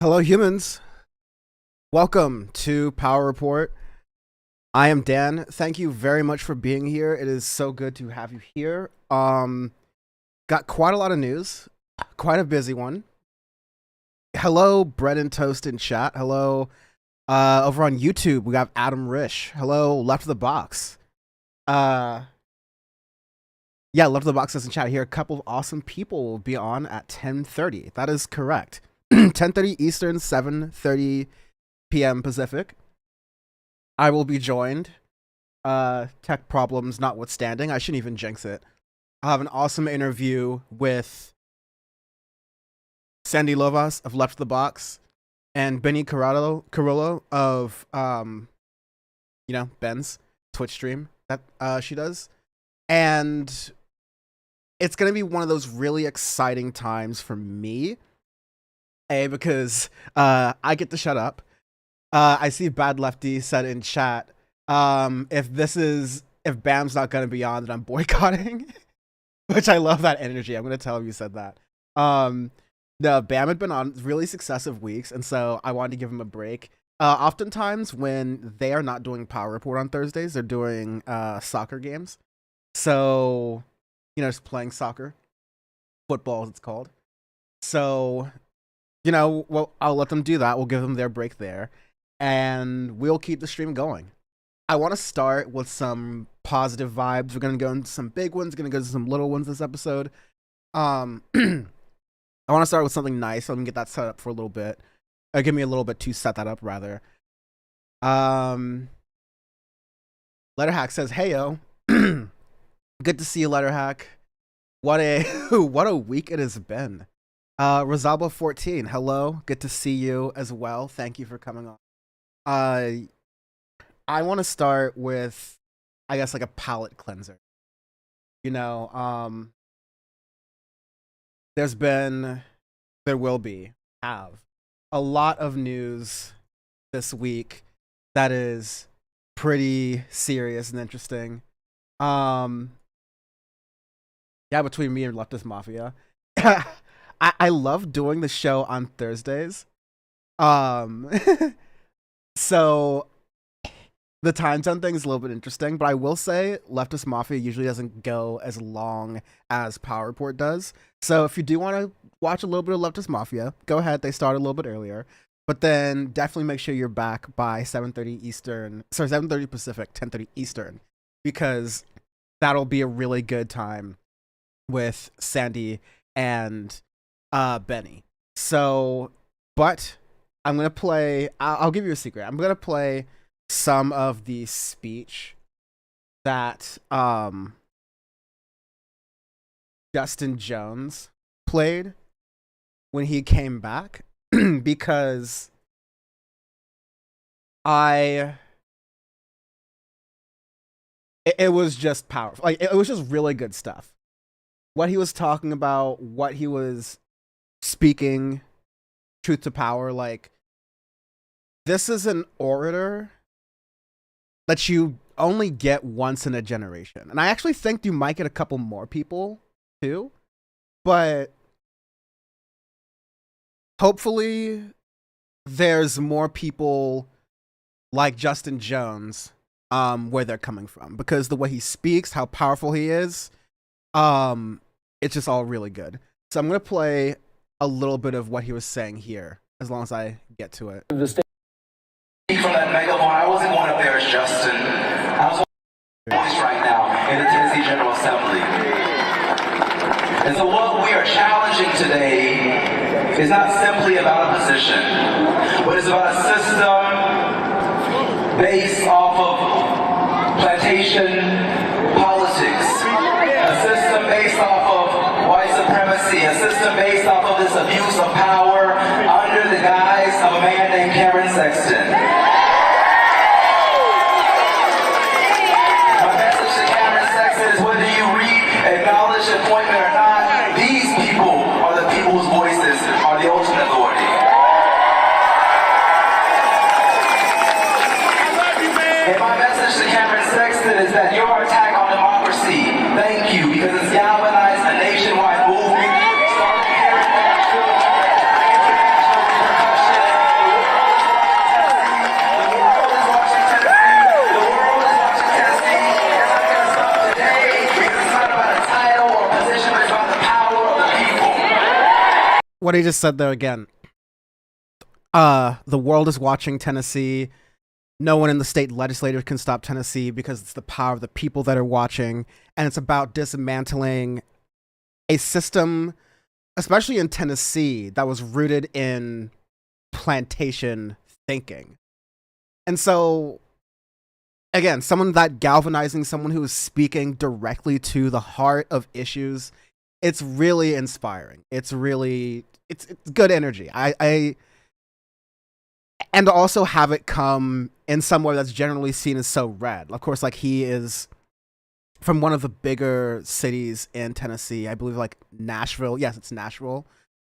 Hello, humans. Welcome to Power Report. I am Dan. Thank you very much for being here. It is so good to have you here. Got quite a lot of news. Quite a busy one. Hello, Bread and Toast in chat. Hello. Over on YouTube, we have Adam Rish. Hello, Left of the Box. Yeah, Left of the Box is in chat here. A couple of awesome people will be on at 10:30. That is correct. 10:30 Eastern, 7:30 p.m. Pacific. I will be joined, tech problems notwithstanding. I shouldn't even jinx it. I'll have an awesome interview with Sandee Lovas of Left of the Box and Bennie Carollo of, Ben's Twitch stream that she does. And it's going to be one of those really exciting times for me. Because I get to shut up. I see Bad Lefty said in chat, if Bam's not gonna be on, then I'm boycotting. Which I love that energy. I'm gonna tell him you said that. No, Bam had been on really successive weeks, and so I wanted to give him a break. Oftentimes when they are not doing Power Report on Thursdays, they're doing soccer games. So, just playing soccer. Football, as it's called. So, well, I'll let them do that. We'll give them their break there. And we'll keep the stream going. I want to start with some positive vibes. We're going to go into some big ones. Going to go into some little ones this episode. I want to start with something nice, so let me get that set up for a little bit. Give me a little bit to set that up, rather. Letterhack says, "Heyo, good to see you, Letterhack. What a what a week it has been." Rosalba 14, hello, good to see you as well. Thank you for coming on. I want to start with, I guess, like a palate cleanser. You know, there will be, a lot of news this week that is pretty serious and interesting. Yeah, between me and Leftist Mafia. I love doing the show on Thursdays. So the time zone thing is a little bit interesting, but I will say Leftist Mafia usually doesn't go as long as Power Report does. So if you do want to watch a little bit of Leftist Mafia, go ahead. They start a little bit earlier. But then definitely make sure you're back by 7:30 Eastern. Sorry, 7:30 Pacific, 10:30 Eastern. Because that'll be a really good time with Sandee and Bennie. So, but I'm going to play, I'll give you a secret. I'm going to play some of the speech that Justin Jones played when he came back because it was just powerful. Like, it was just really good stuff. What he was talking about, what he was speaking, truth to power, like, this is an orator that you only get once in a generation. And I actually think you might get a couple more people too, but hopefully there's more people like Justin Jones where they're coming from, because the way he speaks, how powerful he is, it's just all really good. So I'm going to play a little bit of what he was saying here, as long as I get to it. From that megaphone, I wasn't going up there as Justin. I was voice right now in the Tennessee General Assembly. And so what we are challenging today is not simply about a position, but it's about a system based off of plantation politics, a system based off of white supremacy, a system based off of this abuse of power under the guise of a man named Cameron Sexton. My message to Cameron Sexton is, whether you read, acknowledge appointment or not, these people are the people whose voices are the ultimate authority. And my message to Cameron Sexton is that your attack on democracy, thank you, because it's galvanized a nationwide movement. Starting here in Nashville, international repercussion. The world is watching Tennessee. The world is watching Tennessee. It's not going to stop today, because it's not about a title or a position, but it's about the power of the people. What he just said there again. The world is watching Tennessee. No one in the state legislature can stop Tennessee because it's the power of the people that are watching. And it's about dismantling a system, especially in Tennessee, that was rooted in plantation thinking. And so, again, someone that galvanizing, someone who is speaking directly to the heart of issues, it's really inspiring. It's good energy. And to also have it come in somewhere that's generally seen as so red. Of course, like, he is from one of the bigger cities in Tennessee. I believe, like, Nashville. Yes, it's Nashville.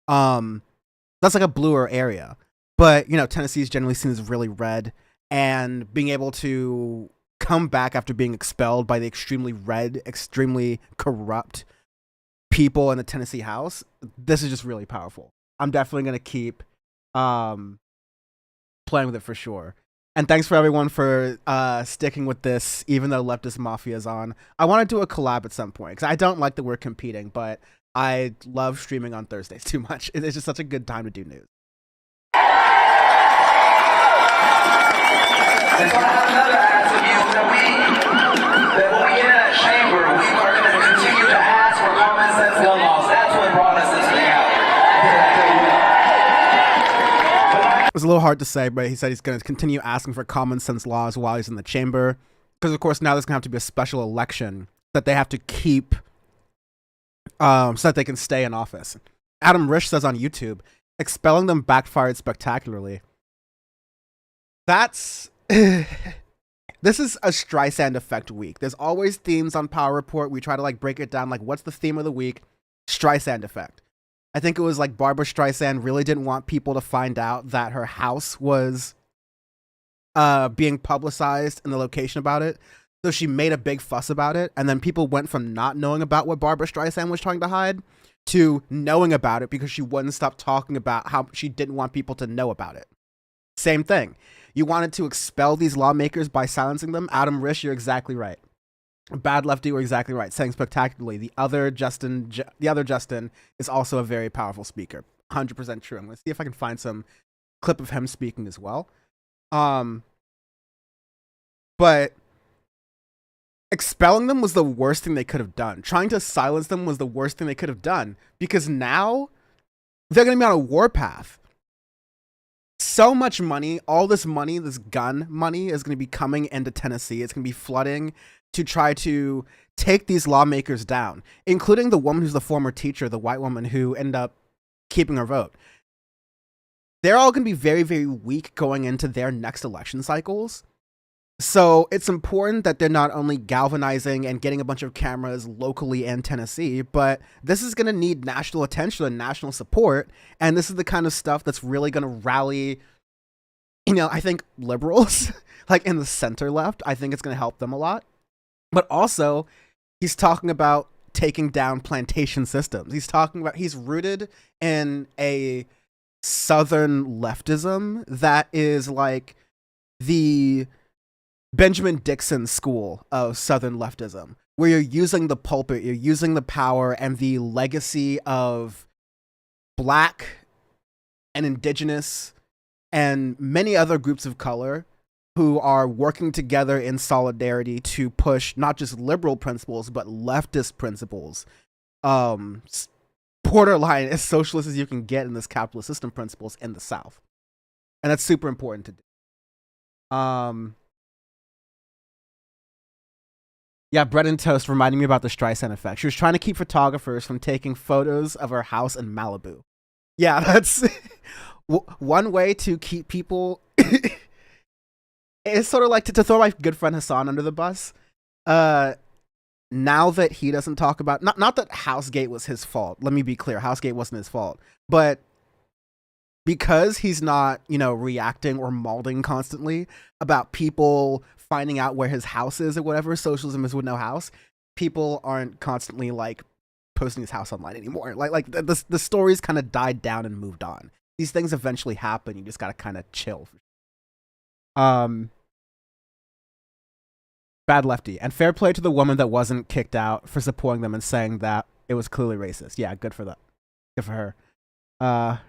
That's like a bluer area. But, you know, Tennessee is generally seen as really red. And being able to come back after being expelled by the extremely red, extremely corrupt people in the Tennessee House, this is just really powerful. I'm definitely going to keep playing with it for sure. And thanks for everyone for sticking with this, even though Leftist Mafia is on. I want to do a collab at some point, because I don't like that we're competing, but I love streaming on Thursdays too much. It's just such a good time to do news. And so I have another ask of you, that when we get in that chamber, we are going to continue to ask for common sense gun laws. That's what brought us into the alley. It was a little hard to say, but he said he's going to continue asking for common sense laws while he's in the chamber. Because, of course, now there's going to have to be a special election that they have to keep so that they can stay in office. Adam Risch says on YouTube, expelling them backfired spectacularly. That's... This is a Streisand effect week. There's always themes on Power Report. We try to like break it down. Like, what's the theme of the week? Streisand effect. I think it was like Barbara Streisand really didn't want people to find out that her house was being publicized and the location about it. So she made a big fuss about it. And then people went from not knowing about what Barbara Streisand was trying to hide to knowing about it because she wouldn't stop talking about how she didn't want people to know about it. Same thing. You wanted to expel these lawmakers by silencing them? Adam Risch, you're exactly right. Bad Lefty were exactly right, saying spectacularly. The other Justin is also a very powerful speaker. 100% true. I'm going to see if I can find some clip of him speaking as well. But expelling them was the worst thing they could have done. Trying to silence them was the worst thing they could have done because now they're going to be on a warpath. So much money, all this money, this gun money is going to be coming into Tennessee. It's going to be flooding to try to take these lawmakers down, including the woman who's the former teacher, the white woman who ended up keeping her vote. They're all going to be very, very weak going into their next election cycles. So it's important that they're not only galvanizing and getting a bunch of cameras locally in Tennessee, but this is going to need national attention and national support. And this is the kind of stuff that's really going to rally, I think liberals, like in the center left, I think it's going to help them a lot. But also, he's talking about taking down plantation systems. He's rooted in a Southern leftism that is like the Benjamin Dixon school of Southern leftism, where you're using the pulpit, you're using the power and the legacy of Black and Indigenous and many other groups of color who are working together in solidarity to push not just liberal principles, but leftist principles, borderline as socialist as you can get in this capitalist system principles in the South. And that's super important to do. Yeah, Bread and Toast reminding me about the Streisand effect. She was trying to keep photographers from taking photos of her house in Malibu. Yeah, that's one way to keep people. It's sort of like to throw my good friend Hassan under the bus. Now that he doesn't talk about, not that Housegate was his fault. Let me be clear. Housegate wasn't his fault. But because he's not, reacting or malding constantly about people finding out where his house is or whatever, socialism is with no house, people aren't constantly like posting his house online anymore. Like the stories kind of died down and moved on. These things eventually happen. You just got to kind of chill. Bad Lefty. And fair play to the woman that wasn't kicked out for supporting them and saying that it was clearly racist. Yeah, good for that. Good for her. I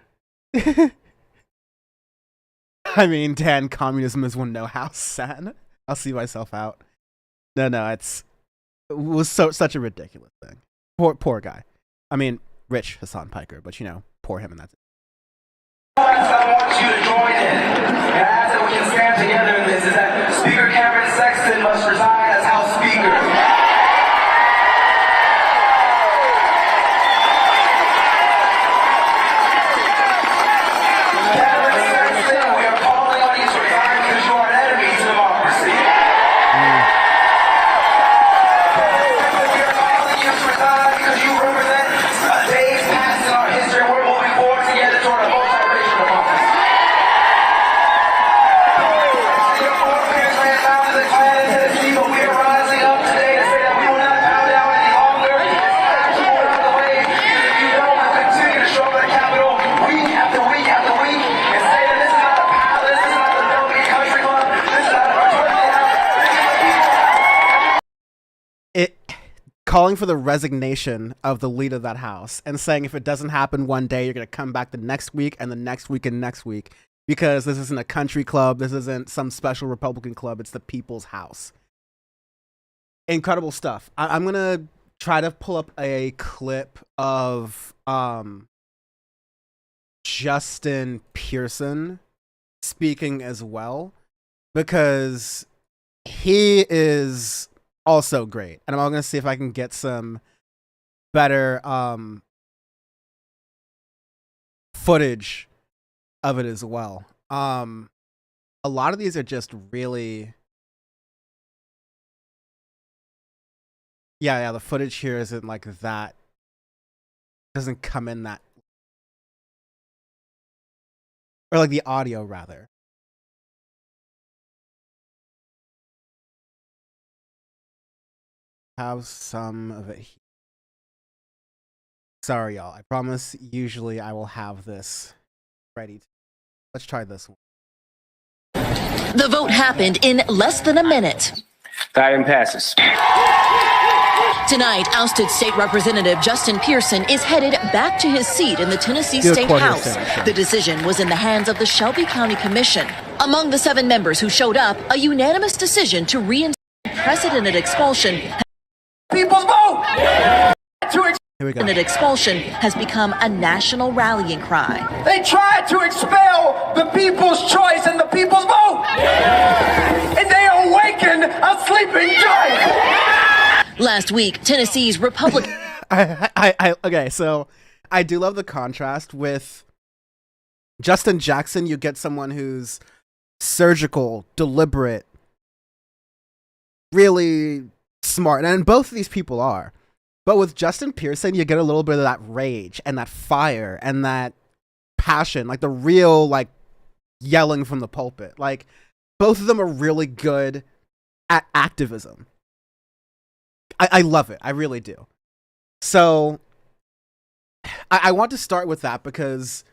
mean, Dan, communism is when no house, San. I'll see myself out. No, it was such a ridiculous thing. Poor guy. I mean, rich Hassan Piker, but poor him, and that's it. I want you to join in, and I ask that we can stand together in this, is that Speaker Cameron Sexton must resign as House Speaker. Calling for the resignation of the leader of that house and saying if it doesn't happen one day, you're going to come back the next week and the next week and next week, because this isn't a country club. This isn't some special Republican club. It's the people's house. Incredible stuff. I'm going to try to pull up a clip of Justin Pearson speaking as well, because he is also great. And I'm going to see if I can get some better footage of it as well. A lot of these are just really... Yeah, the footage here isn't like that. Doesn't come in that... Or like the audio, rather. Have some of it here. Sorry, y'all. I promise usually I will have this ready. Let's try this one. The vote happened in less than a minute. The item passes. Tonight, ousted State Representative Justin Pearson is headed back to his seat in the Tennessee State House. The decision was in the hands of the Shelby County Commission. Among the 7 members who showed up, a unanimous decision to reinstate unprecedented expulsion. People's vote! Here we go. Unprecedented expulsion has become a national rallying cry. They tried to expel the people's choice and the people's vote! And they awakened a sleeping giant! Last week, Tennessee's Republican... Okay, so I do love the contrast with Justin Jackson. You get someone who's surgical, deliberate, really smart, and both of these people are. But with Justin Pearson, you get a little bit of that rage and that fire and that passion, like the real, like, yelling from the pulpit. Like, both of them are really good at activism. I love it. I really do. So I want to start with that because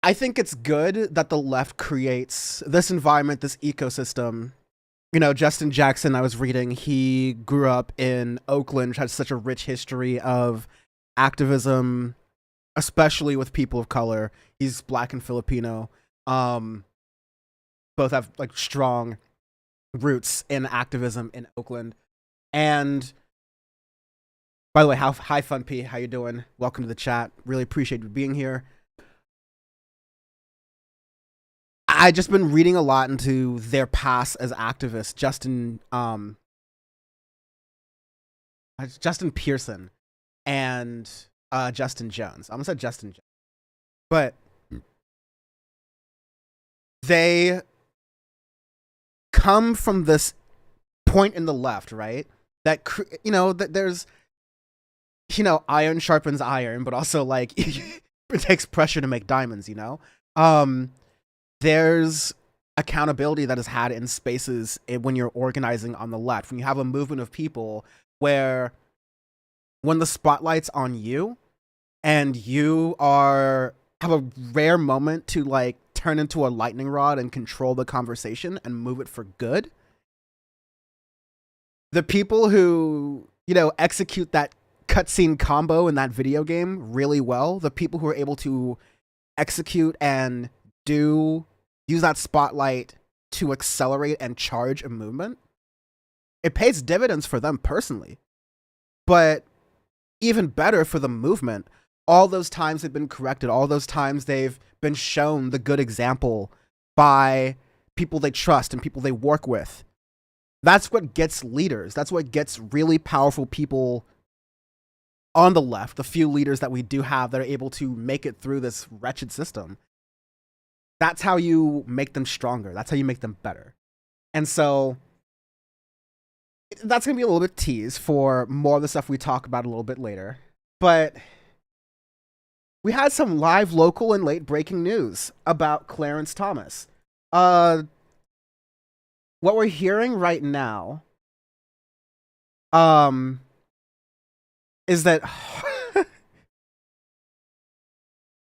I think it's good that the left creates this environment, this ecosystem. You know, Justin Jackson, I was reading, he grew up in Oakland, which has such a rich history of activism, especially with people of color. He's Black and Filipino. Both have like strong roots in activism in Oakland. And by the way, hi Fun P, how you doing? Welcome to the chat. Really appreciate you being here. I just been reading a lot into their past as activists. Justin Pearson and Justin Jones. I almost said Justin Jones, but they come from this point in the left, right? That that there's, iron sharpens iron, but also like it takes pressure to make diamonds. There's accountability that is had in spaces when you're organizing on the left. When you have a movement of people where when the spotlight's on you and you have a rare moment to like turn into a lightning rod and control the conversation and move it for good. The people who, execute that cutscene combo in that video game really well, the people who are able to execute and use that spotlight to accelerate and charge a movement, it pays dividends for them personally. But even better for the movement, all those times they've been corrected, all those times they've been shown the good example by people they trust and people they work with. That's what gets leaders. That's what gets really powerful people on the left, the few leaders that we do have that are able to make it through this wretched system. That's how you make them stronger. That's how you make them better. And so that's going to be a little bit teased for more of the stuff we talk about a little bit later. But we had some live, local, and late breaking news about Clarence Thomas. What we're hearing right now is that...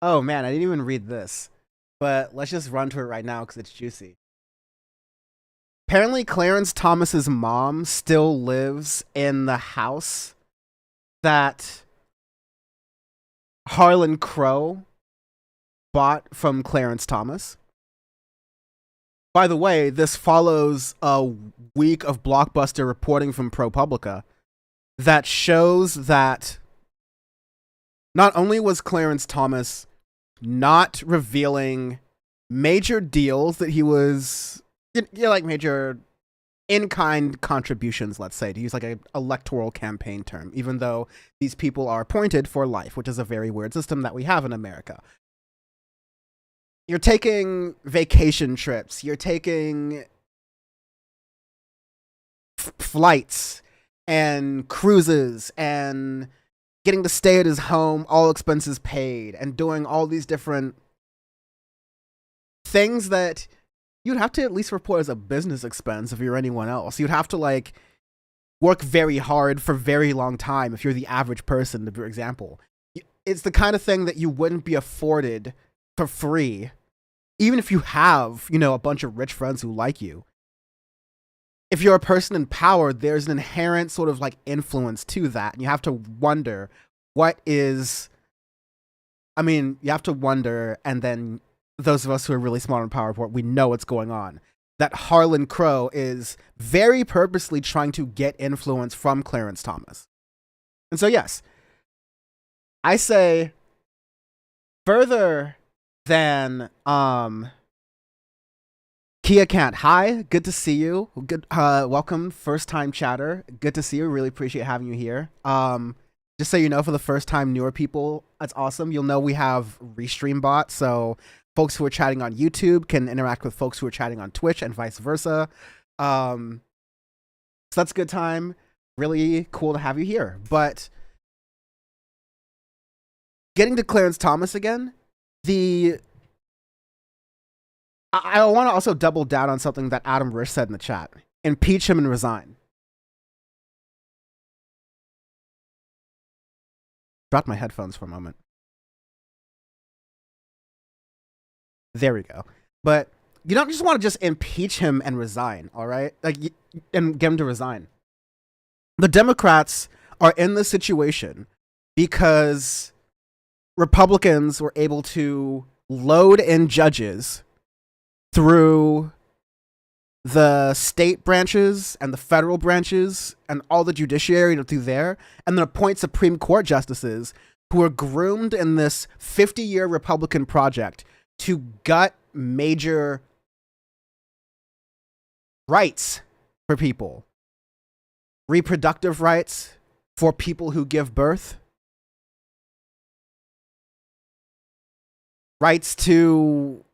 Oh man, I didn't even read this. But let's just run to it right now because it's juicy. Apparently, Clarence Thomas's mom still lives in the house that Harlan Crow bought from Clarence Thomas. By the way, this follows a week of blockbuster reporting from ProPublica that shows that not only was Clarence Thomas not revealing major deals that he was, like major in-kind contributions, let's say, to use like an electoral campaign term, even though these people are appointed for life, which is a very weird system that we have in America. You're taking vacation trips, you're taking flights and cruises and getting to stay at his home, all expenses paid, and doing all these different things that you'd have to at least report as a business expense if you're anyone else. You'd have to like work very hard for a very long time if you're the average person, for example. It's the kind of thing that you wouldn't be afforded for free, even if you have, a bunch of rich friends who like you. If you're a person in power, there's an inherent sort of like influence to that. And you have to wonder you have to wonder, and then those of us who are really smart on Power Report, we know what's going on. That Harlan Crow is very purposely trying to get influence from Clarence Thomas. And so, yes, I say further than Kia Can't. Hi, good to see you. Good, welcome, first time chatter. Good to see you. Really appreciate having you here. Just so you know, for the first time newer people, that's awesome. You'll know we have Restream bot, so folks who are chatting on YouTube can interact with folks who are chatting on Twitch and vice versa. So that's a good time. Really cool to have you here. But getting to Clarence Thomas again, I want to also double down on something that Adam Risch said in the chat. Impeach him and resign. Dropped my headphones for a moment. There we go. But you don't just want to just impeach him and resign, all right? And get him to resign. The Democrats are in this situation because Republicans were able to load in judges through the state branches and the federal branches and all the judiciary through there, and then appoint Supreme Court justices who are groomed in this 50-year Republican project to gut major rights for people. Reproductive rights for people who give birth. Rights to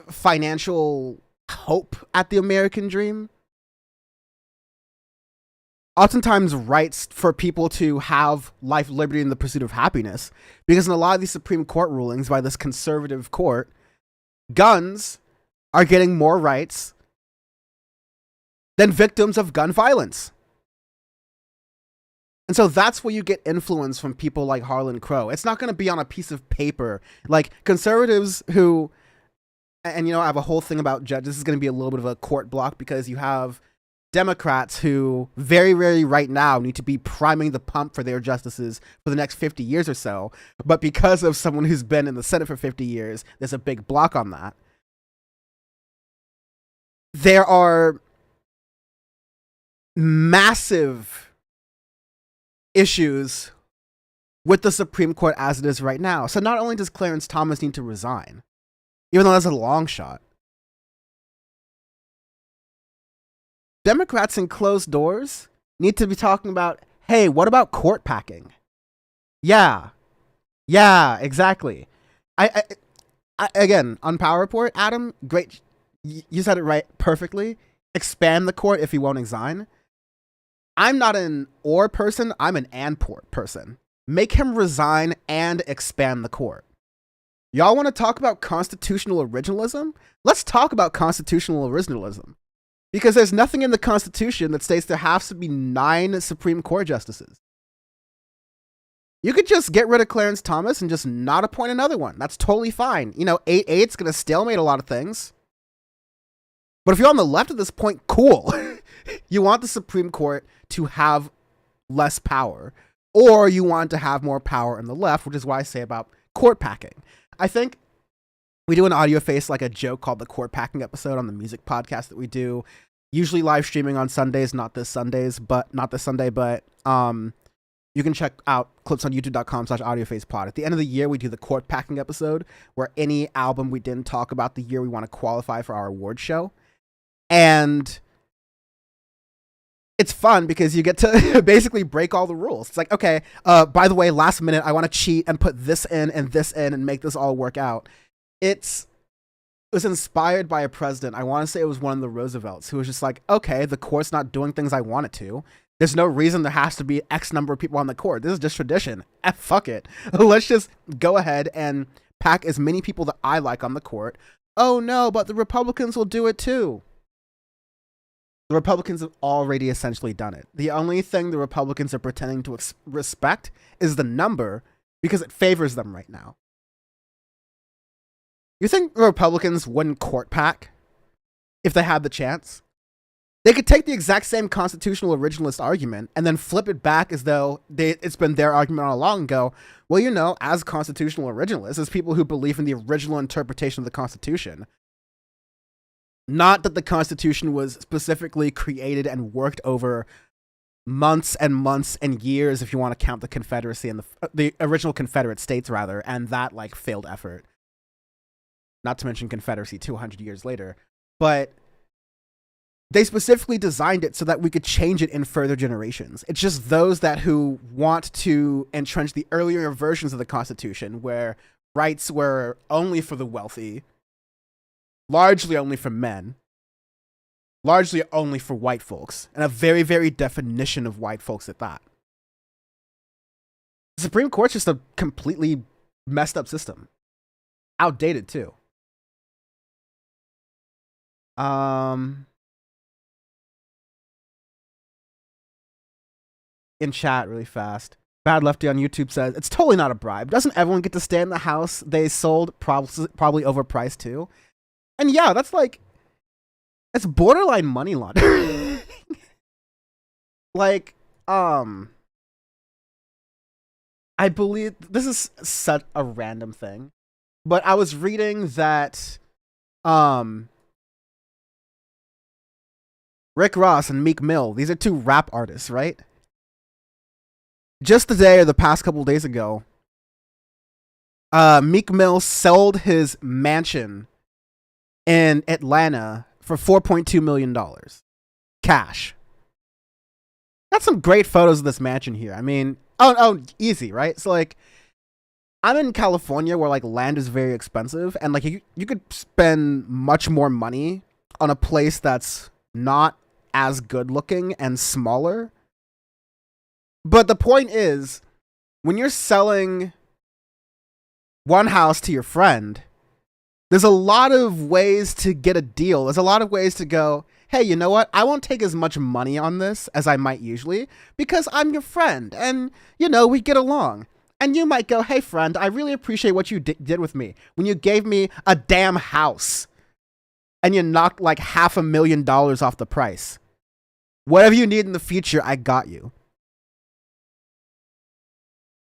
financial hope at the American dream. Oftentimes rights for people to have life, liberty, and the pursuit of happiness. Because in a lot of these Supreme Court rulings by this conservative court, guns are getting more rights than victims of gun violence. And so that's where you get influence from people like Harlan Crow. It's not going to be on a piece of paper. Like conservatives who, and I have a whole thing about judges. This is going to be a little bit of a court block because you have Democrats who very, very right now need to be priming the pump for their justices for the next 50 years or so. But because of someone who's been in the Senate for 50 years, there's a big block on that. There are massive issues with the Supreme Court as it is right now. So not only does Clarence Thomas need to resign, even though that's a long shot, Democrats in closed doors need to be talking about, hey, what about court packing? Yeah, exactly. I again, on Power Report, Adam, great. You said it right perfectly. Expand the court if he won't resign. I'm not an or person. I'm an and person. Make him resign and expand the court. Y'all want to talk about constitutional originalism? Let's talk about constitutional originalism. Because there's nothing in the Constitution that states there has to be 9 Supreme Court justices. You could just get rid of Clarence Thomas and just not appoint another one. That's totally fine. 8-8's going to stalemate a lot of things. But if you're on the left at this point, cool. You want the Supreme Court to have less power. Or you want to have more power on the left, which is what I say about court packing. I think we do an audio face, like a joke called the court packing episode on the music podcast that we do. Usually live streaming on Sundays, not this Sunday, but you can check out clips on youtube.com/audiophasepod. At the end of the year, we do the court packing episode where any album we didn't talk about the year we want to qualify for our award show. And it's fun because you get to basically break all the rules. It's like, okay, by the way, last minute, I want to cheat and put this in and make this all work out. It was inspired by a president. I want to say it was one of the Roosevelts who was just like, okay, the court's not doing things I want it to. There's no reason there has to be X number of people on the court. This is just tradition. Fuck it. Let's just go ahead and pack as many people that I like on the court. Oh no, but the Republicans will do it too. The Republicans have already essentially done it. The only thing the Republicans are pretending to respect is the number because it favors them right now. You think the Republicans wouldn't court pack if they had the chance? They could take the exact same constitutional originalist argument and then flip it back as though it's been their argument all along and go, well, you know, as constitutional originalists, as people who believe in the original interpretation of the Constitution, not that the Constitution was specifically created and worked over months and years, if you want to count the Confederacy and the original Confederate States, rather, and that, like, failed effort. Not to mention Confederacy 200 years later. But they specifically designed it so that we could change it in further generations. It's just those who want to entrench the earlier versions of the Constitution, where rights were only for the wealthy, largely only for men, largely only for white folks, and a very, very definition of white folks at that. The Supreme Court's just a completely messed up system. Outdated, too. In chat really fast, Bad Lefty on YouTube says, it's totally not a bribe. Doesn't everyone get to stay in the house they sold, probably overpriced too? And yeah, that's borderline money laundering. Like, I believe this is such a random thing, but I was reading that Rick Ross and Meek Mill, these are two rap artists, right? Just today or the past couple days ago, Meek Mill sold his mansion in Atlanta for $4.2 million. Cash. Got some great photos of this mansion here. I mean, oh, easy, right? So, like, I'm in California where, like, land is very expensive, and, like, you could spend much more money on a place that's not as good looking and smaller. But the point is, when you're selling one house to your friend, there's a lot of ways to get a deal. There's a lot of ways to go, hey, you know what? I won't take as much money on this as I might usually because I'm your friend and, you know, we get along. And you might go, hey, friend, I really appreciate what you did with me when you gave me a damn house and you knocked like $500,000 off the price. Whatever you need in the future, I got you.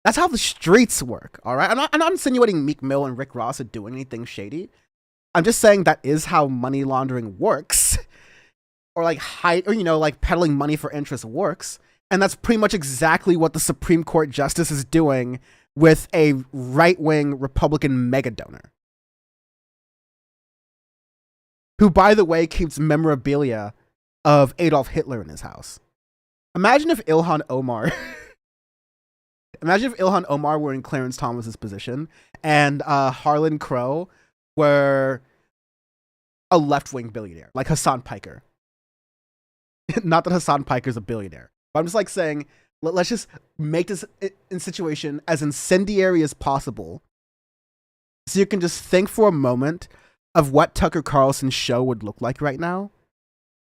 That's how the streets work, all right? I'm not insinuating Meek Mill and Rick Ross are doing anything shady. I'm just saying that is how money laundering works. Or like like peddling money for interest works. And that's pretty much exactly what the Supreme Court justice is doing with a right-wing Republican mega donor. Who, by the way, keeps memorabilia of Adolf Hitler in his house. Imagine if Ilhan Omar were in Clarence Thomas's position and Harlan Crow were a left-wing billionaire, like Hassan Piker. Not that Hassan Piker's a billionaire, but I'm just like saying, let's just make this situation as incendiary as possible so you can just think for a moment of what Tucker Carlson's show would look like right now,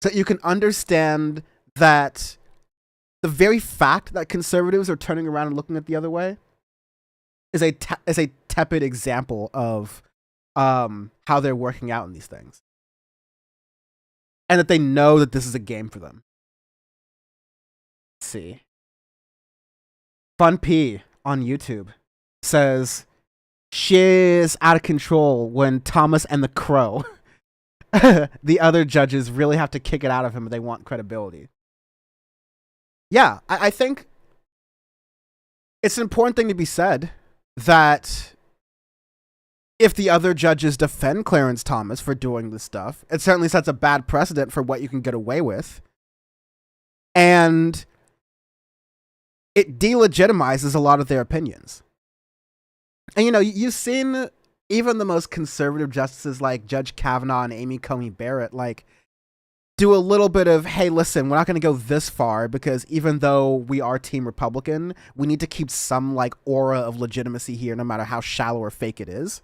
so that you can understand that the very fact that conservatives are turning around and looking at the other way is a tepid example of how they're working out in these things. And that they know that this is a game for them. Let's see. Fun P on YouTube says, she's out of control when Thomas and the Crow, the other judges, really have to kick it out of him if they want credibility. Yeah, I think it's an important thing to be said that if the other judges defend Clarence Thomas for doing this stuff, it certainly sets a bad precedent for what you can get away with. And it delegitimizes a lot of their opinions. And, you know, you've seen even the most conservative justices like Judge Kavanaugh and Amy Coney Barrett, like, do a little bit of, hey, listen, we're not going to go this far because even though we are Team Republican, we need to keep some, like, aura of legitimacy here, no matter how shallow or fake it is.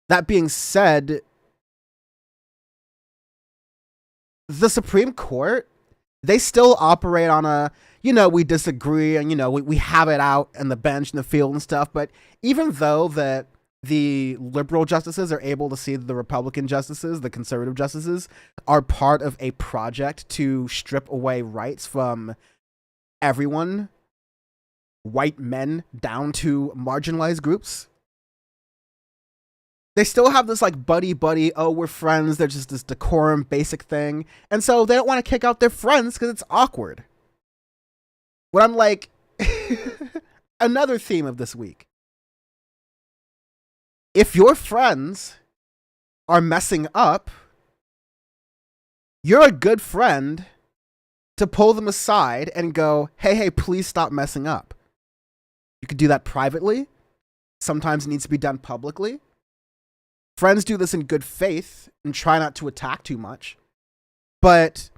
That being said, the Supreme Court, they still operate on a, you know, we disagree and, you know, we have it out in the bench and the field and stuff. But even though that the liberal justices are able to see the Republican justices, the conservative justices, are part of a project to strip away rights from everyone, white men down to marginalized groups, they still have this like buddy, oh, we're friends. They're just this decorum basic thing. And so they don't want to kick out their friends because it's awkward. What I'm like, another theme of this week. If your friends are messing up, you're a good friend to pull them aside and go, hey, please stop messing up. You could do that privately. Sometimes it needs to be done publicly. Friends do this in good faith and try not to attack too much. But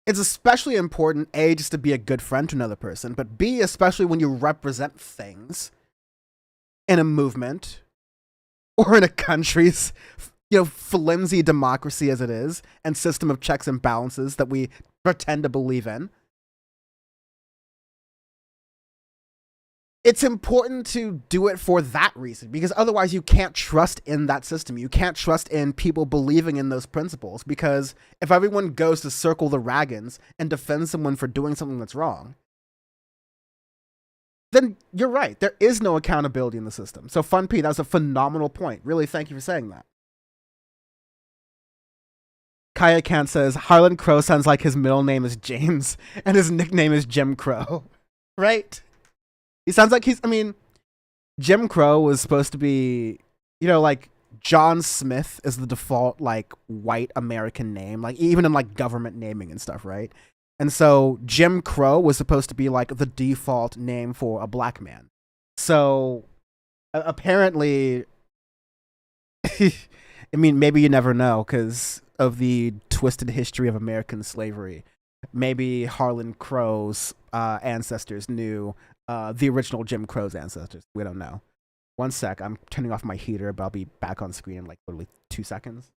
it's especially important, A, just to be a good friend to another person, but B, especially when you represent things in a movement or in a country's, you know, flimsy democracy as it is and system of checks and balances that we pretend to believe in. It's important to do it for that reason, because otherwise you can't trust in that system. You can't trust in people believing in those principles, because if everyone goes to circle the wagons and defend someone for doing something that's wrong, then you're right. There is no accountability in the system. So Fun P, that was a phenomenal point. Really, thank you for saying that. Kaya Kant says, Harlan Crow sounds like his middle name is James and his nickname is Jim Crow. Right? He sounds like Jim Crow was supposed to be, you know, like John Smith is the default, like, white American name, like even in like government naming and stuff, right? And so Jim Crow was supposed to be like the default name for a black man. So apparently, maybe you never know because of the twisted history of American slavery. Maybe Harlan Crow's ancestors knew the original Jim Crow's ancestors. We don't know. One sec. I'm turning off my heater, but I'll be back on screen in like literally 2 seconds.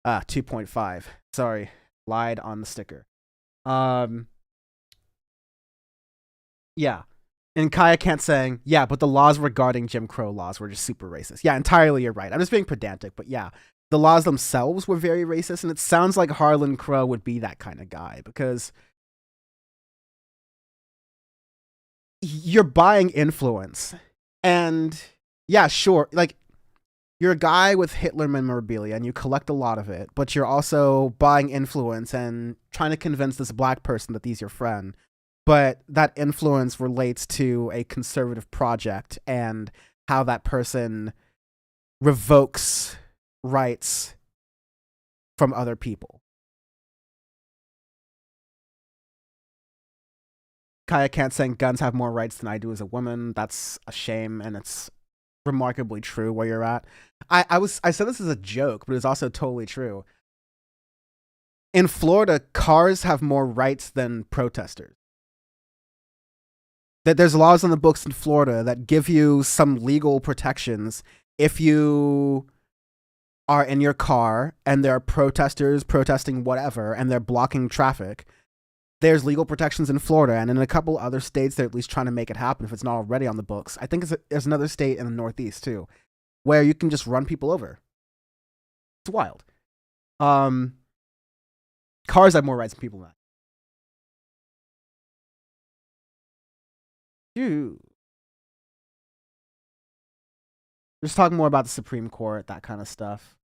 2.5. Sorry. Lied on the sticker. Yeah. And Kaya Kant saying, yeah, but the laws regarding Jim Crow laws were just super racist. Yeah, entirely you're right. I'm just being pedantic, but yeah. The laws themselves were very racist, and it sounds like Harlan Crow would be that kind of guy, because you're buying influence. And yeah, sure, like, you're a guy with Hitler memorabilia and you collect a lot of it, but you're also buying influence and trying to convince this black person that he's your friend. But that influence relates to a conservative project and how that person revokes rights from other people. Kaya Kant saying guns have more rights than I do as a woman. That's a shame, and it's remarkably true where you're at. I said this as a joke, but it's also totally true. In Florida, cars have more rights than protesters. That there's laws on the books in Florida that give you some legal protections if you are in your car and there are protesters protesting whatever and they're blocking traffic. There's legal protections in Florida, and in a couple other states they're at least trying to make it happen if it's not already on the books. I think there's another state in the Northeast too, where you can just run people over. It's wild. Cars have more rights than people than that. Dude. Just talking more about the Supreme Court, that kind of stuff.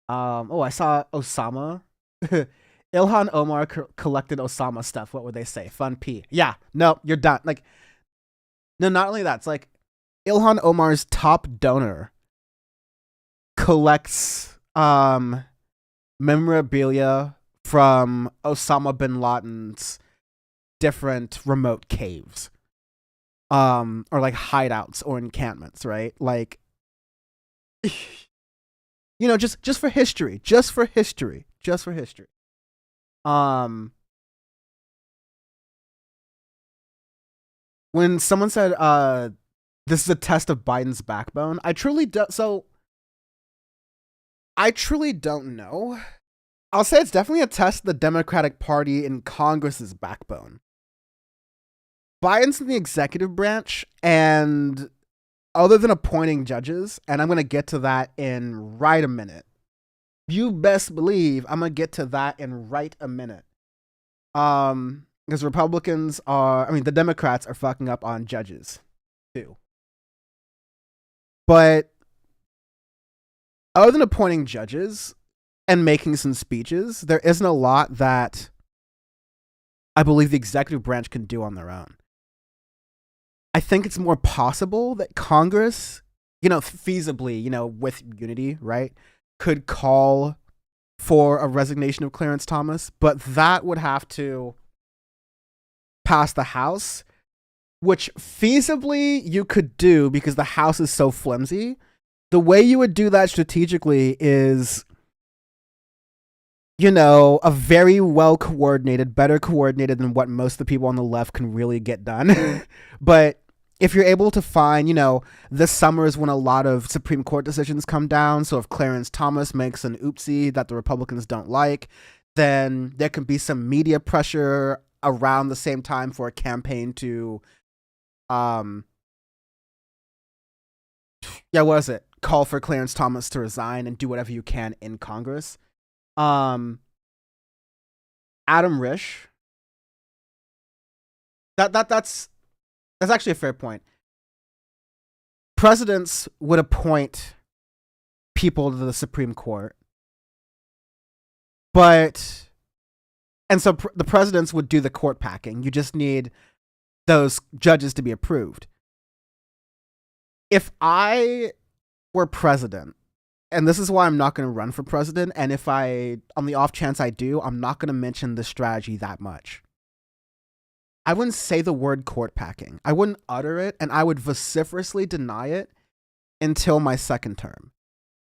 I saw Osama Ilhan Omar collected Osama stuff. What would they say? Fun P. Yeah. No, you're done. Like, no, not only that. It's like Ilhan Omar's top donor collects memorabilia from Osama bin Laden's different remote caves, or like hideouts or encampments, right? Like, you know, just for history, just for history. When someone said, this is a test of Biden's backbone, I truly don't know. I'll say it's definitely a test of the Democratic Party in Congress's backbone. Biden's in the executive branch, and other than appointing judges, and I'm going to get to that in right a minute. You best believe I'm going to get to that in right a minute. Because the Democrats are fucking up on judges, too. But other than appointing judges and making some speeches, there isn't a lot that I believe the executive branch can do on their own. I think it's more possible that Congress, feasibly, with unity, right, could call for a resignation of Clarence Thomas, but that would have to pass the House, which feasibly you could do because the House is so flimsy. The way you would do that strategically is, a very well coordinated, better coordinated than what most of the people on the left can really get done. But if you're able to find, this summer is when a lot of Supreme Court decisions come down. So if Clarence Thomas makes an oopsie that the Republicans don't like, then there can be some media pressure around the same time for a campaign to, call for Clarence Thomas to resign and do whatever you can in Congress. Adam Risch. That's actually a fair point. Presidents would appoint people to the Supreme Court, and so the presidents would do the court packing. You just need those judges to be approved. If I were president, and this is why I'm not going to run for president, and if on the off chance I do, I'm not going to mention this strategy that much. I wouldn't say the word court packing. I wouldn't utter it, and I would vociferously deny it until my second term.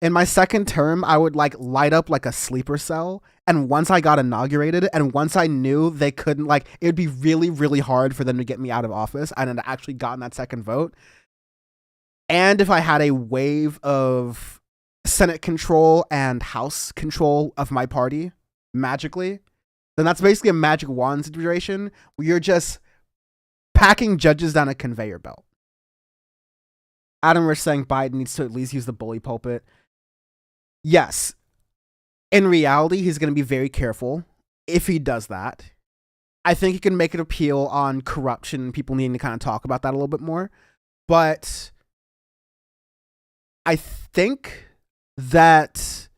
In my second term, I would light up like a sleeper cell, and once I got inaugurated, and once I knew they couldn't, it would be really, really hard for them to get me out of office, and had actually gotten that second vote. And if I had a wave of Senate control and House control of my party, magically, then that's basically a magic wand situation where you're just packing judges down a conveyor belt. Adam Risch saying Biden needs to at least use the bully pulpit. Yes. In reality, he's going to be very careful if he does that. I think he can make an appeal on corruption. People needing to kind of talk about that a little bit more. But I think that,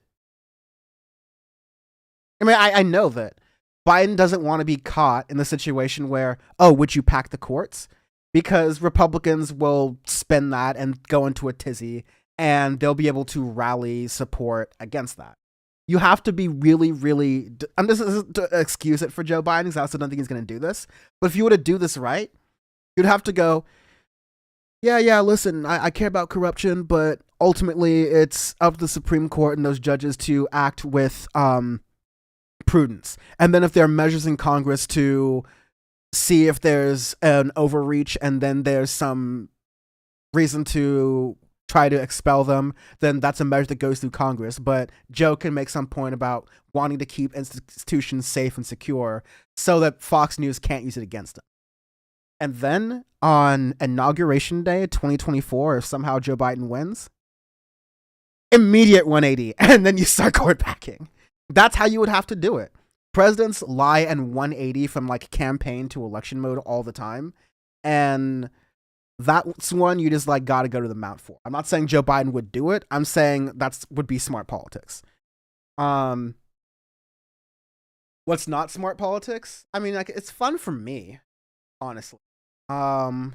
I know that Biden doesn't want to be caught in the situation where, would you pack the courts? Because Republicans will spin that and go into a tizzy, and they'll be able to rally support against that. You have to be really, really, and this isn't to excuse it for Joe Biden, because I also don't think he's going to do this, but if you were to do this right, you'd have to go, yeah, listen, I care about corruption, but ultimately it's up to the Supreme Court and those judges to act with prudence. And then if there are measures in Congress to see if there's an overreach and then there's some reason to try to expel them, then that's a measure that goes through Congress. But Joe can make some point about wanting to keep institutions safe and secure so that Fox News can't use it against them. And then on Inauguration Day 2024, if somehow Joe Biden wins, immediate 180, and then you start court packing. That's how you would have to do it. Presidents lie and 180 from campaign to election mode all the time. And that's one you just got to go to the mount for. I'm not saying Joe Biden would do it. I'm saying would be smart politics. What's not smart politics? I mean, like, it's fun for me, honestly. Let's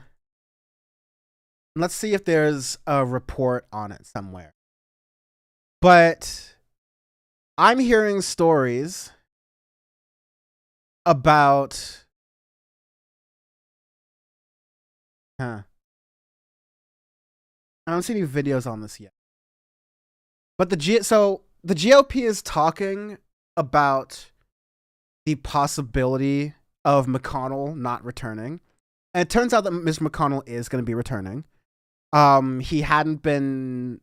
see if there's a report on it somewhere. But I'm hearing stories about I don't see any videos on this yet. But the GOP is talking about the possibility of McConnell not returning. And it turns out that Mr. McConnell is going to be returning. He hadn't been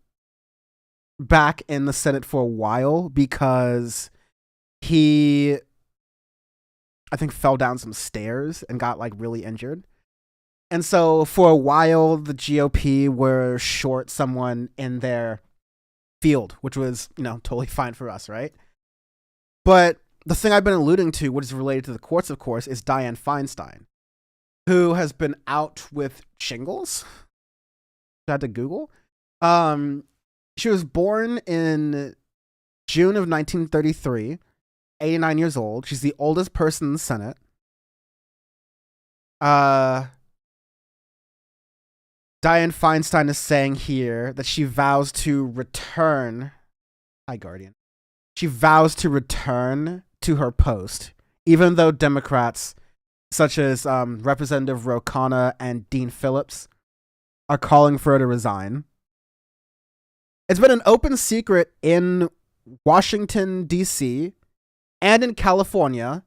back in the Senate for a while because he, I think, fell down some stairs and got like really injured. And so for a while, the GOP were short someone in their field, which was, totally fine for us, right? But the thing I've been alluding to, which is related to the courts, of course, is Dianne Feinstein, who has been out with shingles. I had to Google. She was born in June of 1933, 89 years old. She's the oldest person in the Senate. Dianne Feinstein is saying here that she vows to return. Hi, Guardian. She vows to return to her post, even though Democrats such as Representative Ro Khanna and Dean Phillips are calling for her to resign. It's been an open secret in Washington, D.C. and in California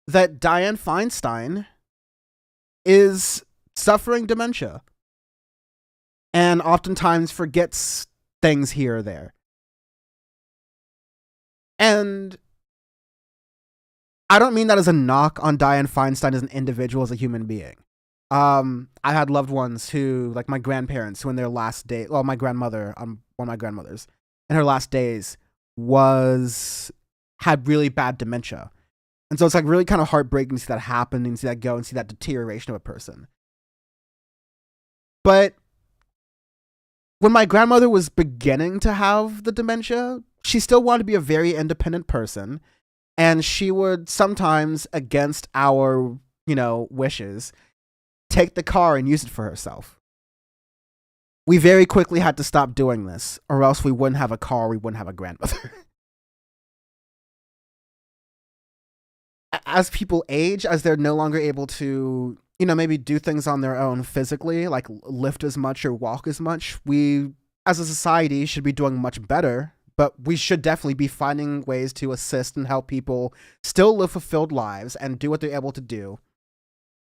that Dianne Feinstein is suffering dementia and oftentimes forgets things here or there. And I don't mean that as a knock on Dianne Feinstein as an individual, as a human being. I had loved ones who, like my grandparents, who in their last day, well, my grandmother, one of my grandmothers, in her last days had really bad dementia. And so it's like really kind of heartbreaking to see that happen and see that go and see that deterioration of a person. But when my grandmother was beginning to have the dementia, she still wanted to be a very independent person. And she would sometimes, against our, wishes, take the car and use it for herself. We very quickly had to stop doing this, or else we wouldn't have a car, we wouldn't have a grandmother. As people age, as they're no longer able to, maybe do things on their own physically, like lift as much or walk as much, we, as a society, should be doing much better. But we should definitely be finding ways to assist and help people still live fulfilled lives and do what they're able to do,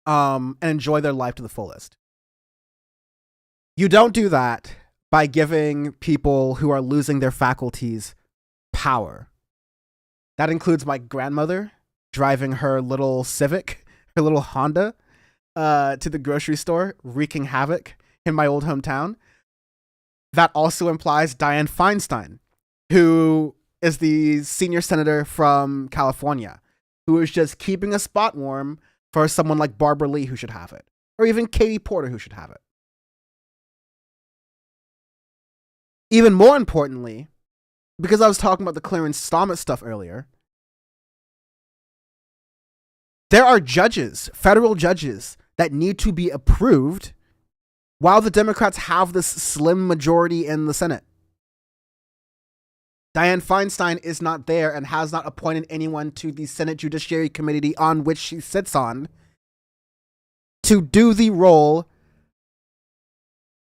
and enjoy their life to the fullest. You don't do that by giving people who are losing their faculties power. That includes my grandmother driving her little Civic, her little Honda, to the grocery store, wreaking havoc in my old hometown. That also implies Dianne Feinstein, who is the senior senator from California, who is just keeping a spot warm for someone like Barbara Lee, who should have it, or even Katie Porter, who should have it. Even more importantly, because I was talking about the Clarence Thomas stuff earlier, there are judges, federal judges, that need to be approved while the Democrats have this slim majority in the Senate. Dianne Feinstein is not there and has not appointed anyone to the Senate Judiciary Committee on which she sits on to do the role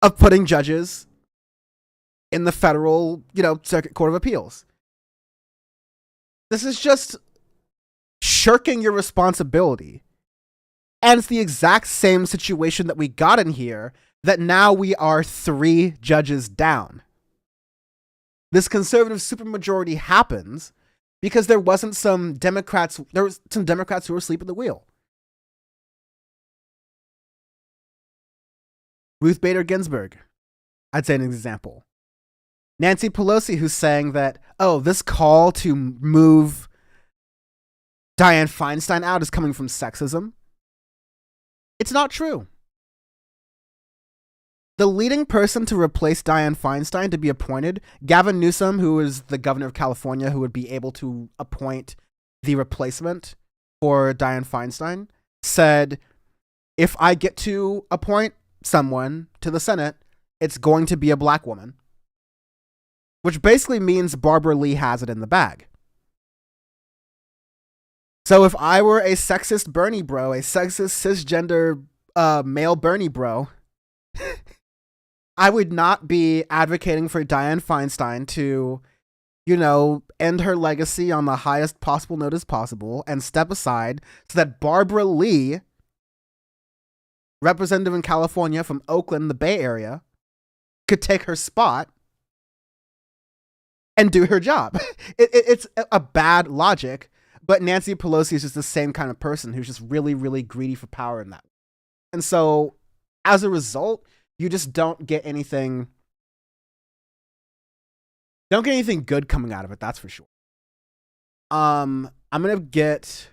of putting judges in the federal, Circuit Court of Appeals. This is just shirking your responsibility. And it's the exact same situation that we got in here, that now we are 3 judges down. This conservative supermajority happens because there was some Democrats who were asleep at the wheel. Ruth Bader Ginsburg, I'd say an example. Nancy Pelosi, who's saying that, this call to move Dianne Feinstein out is coming from sexism. It's not true. The leading person to replace Dianne Feinstein to be appointed, Gavin Newsom, who is the governor of California, who would be able to appoint the replacement for Dianne Feinstein, said, if I get to appoint someone to the Senate, it's going to be a black woman. Which basically means Barbara Lee has it in the bag. So if I were a sexist Bernie bro, a sexist cisgender male Bernie bro, I would not be advocating for Dianne Feinstein to, end her legacy on the highest possible note as possible and step aside so that Barbara Lee, representative in California from Oakland, the Bay Area, could take her spot and do her job. It's a bad logic, but Nancy Pelosi is just the same kind of person who's just really, really greedy for power in that. And so, as a result, you just don't get anything good coming out of it, that's for sure. I'm gonna get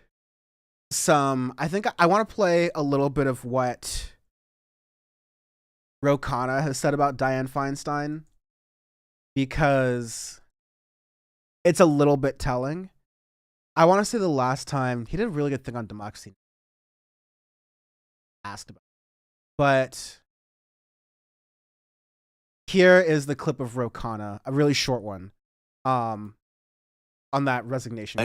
I think I want to play a little bit of what Ro Khanna has said about Dianne Feinstein, because it's a little bit telling. I want to say the last time he did a really good thing on democracy. Asked about it. But here is the clip of Ro Khanna, a really short one, on that resignation.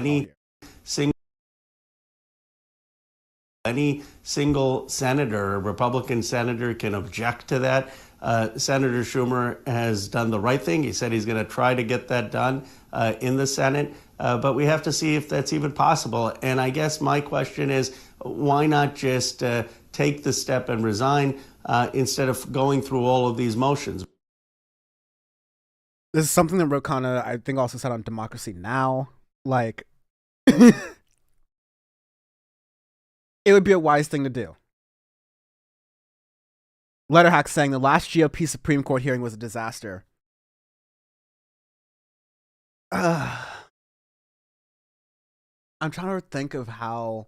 Any single senator, Republican senator, can object to that. Senator Schumer has done the right thing. He said he's going to try to get that done in the Senate, but we have to see if that's even possible. And I guess my question is, why not just take the step and resign instead of going through all of these motions? This is something that Ro Khanna, I think, also said on Democracy Now! Like, it would be a wise thing to do. Letterhack saying the last GOP Supreme Court hearing was a disaster. I'm trying to think of how,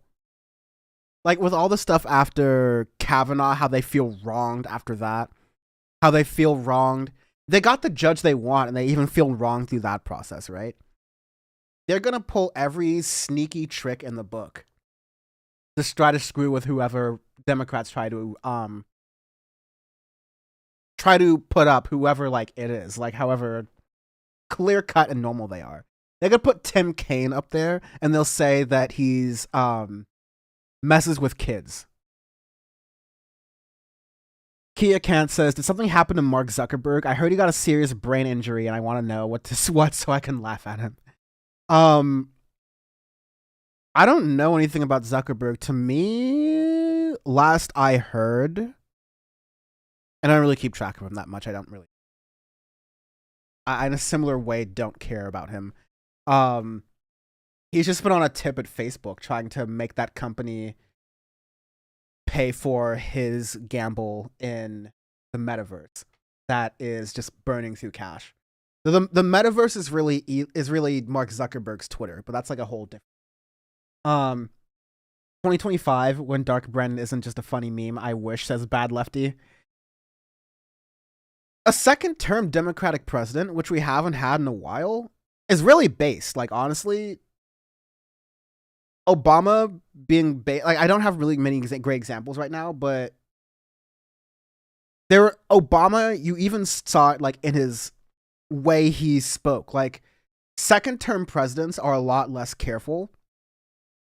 like, with all the stuff after Kavanaugh, how they feel wronged after that. How they feel wronged. They got the judge they want, and they even feel wronged through that process, right? They're going to pull every sneaky trick in the book to try to screw with whoever Democrats try to put up, whoever, like, it is, like, however clear cut and normal they are. They're gonna put Tim Kaine up there, and they'll say that he's messes with kids. Kia Kant says, did something happen to Mark Zuckerberg? I heard he got a serious brain injury, and I want to know what so I can laugh at him. I don't know anything about Zuckerberg. To me, last I heard, and I don't really keep track of him that much. I don't really. I in a similar way, don't care about him. He's just been on a tip at Facebook trying to make that company pay for his gamble in the metaverse that is just burning through cash. The metaverse is really Mark Zuckerberg's Twitter, but that's like a whole different. 2025, when Dark Brennan isn't just a funny meme, I wish, says Bad Lefty. A second-term Democratic president, which we haven't had in a while, is really based. Like, honestly, Obama being like, I don't have really many great examples right now, but Obama, you even saw it like in his way he spoke. Like, second-term presidents are a lot less careful,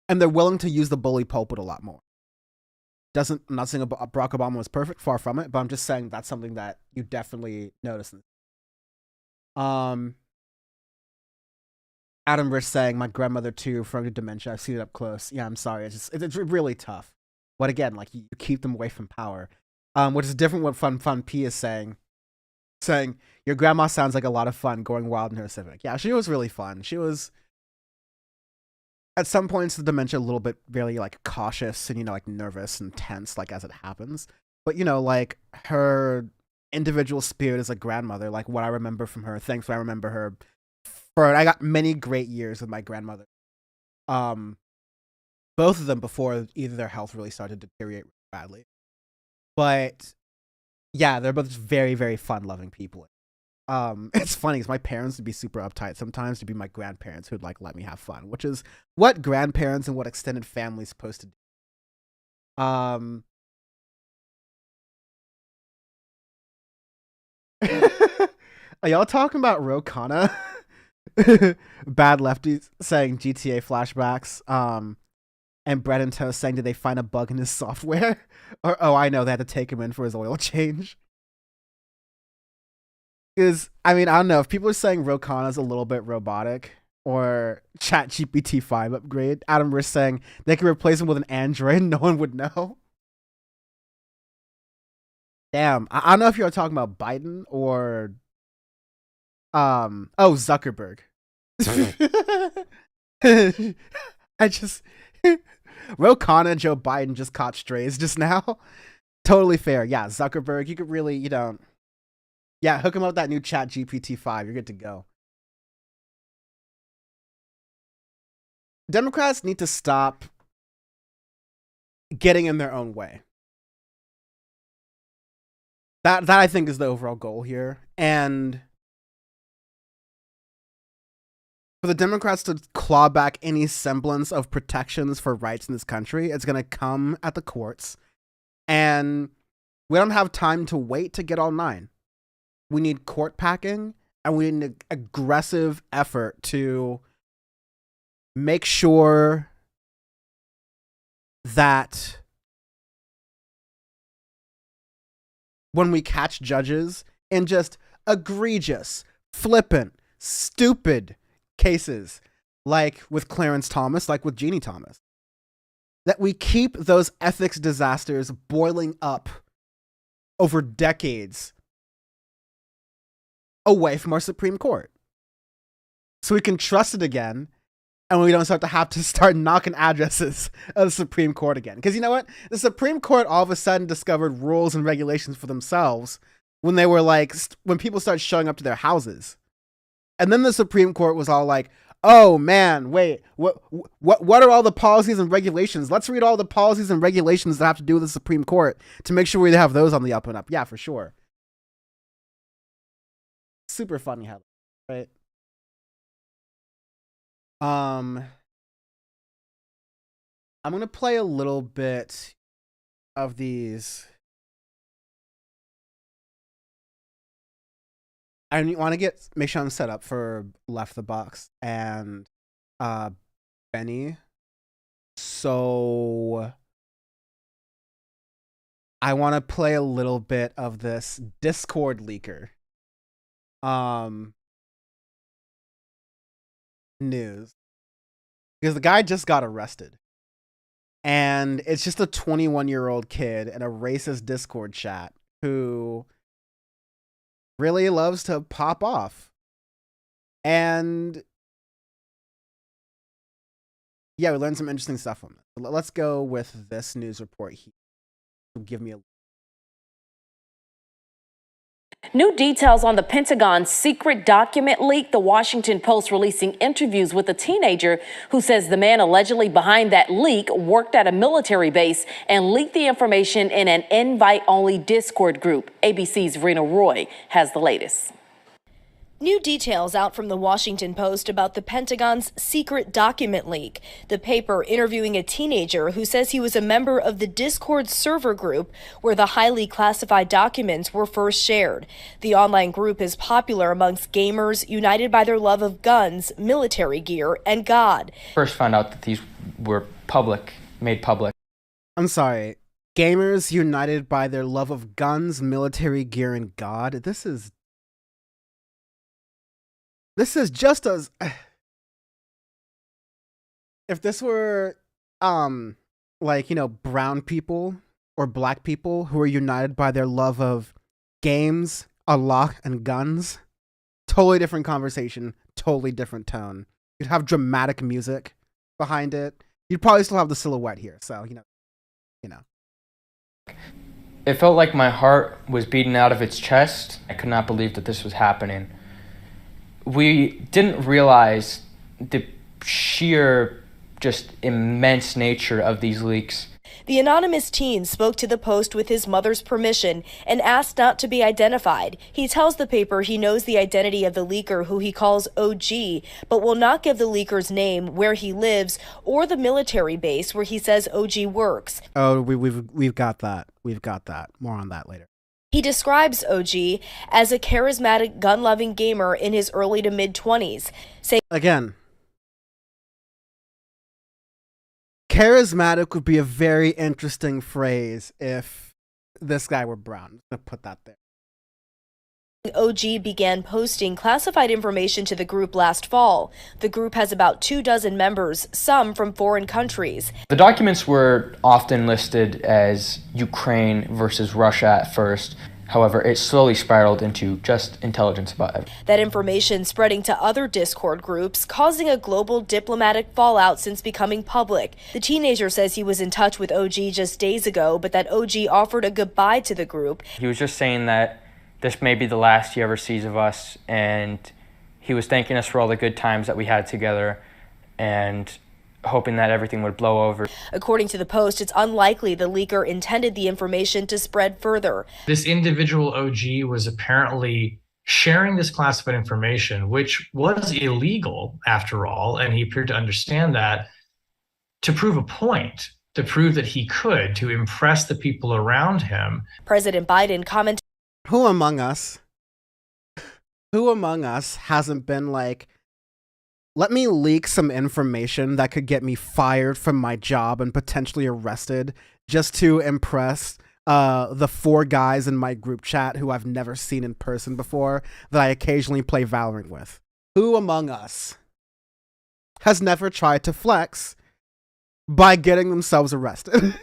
and they're willing to use the bully pulpit a lot more. I'm not saying Barack Obama was perfect, far from it, but I'm just saying that's something that you definitely notice. Adam Rich saying, my grandmother too, from dementia. I've seen it up close. Yeah, I'm sorry. It's really tough. But again, like, you keep them away from power. Which is different what Fun P is saying. Saying, your grandma sounds like a lot of fun going wild in her Civic. Yeah, she was really fun. She was, at some points, the dementia a little bit really, like, cautious and, like, nervous and tense, like, as it happens. But, like, her individual spirit as a grandmother, like, what I remember from her, thankfully I remember her I got many great years with my grandmother. Both of them before either their health really started to deteriorate badly. But, yeah, they're both very, very fun-loving people. It's funny because my parents would be super uptight sometimes to be my grandparents who'd like let me have fun, which is what grandparents and what extended family's supposed to do. Are y'all talking about Ro Khanna? Bad lefties saying GTA flashbacks. And Bread and Toast saying, did they find a bug in his software? Or, oh, I know, they had to take him in for his oil change. Because, I mean, I don't know, if people are saying Ro Khanna's a little bit robotic, or ChatGPT 5 upgrade, Adam Riss saying they could replace him with an android and no one would know. Damn, I don't know if you're talking about Biden or Zuckerberg. I just Ro Khanna and Joe Biden just caught strays just now. Totally fair. Yeah, Zuckerberg, you could really, yeah, hook him up with that new Chat GPT 5. You're good to go. Democrats need to stop getting in their own way. That I think is the overall goal here. And for the Democrats to claw back any semblance of protections for rights in this country, it's going to come at the courts. And we don't have time to wait to get all 9. We need court packing, and we need an aggressive effort to make sure that when we catch judges in just egregious, flippant, stupid cases, like with Clarence Thomas, like with Jeannie Thomas, that we keep those ethics disasters boiling up over decades away from our Supreme Court, so we can trust it again, and we don't have to start knocking addresses of the Supreme Court again. Because you know what? The Supreme Court all of a sudden discovered rules and regulations for themselves when they were like, when people started showing up to their houses. And then the Supreme Court was all like, oh man, wait, what are all the policies and regulations? Let's read all the policies and regulations that have to do with the Supreme Court to make sure we have those on the up and up. Yeah, for sure. Super funny how, right? I'm gonna play a little bit of these. I want to make sure I'm set up for Left the Box and Bennie. So I want to play a little bit of this Discord leaker news, because the guy just got arrested, and it's just a 21-year-old kid in a racist Discord chat who really loves to pop off. And yeah, we learned some interesting stuff from it. Let's go with this news report here. Give me a New details on the Pentagon's secret document leak. The Washington Post releasing interviews with a teenager who says the man allegedly behind that leak worked at a military base and leaked the information in an invite-only Discord group. ABC's Rena Roy has the latest. New details out from the Washington Post about the Pentagon's secret document leak. The paper interviewing a teenager who says he was a member of the Discord server group where the highly classified documents were first shared. The online group is popular amongst gamers united by their love of guns, military gear, and God. First found out that these were made public. I'm sorry. Gamers united by their love of guns, military gear, and God. This is just as if this were brown people or black people who are united by their love of games, Allah, and guns. Totally different conversation, totally different tone. You'd have dramatic music behind it. You'd probably still have the silhouette here, so you know. It felt like my heart was beating out of its chest. I could not believe that this was happening. We didn't realize the sheer, just immense nature of these leaks. The anonymous teen spoke to the Post with his mother's permission and asked not to be identified. He tells the paper he knows the identity of the leaker, who he calls OG, but will not give the leaker's name, where he lives, or the military base where he says OG works. Oh, we've got that. We've got that. More on that later. He describes OG as a charismatic, gun-loving gamer in his early to mid-20s. Again, charismatic would be a very interesting phrase if this guy were brown. I'm gonna put that there. OG began posting classified information to the group last fall. The group has about 24 members, some from foreign countries. The documents were often listed as Ukraine versus Russia at first. However, it slowly spiraled into just intelligence about everything. That information spreading to other Discord groups, causing a global diplomatic fallout since becoming public. The teenager says he was in touch with OG just days ago, but that OG offered a goodbye to the group. He was just saying that this may be the last he ever sees of us, and he was thanking us for all the good times that we had together and hoping that everything would blow over. According to the Post, it's unlikely the leaker intended the information to spread further. This individual OG was apparently sharing this classified information, which was illegal after all, and he appeared to understand that, to prove a point, to prove that he could, to impress the people around him. President Biden commented, Who among us hasn't been like, let me leak some information that could get me fired from my job and potentially arrested just to impress the 4 guys in my group chat who I've never seen in person before that I occasionally play Valorant with? Who among us has never tried to flex by getting themselves arrested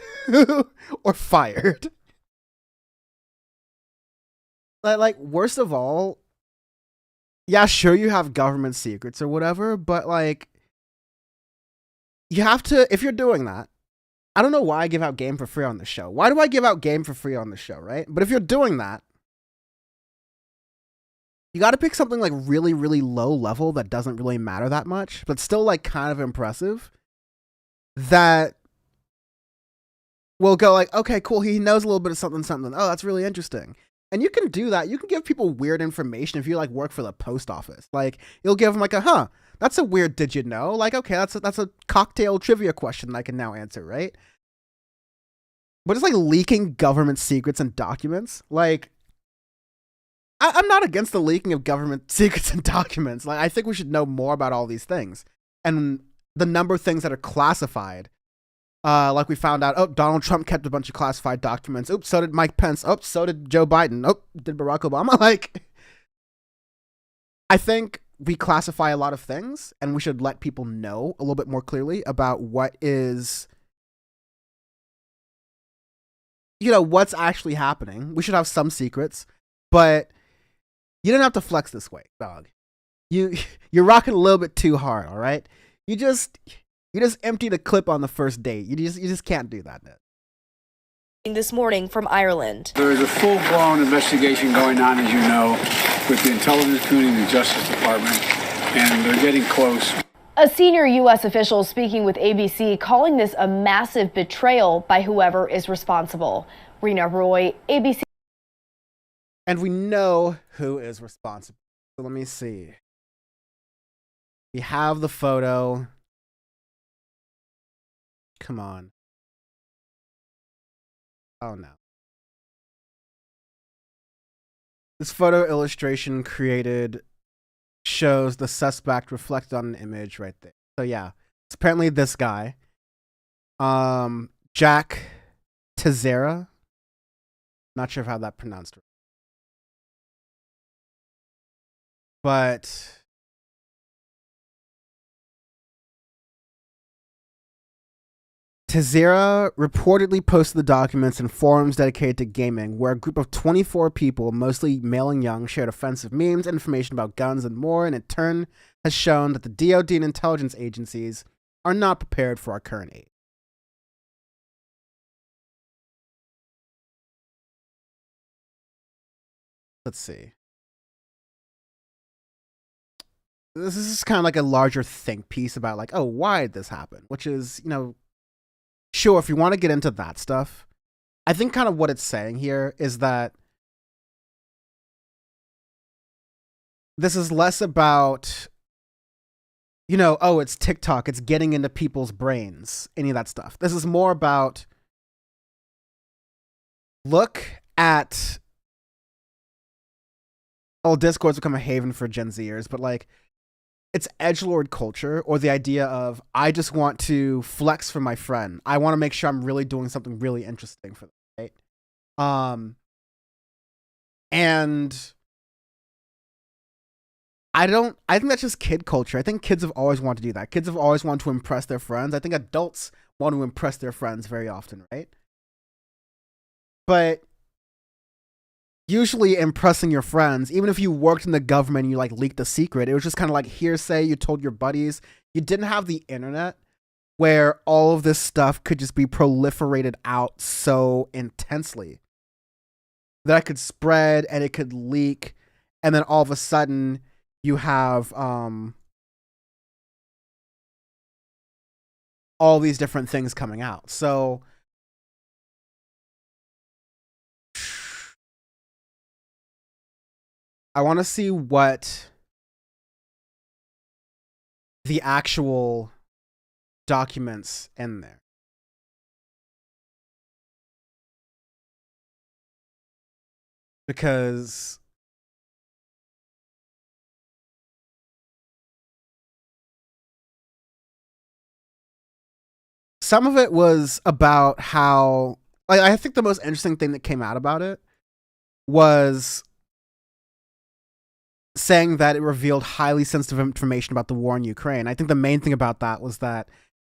or fired? Like, worst of all, yeah, sure, you have government secrets or whatever, but like, you have to, if you're doing that, I don't know why I give out game for free on the show. Why do I give out game for free on the show, right? But if you're doing that, you got to pick something like really, really low level that doesn't really matter that much, but still like kind of impressive, that will go like, okay, cool, he knows a little bit of something, something. Oh, that's really interesting. And you can do that. You can give people weird information if you like work for the post office. Like, you'll give them like a, that's a weird did you know? Like, okay, that's a cocktail trivia question that I can now answer, right? But it's like leaking government secrets and documents. Like, I'm not against the leaking of government secrets and documents. Like, I think we should know more about all these things. And the number of things that are classified. Like we found out, Donald Trump kept a bunch of classified documents. Oops, so did Mike Pence. Oops, so did Joe Biden. Oh, did Barack Obama. Like, I think we classify a lot of things, and we should let people know a little bit more clearly about what is, what's actually happening. We should have some secrets, but you don't have to flex this way, dog. You're rocking a little bit too hard, all right? You just emptied a clip on the first date. You just can't do that, Ned. This morning from Ireland. There is a full-blown investigation going on, as you know, with the intelligence community and the Justice Department, and they're getting close. A senior U.S. official speaking with ABC calling this a massive betrayal by whoever is responsible. Rena Roy, ABC. And we know who is responsible. So let me see. We have the photo. Come on. Oh no. This photo illustration shows the suspect reflected on an image right there. So yeah, it's apparently this guy. Jack Teixeira. Not sure how that pronounced. But Teixeira reportedly posted the documents in forums dedicated to gaming, where a group of 24 people, mostly male and young, shared offensive memes, information about guns, and more, and in turn has shown that the DoD and intelligence agencies are not prepared for our current age. Let's see. This is kind of like a larger think piece about like, oh, why did this happen? Which is, sure, if you want to get into that stuff, I think kind of what it's saying here is that this is less about, you know, oh, it's TikTok, it's getting into people's brains, any of that stuff. This is more about, look at, oh, Discord's become a haven for Gen Zers, but like, it's edgelord culture, or the idea of, I just want to flex for my friend. I want to make sure I'm really doing something really interesting for them, right? And I think that's just kid culture. I think kids have always wanted to do that. Kids have always wanted to impress their friends. I think adults want to impress their friends very often, right? But usually impressing your friends, even if you worked in the government and you like leaked the secret, it was just kind of like hearsay. You told your buddies. You didn't have the internet where all of this stuff could just be proliferated out so intensely that it could spread and it could leak, and then all of a sudden you have all these different things coming out. So I want to see what the actual documents in there. Because some of it was about how, like, I think the most interesting thing that came out about it was saying that it revealed highly sensitive information about the war in Ukraine. I think the main thing about that was that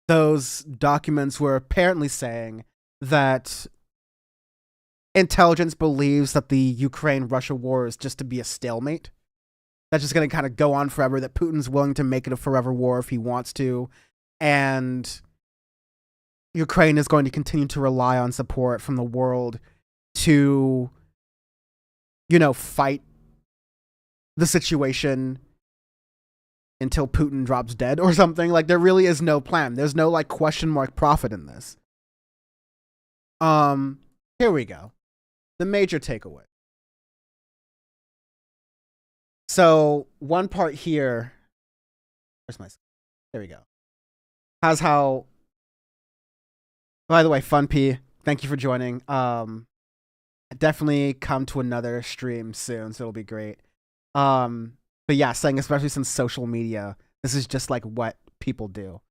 those documents were apparently saying that intelligence believes that the Ukraine-Russia war is just to be a stalemate. That's just going to kind of go on forever, that Putin's willing to make it a forever war if he wants to, and Ukraine is going to continue to rely on support from the world to, you know, fight the situation until Putin drops dead or something. Like, there really is no plan. There's no like question mark profit in this. Here we go. The major takeaway. So one part here, where's my, there we go, has how, by the way, Fun P, thank you for joining. Definitely come to another stream soon, so it'll be great. But yeah, saying especially since social media, this is just like what people do.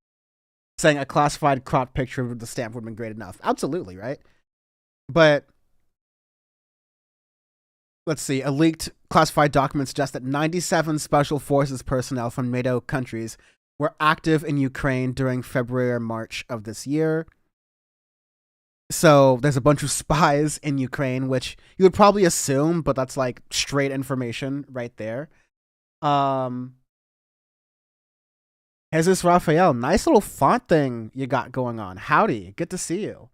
Saying a classified cropped picture with the stamp would have been great enough. Absolutely, right? But let's see, a leaked classified document suggests that 97 special forces personnel from NATO countries were active in Ukraine during February or March of this year. So there's a bunch of spies in Ukraine, which you would probably assume, but that's like straight information right there. Jesus Raphael, nice little font thing you got going on. Howdy, good to see you.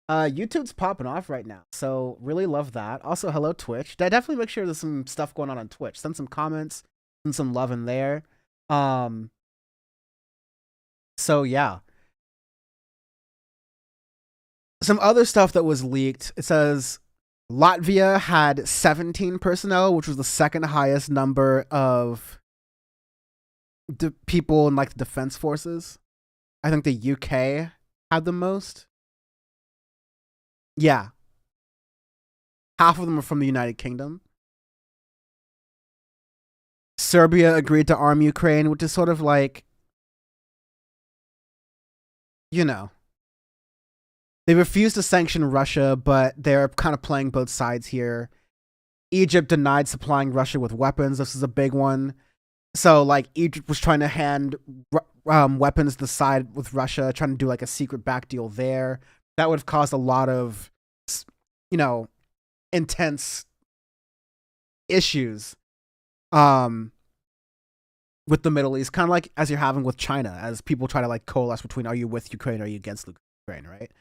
YouTube's popping off right now, so really love that. Also, hello Twitch. Definitely make sure there's some stuff going on Twitch. Send some comments, send some love in there. So yeah. Some other stuff that was leaked. It says Latvia had 17 personnel, which was the second highest number of people in like the defense forces. I think the UK had the most. Yeah. Half of them are from the United Kingdom. Serbia agreed to arm Ukraine, which is sort of like, you know, they refused to sanction Russia, but they're kind of playing both sides here. Egypt denied supplying Russia with weapons. This is a big one. So, like, Egypt was trying to hand weapons to the side with Russia, trying to do, like, a secret back deal there. That would have caused a lot of, you know, intense issues with the Middle East. Kind of like as you're having with China, as people try to, like, coalesce between are you with Ukraine or are you against Ukraine, right?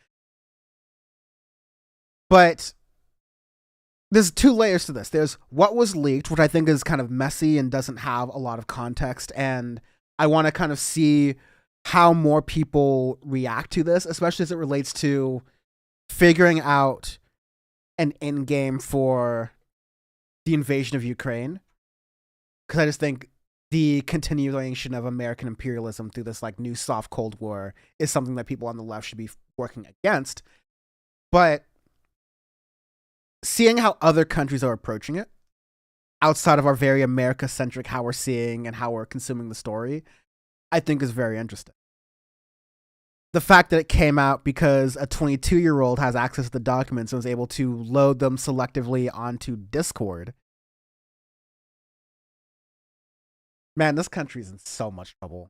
But there's two layers to this. There's what was leaked, which I think is kind of messy and doesn't have a lot of context. And I want to kind of see how more people react to this, especially as it relates to figuring out an end game for the invasion of Ukraine. Because I just think the continuation of American imperialism through this like new soft Cold War is something that people on the left should be working against. But seeing how other countries are approaching it, outside of our very America-centric how we're seeing and how we're consuming the story, I think is very interesting. The fact that it came out because a 22-year-old has access to the documents and was able to load them selectively onto Discord. Man, this country's in so much trouble.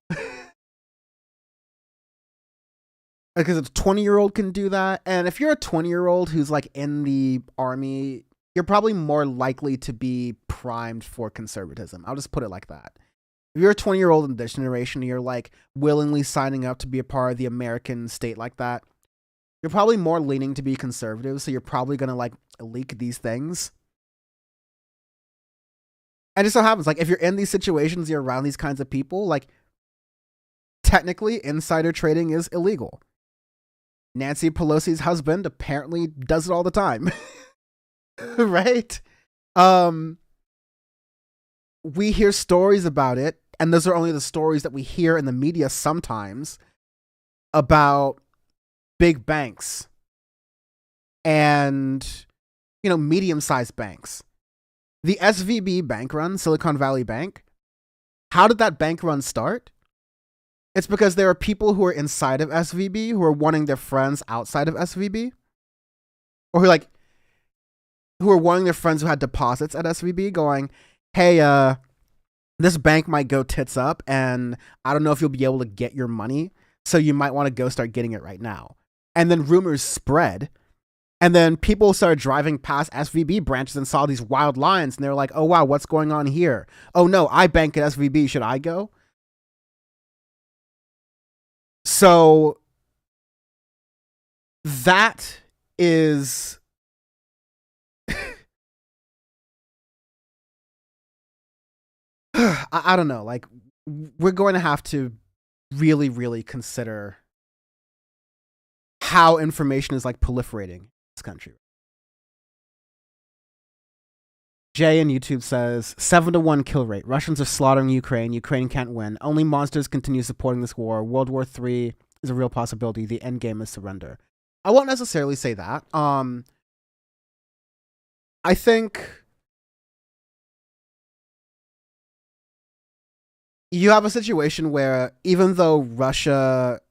Because a 20-year-old can do that. And if you're a 20-year-old who's like in the army, you're probably more likely to be primed for conservatism. I'll just put it like that. If you're a 20-year-old in this generation and you're like willingly signing up to be a part of the American state like that, you're probably more leaning to be conservative. So you're probably going to like leak these things. And it so happens, like, if you're in these situations, you're around these kinds of people, like, technically, insider trading is illegal. Nancy Pelosi's husband apparently does it all the time. Right? We hear stories about it, and those are only the stories that we hear in the media sometimes about big banks and, you know, medium-sized banks. The SVB bank run, Silicon Valley Bank, how did that bank run start? It's because there are people who are inside of SVB who are wanting their friends outside of SVB. Or who are wanting their friends who had deposits at SVB going, hey, this bank might go tits up and I don't know if you'll be able to get your money. So you might want to go start getting it right now. And then rumors spread. And then people started driving past SVB branches and saw these wild lines. And they were like, oh, wow, what's going on here? Oh, no, I bank at SVB. Should I go? So that is... I don't know. Like, we're going to have to really, really consider how information is like proliferating country. Jay in YouTube says 7-1 kill rate. Russians are slaughtering Ukraine. Ukraine can't win. Only monsters continue supporting this war. World War III is a real possibility. The end game is surrender. I won't necessarily say that. I think you have a situation where even though Russia,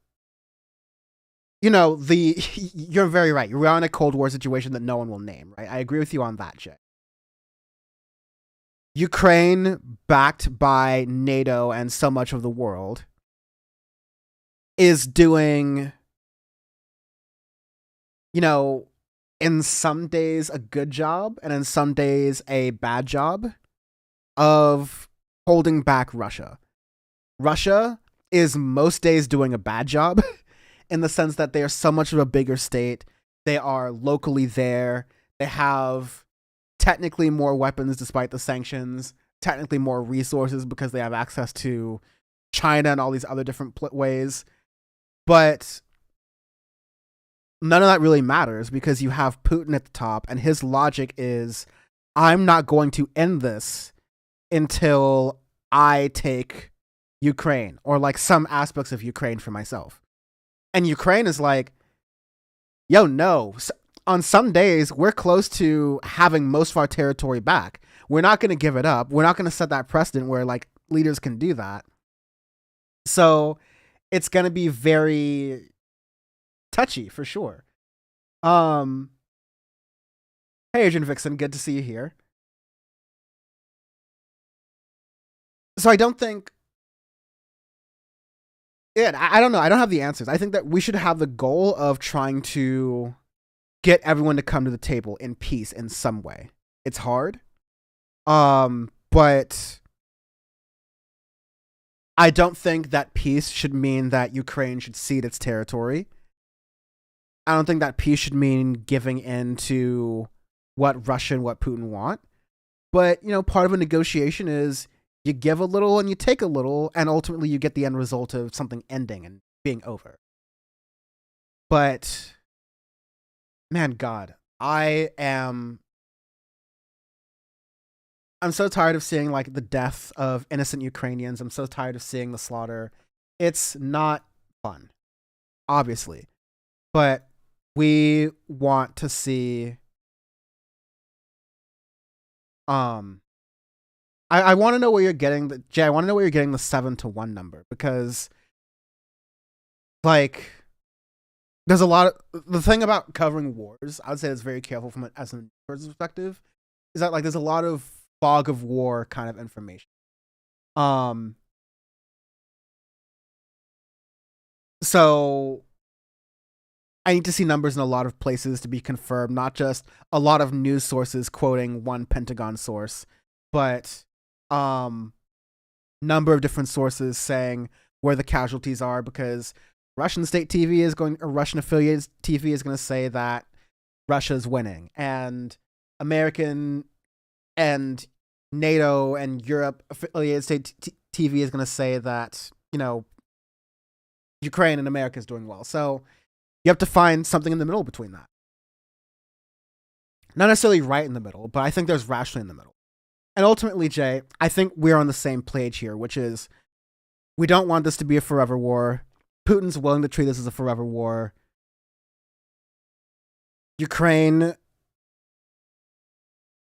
you know, you're very right. We're in a Cold War situation that no one will name, right? I agree with you on that, Jay. Ukraine, backed by NATO and so much of the world, is doing, you know, in some days a good job and in some days a bad job of holding back Russia. Russia is most days doing a bad job. In the sense that they are so much of a bigger state. They are locally there. They have technically more weapons despite the sanctions, technically more resources because they have access to China and all these other different ways. But none of that really matters because you have Putin at the top and his logic is, I'm not going to end this until I take Ukraine or like some aspects of Ukraine for myself. And Ukraine is like, yo, no. On some days, we're close to having most of our territory back. We're not going to give it up. We're not going to set that precedent where like leaders can do that. So it's going to be very touchy for sure. Hey, Agent Vixen, good to see you here. So I don't think... Yeah, I don't know. I don't have the answers. I think that we should have the goal of trying to get everyone to come to the table in peace in some way. It's hard. But I don't think that peace should mean that Ukraine should cede its territory. I don't think that peace should mean giving in to what Russia and what Putin want. But, you know, part of a negotiation is You give a little and you take a little, and ultimately you get the end result of something ending and being over. But, man, God, I'm so tired of seeing like the death of innocent Ukrainians. I'm so tired of seeing the slaughter. It's not fun, obviously, but we want to see. I want to know where you're getting Jay. I want to know where you're getting the 7-1 number, because, like, there's a lot of the thing about covering wars. I would say it's very careful from as a perspective, is that like there's a lot of fog of war kind of information. So I need to see numbers in a lot of places to be confirmed, not just a lot of news sources quoting one Pentagon source, but number of different sources saying where the casualties are, because Russian state TV is going, or Russian affiliated TV is going to say that Russia's winning, and American and NATO and Europe affiliated state TV is going to say that, you know, Ukraine and America is doing well. So you have to find something in the middle between that. Not necessarily right in the middle, but I think there's rationally in the middle. And ultimately, Jay, I think we're on the same page here, which is we don't want this to be a forever war. Putin's willing to treat this as a forever war. Ukraine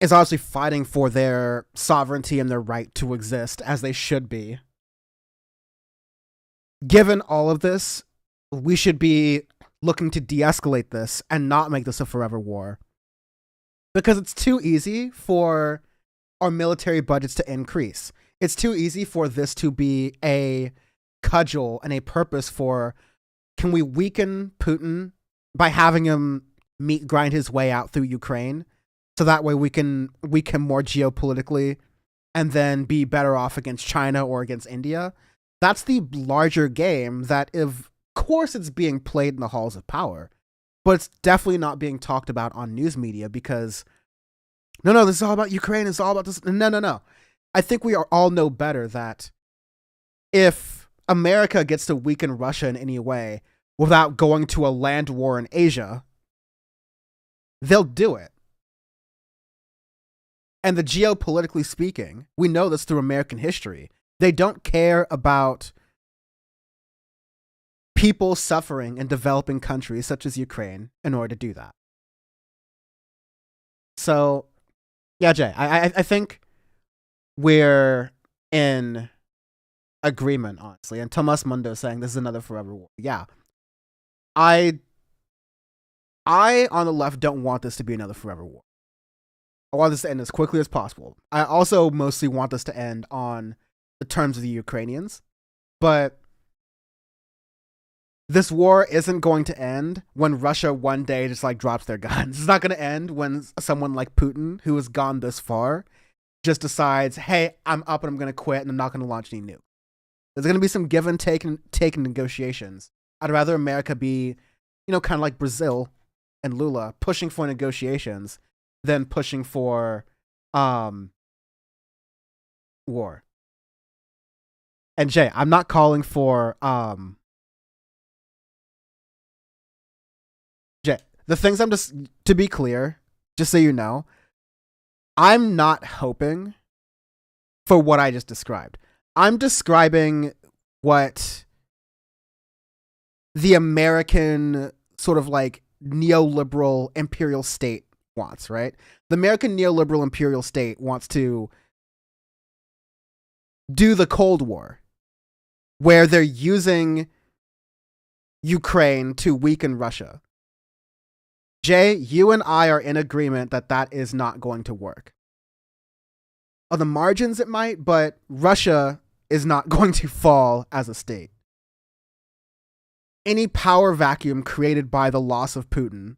is obviously fighting for their sovereignty and their right to exist, as they should be. Given all of this, we should be looking to de-escalate this and not make this a forever war. Because it's too easy for our military budgets to increase. It's too easy for this to be a cudgel and a purpose for, can we weaken Putin by having him grind his way out through Ukraine, so that way we can weaken more geopolitically and then be better off against China or against India. That's the larger game that, of course, it's being played in the halls of power, but it's definitely not being talked about on news media, because no, this is all about Ukraine. It's all about this. No. I think we all know better that if America gets to weaken Russia in any way without going to a land war in Asia, they'll do it. And geopolitically speaking, we know this through American history. They don't care about people suffering in developing countries such as Ukraine in order to do that. So, yeah, Jay, I think we're in agreement, honestly. And Tomas Mundo saying this is another forever war. Yeah. I on the left don't want this to be another forever war. I want this to end as quickly as possible. I also mostly want this to end on the terms of the Ukrainians. But this war isn't going to end when Russia one day just like drops their guns. It's not going to end when someone like Putin, who has gone this far, just decides, hey, I'm up and I'm going to quit and I'm not going to launch any nukes. There's going to be some give and take in negotiations. I'd rather America be, kind of like Brazil and Lula, pushing for negotiations than pushing for war. And Jay, I'm not calling for Jay, the things I'm just, to be clear, just so you know, I'm not hoping for what I just described. I'm describing what the American sort of like neoliberal imperial state wants, right? The American neoliberal imperial state wants to do the Cold War, where they're using Ukraine to weaken Russia. Jay, you and I are in agreement that that is not going to work. On the margins it might, but Russia is not going to fall as a state. Any power vacuum created by the loss of Putin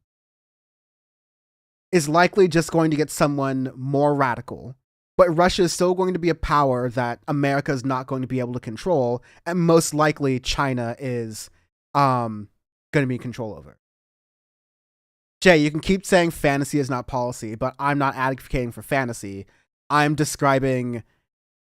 is likely just going to get someone more radical. But Russia is still going to be a power that America is not going to be able to control, and most likely China is going to be in control over. Jay, you can keep saying fantasy is not policy, but I'm not advocating for fantasy. I'm describing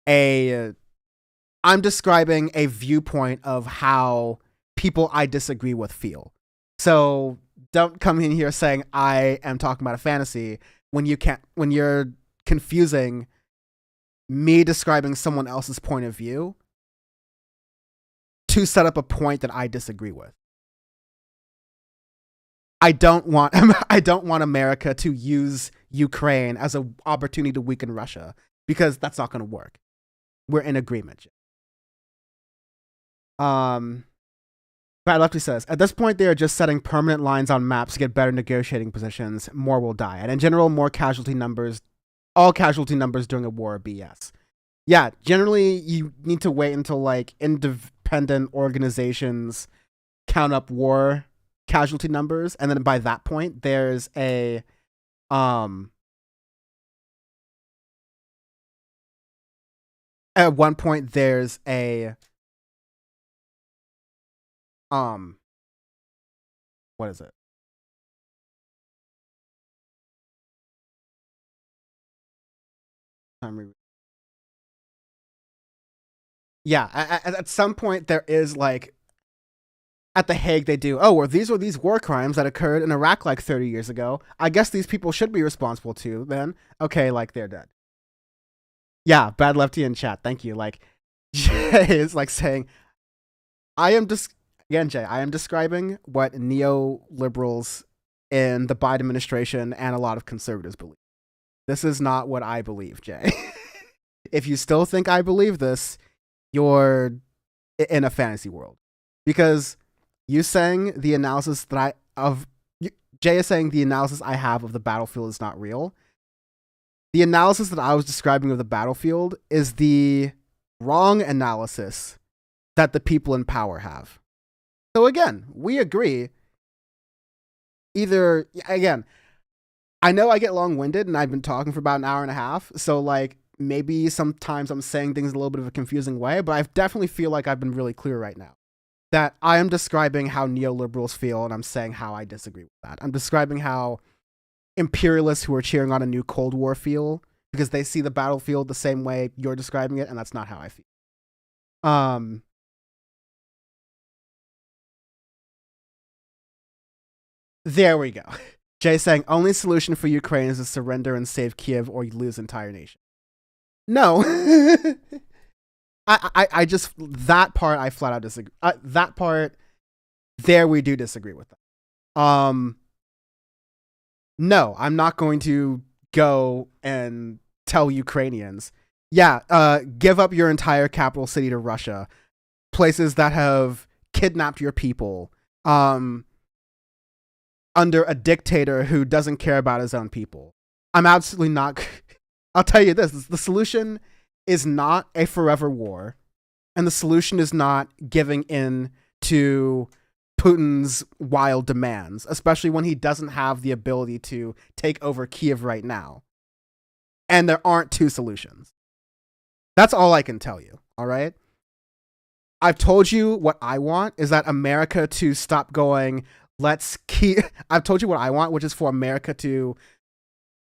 I'm describing a viewpoint of how people I disagree with feel. So don't come in here saying I am talking about a fantasy when you're confusing me describing someone else's point of view to set up a point that I disagree with. I don't want America to use Ukraine as an opportunity to weaken Russia, because that's not going to work. We're in agreement. Bad Lefty says, at this point, they are just setting permanent lines on maps to get better negotiating positions. More will die. And in general, all casualty numbers during a war are BS. Yeah, generally, you need to wait until, like, independent organizations count up war casualty numbers. And then by that point, there's at one point, there's what is it? Yeah, at some point there is, like, at The Hague they do, well, these were these war crimes that occurred in Iraq like 30 years ago. I guess these people should be responsible too, then. Okay, like, they're dead. Yeah, Bad Lefty in chat, thank you. Like, Jay is, like, saying, I am describing what neoliberals in the Biden administration and a lot of conservatives believe. This is not what I believe, Jay. If you still think I believe this, you're in a fantasy world. Because Jay is saying the analysis I have of the battlefield is not real. The analysis that I was describing of the battlefield is the wrong analysis that the people in power have. So again, we agree. I know I get long-winded and I've been talking for about an hour and a half. So, like, maybe sometimes I'm saying things in a little bit of a confusing way, but I definitely feel like I've been really clear right now. That I am describing how neoliberals feel, and I'm saying how I disagree with that. I'm describing how imperialists who are cheering on a new Cold War feel, because they see the battlefield the same way you're describing it, and that's not how I feel. There we go. Jay saying, only solution for Ukraine is to surrender and save Kiev, or you lose entire nation. No. I just, that part I flat out disagree. That part, there we do disagree with that. No, I'm not going to go and tell Ukrainians, give up your entire capital city to Russia, places that have kidnapped your people, under a dictator who doesn't care about his own people. I'm absolutely not. I'll tell you this, the solution is not a forever war, and the solution is not giving in to Putin's wild demands, especially when he doesn't have the ability to take over Kiev right now. And there aren't two solutions. That's all I can tell you, all right? I've told you what I want is that America to stop going, I've told you what I want, which is for America to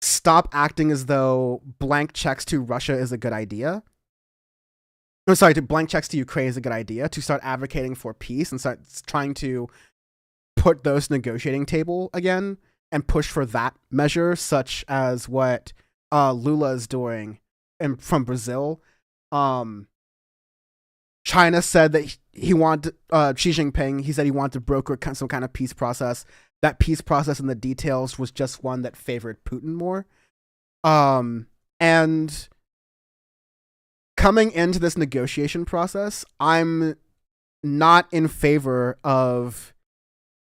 stop acting as though blank checks to Russia is a good idea. To blank checks to Ukraine is a good idea, to start advocating for peace and start trying to put those negotiating table again and push for that measure, such as what Lula is doing from Brazil. China said that he wanted, Xi Jinping, he said he wanted to broker some kind of peace process. That peace process in the details was just one that favored Putin more. And coming into this negotiation process, I'm not in favor of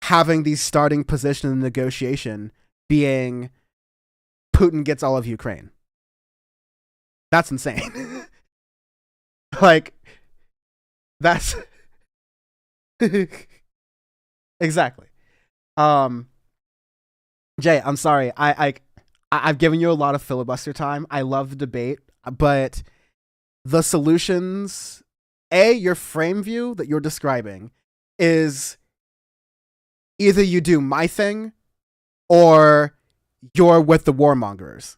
having the starting position in the negotiation being Putin gets all of Ukraine. That's insane. Like, that's exactly. Jay, I'm sorry. I've given you a lot of filibuster time. I love the debate, but the solutions, your frame view that you're describing is either you do my thing or you're with the warmongers.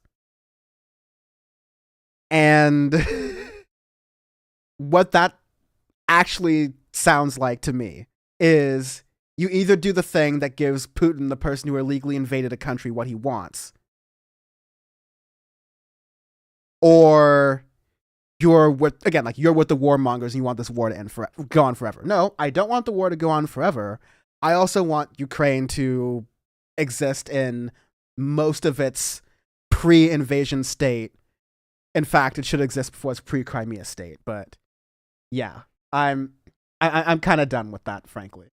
And what that actually sounds like to me is you either do the thing that gives Putin, the person who illegally invaded a country, what he wants, or you're with the warmongers and you want this war to go on forever. No, I don't want the war to go on forever. I also want Ukraine to exist in most of its pre-invasion state. In fact, it should exist before its pre-Crimea state. But yeah, I'm kind of done with that, frankly.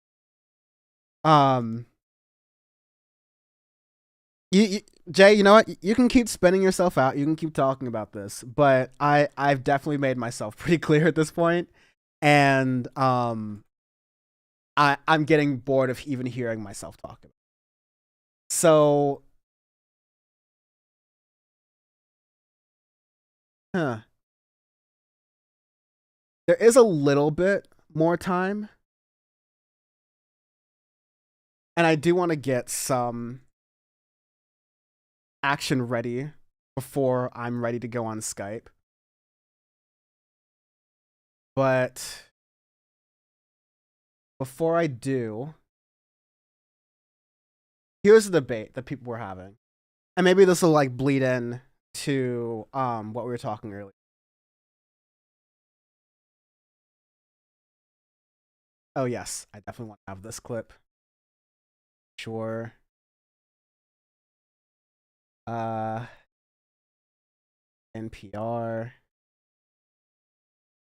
Jay, you know what? You can keep spinning yourself out. You can keep talking about this, but I've definitely made myself pretty clear at this point, and I'm getting bored of even hearing myself talk about it. So, there is a little bit more time, and I do want to get some action ready before I'm ready to go on Skype. But before I do, here's the debate that people were having. And maybe this will like bleed in to what we were talking earlier. Oh yes, I definitely want to have this clip. Sure. NPR.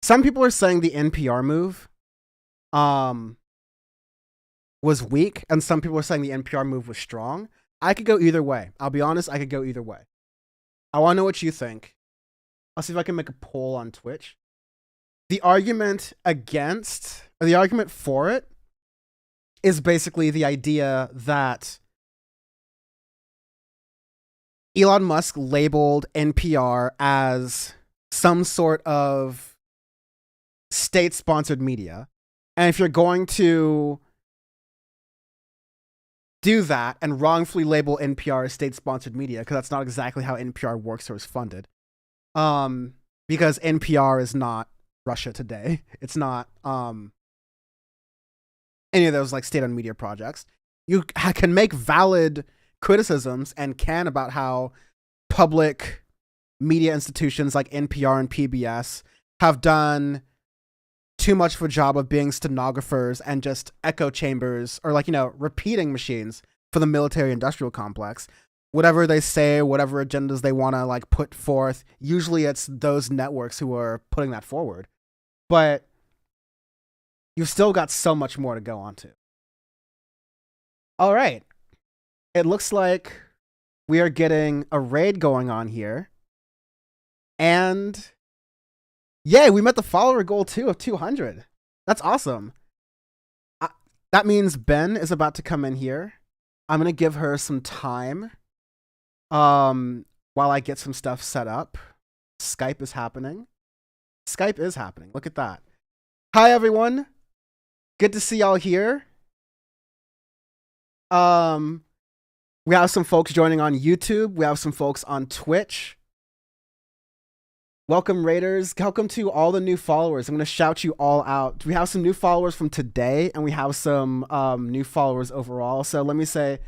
Some people are saying the NPR move was weak, and some people are saying the NPR move was strong. I could go either way. I'll be honest, I could go either way. I want to know what you think. I'll see if I can make a poll on Twitch. The argument for it is basically the idea that Elon Musk labeled NPR as some sort of state-sponsored media. And if you're going to do that and wrongfully label NPR as state-sponsored media, because that's not exactly how NPR works or is funded, because NPR is not Russia Today. It's not any of those like state-owned media projects. You can make valid criticisms and can about how public media institutions like NPR and PBS have done too much of a job of being stenographers and just echo chambers or repeating machines for the military industrial complex. Whatever they say, whatever agendas they want to put forth, usually it's those networks who are putting that forward. But you've still got so much more to go on to. All right. It looks like we are getting a raid going on here. And yay, we met the follower goal too of 200. That's awesome. That means Ben is about to come in here. I'm going to give her some time while I get some stuff set up. Skype is happening. Look at that. Hi, everyone. Good to see y'all here. We have some folks joining on YouTube. We have some folks on Twitch. Welcome, Raiders. Welcome to all the new followers. I'm going to shout you all out. We have some new followers from today, and we have some new followers overall. So let me say,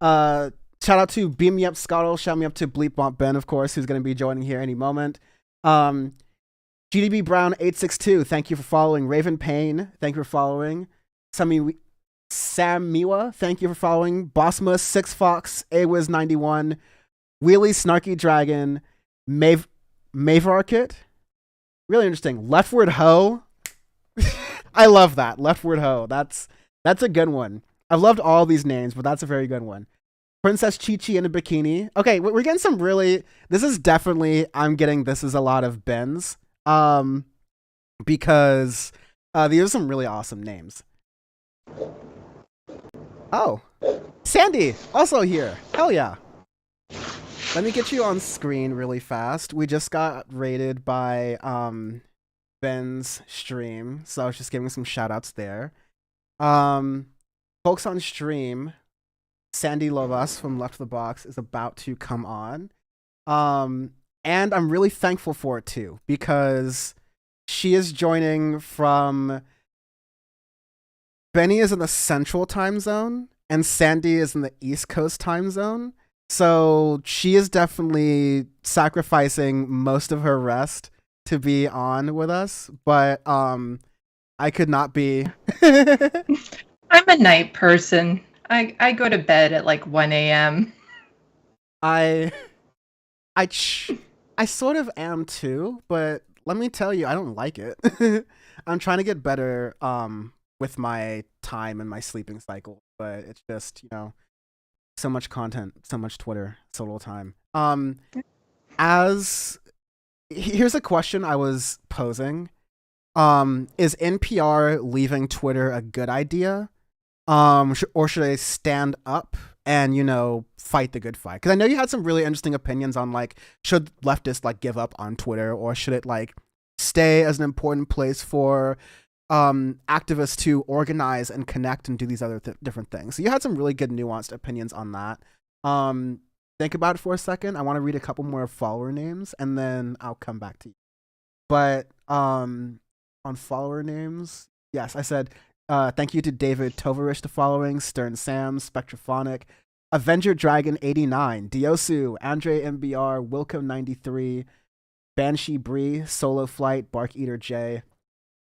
shout out to Beam Me Up Scottle. Shout me up to Bleep Bump Ben, of course, who's going to be joining here any moment. GDB Brown 862, thank you for following. Raven Payne, thank you for following. Sam Miwa, thank you for following. Bossmus, Six Fox, Awiz 91, Wheelie Snarky Dragon, Mavarkit, really interesting. Leftward Ho, I love that. Leftward Ho, that's a good one. I've loved all these names, but that's a very good one. Princess Chi-Chi in a bikini. Okay, we're getting some really. This is a lot of Ben's, because these are some really awesome names. Oh, Sandee, also here. Hell yeah. Let me get you on screen really fast. We just got raided by Ben's stream, so I was just giving some shout outs there. Folks on stream, Sandee Lovas from Left the Box is about to come on. And I'm really thankful for it too, because she is joining from. Bennie is in the Central Time Zone, and Sandee is in the East Coast Time Zone. So she is definitely sacrificing most of her rest to be on with us, but I could not be. I'm a night person. I go to bed at like 1 a.m. I sort of am too, but let me tell you, I don't like it. I'm trying to get better with my time and my sleeping cycle, but it's just, so much content, so much Twitter, so little time. Here's a question I was posing. Is NPR leaving Twitter a good idea? Or should I stand up and, fight the good fight? Because I know you had some really interesting opinions on, like, should leftists, give up on Twitter, or should it, stay as an important place for activists to organize and connect and do these other different things? So you had some really good nuanced opinions on that. Think about it for a second. I want to read a couple more follower names, and then I'll come back to you. But on follower names, yes, I said thank you to David Tovarish, the following: Stern Sam, Spectrophonic, Avenger Dragon 89, Diosu, Andre MBR, Wilco 93, Banshee Bree, Solo Flight, Bark Eater J.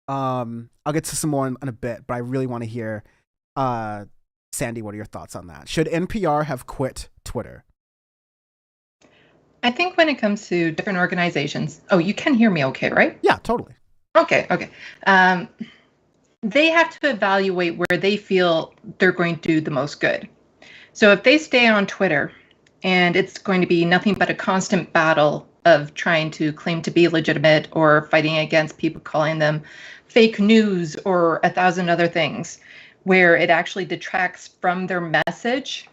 I'll get to some more in a bit, but I really want to hear Sandee, what are your thoughts on that? Should NPR have quit Twitter? I think when it comes to different organizations, you can hear me okay, right? Yeah, totally. Okay. They have to evaluate where they feel they're going to do the most good. So if they stay on Twitter and it's going to be nothing but a constant battle of trying to claim to be legitimate or fighting against people calling them fake news or 1,000 other things, where it actually detracts from their message,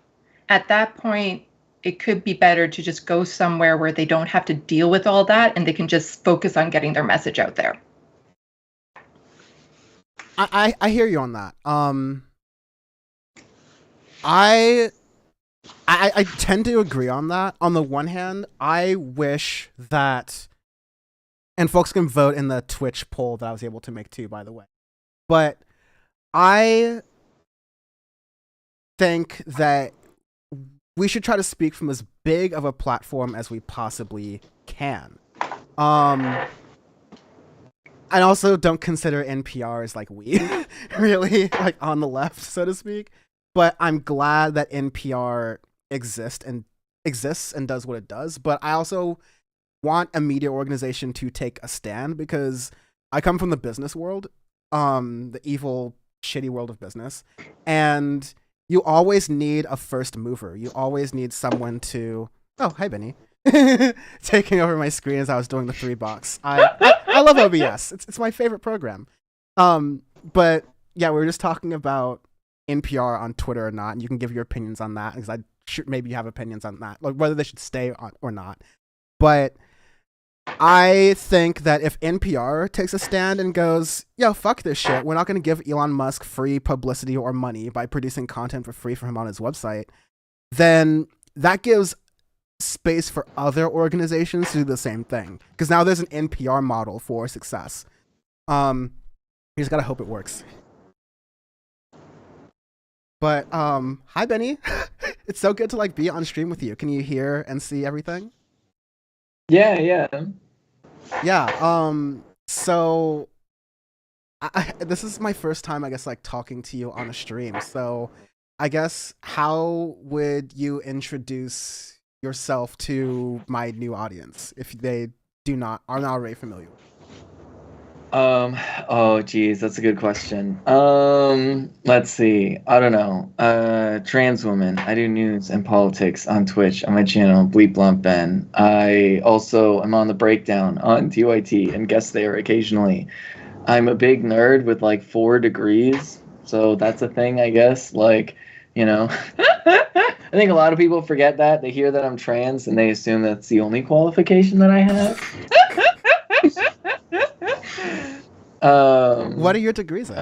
at that point, it could be better to just go somewhere where they don't have to deal with all that and they can just focus on getting their message out there. I hear you on that. I tend to agree on that. On the one hand, I wish that, and folks can vote in the Twitch poll that I was able to make too, by the way. But I think that we should try to speak from as big of a platform as we possibly can. I also don't consider NPR as we really on the left, so to speak. But I'm glad that NPR exists and does what it does. But I also want a media organization to take a stand, because I come from the business world, the evil, shitty world of business, and you always need a first mover. You always need someone to. Oh, hi, Bennie. Taking over my screen as I was doing the 3-box. I love OBS. It's my favorite program. But yeah, we were just talking about NPR on Twitter or not, and you can give your opinions on that, because maybe you have opinions on that, whether they should stay on or not. But I think that if NPR takes a stand and goes, yo, fuck this shit, we're not going to give Elon Musk free publicity or money by producing content for free for him on his website, then that gives space for other organizations to do the same thing, because now there's an NPR model for success. You just gotta hope it works. But hi, Bennie. It's so good to be on stream with you. Can you hear and see everything? Yeah. So this is my first time, I guess, talking to you on a stream. So I guess, how would you introduce yourself to my new audience if they are not already familiar with? Oh geez, that's a good question. Let's see. I don't know. Trans woman. I do news and politics on Twitch on my channel, Bleep Blump Ben. I also am on the Breakdown on TYT and guest there occasionally. I'm a big nerd with 4 degrees, so that's a thing, I guess. I think a lot of people forget that. They hear that I'm trans and they assume that's the only qualification that I have. What are your degrees in?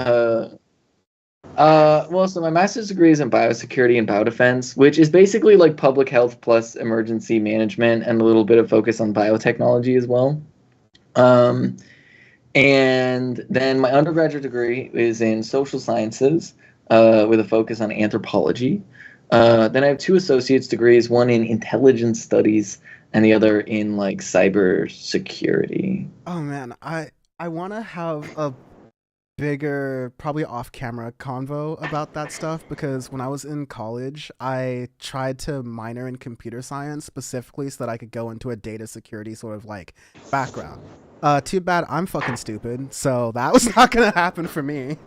Well, so my master's degree is in biosecurity and biodefense, which is basically public health plus emergency management and a little bit of focus on biotechnology as well. And then my undergraduate degree is in social sciences with a focus on anthropology. Then I have 2 associate's degrees, one in intelligence studies and the other in like cyber security. Oh man, I want to have a bigger, probably off-camera convo about that stuff, because when I was in college, I tried to minor in computer science specifically so that I could go into a data security sort of like background. Too bad I'm fucking stupid, so that was not gonna happen for me.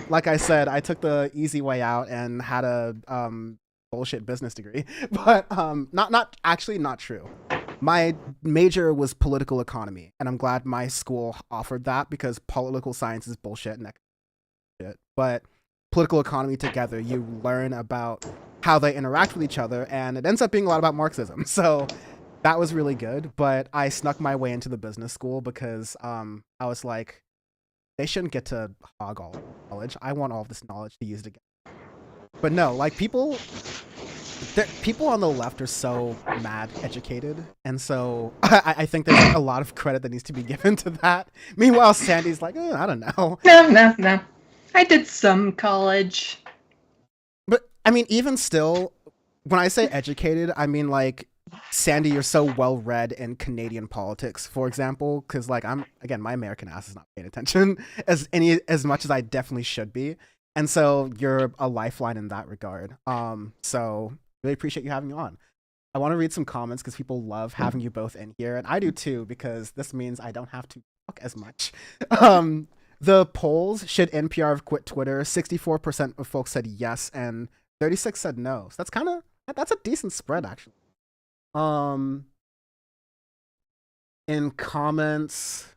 Like I said, I took the easy way out and had a bullshit business degree, but not true. My major was political economy, and I'm glad my school offered that, because political science is bullshit and shit. But political economy together, you learn about how they interact with each other, and it ends up being a lot about Marxism. So that was really good, but I snuck my way into the business school because I was like, they shouldn't get to hog all knowledge. I want all of this knowledge to use it again. But no, like people on the left are so mad educated, and so I think there's a lot of credit that needs to be given to that. Meanwhile, Sandee's like, I don't know. No. I did some college. But I mean, even still, when I say educated, I mean like, Sandee, you're so well read in Canadian politics, for example, because like my American ass is not paying attention as much as I definitely should be, and so you're a lifeline in that regard. So really appreciate you having me on. I want to read some comments because people love having you both in here, and I do too, because this means I don't have to talk as much. The polls, should NPR have quit Twitter? 64% of folks said yes, and 36% said no. So that's a decent spread, actually. In comments,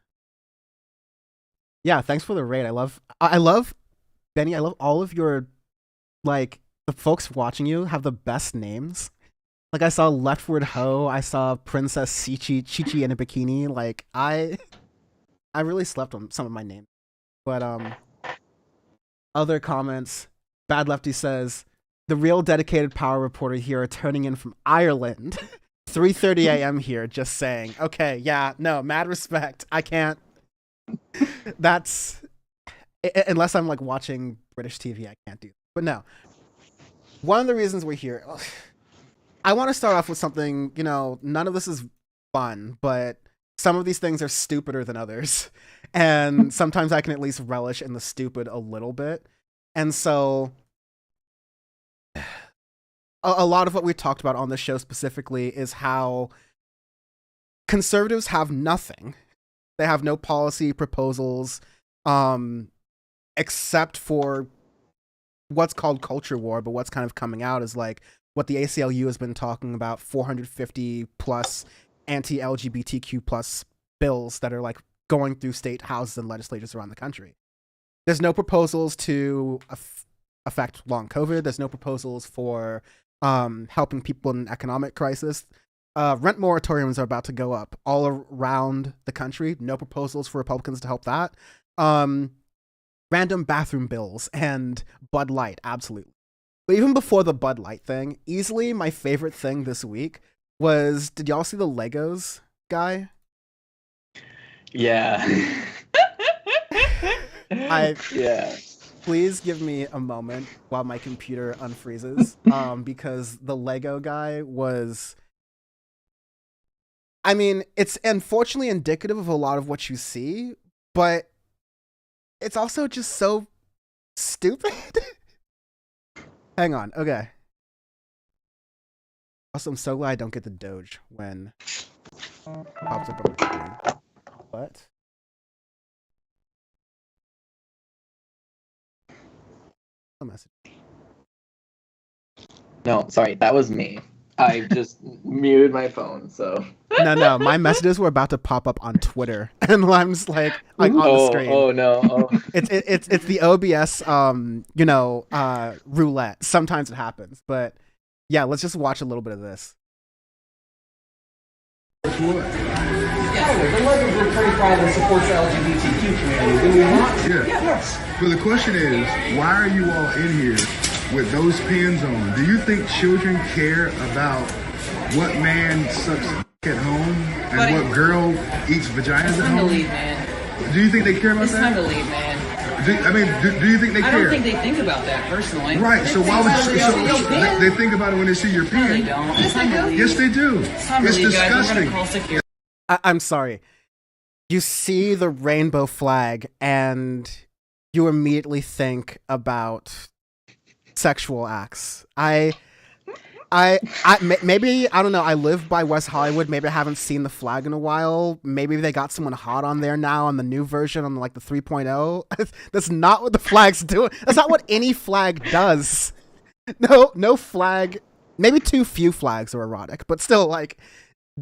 yeah, thanks for the raid. I love Bennie. I love all of your, like, the folks watching you have the best names. Like, I saw Leftward Ho, I saw Princess Chichi in a bikini. Like, I really slept on some of my names. But other comments, Bad Lefty says, the real dedicated power reporter here are turning in from Ireland. 3:30 a.m. here, just saying. Okay, yeah, no, mad respect. I can't. That's unless I'm like watching British TV, I can't do that. But no. One of the reasons we're here, I want to start off with something, none of this is fun, but some of these things are stupider than others. And sometimes I can at least relish in the stupid a little bit. And so a lot of what we talked about on this show specifically is how conservatives have nothing. They have no policy proposals, except for what's called culture war, but what's kind of coming out is like what the ACLU has been talking about, 450 plus anti-LGBTQ plus bills that are like going through state houses and legislatures around the country. There's no proposals to affect long COVID. There's no proposals for helping people in an economic crisis. Rent moratoriums are about to go up all around the country. No proposals for Republicans to help that. Random bathroom bills and Bud Light, absolutely. But even before the Bud Light thing, easily my favorite thing this week was, did y'all see the Legos guy? Yeah. Yeah. Please give me a moment while my computer unfreezes, because the Lego guy was, I mean, it's unfortunately indicative of a lot of what you see, but it's also just so stupid. Hang on, okay. Also, I'm so glad I don't get the Doge when it pops up on the screen. What? A message. No, sorry, that was me. I just muted my phone, so. No, my messages were about to pop up on Twitter, and I'm just like on the screen. Oh no! Oh. It's the OBS, roulette. Sometimes it happens, but yeah, let's just watch a little bit of this. Yeah, the Lego Group pretty proudly supports the LGBTQ community. Do we not? Yeah. Yes. But the question is, why are you all in here with those pins on? Do you think children care about what man sucks at home and what girl eats vaginas at home? Man. Do you think they care about It's that? time to leave, man. Do you think they care? I don't think they think about that personally. Right. So why would they think about it when they see your pen? No, they don't. It's time to leave. Yes, they do. It's time to leave, disgusting. guys. We're gonna call security. I'm sorry. You see the rainbow flag and you immediately think about sexual acts. Maybe, I don't know, I live by West Hollywood. Maybe I haven't seen the flag in a while. Maybe they got someone hot on there now on the new version on like the 3.0. That's not what the flag's doing. That's not what any flag does. No flag. Maybe too few flags are erotic, but still, like,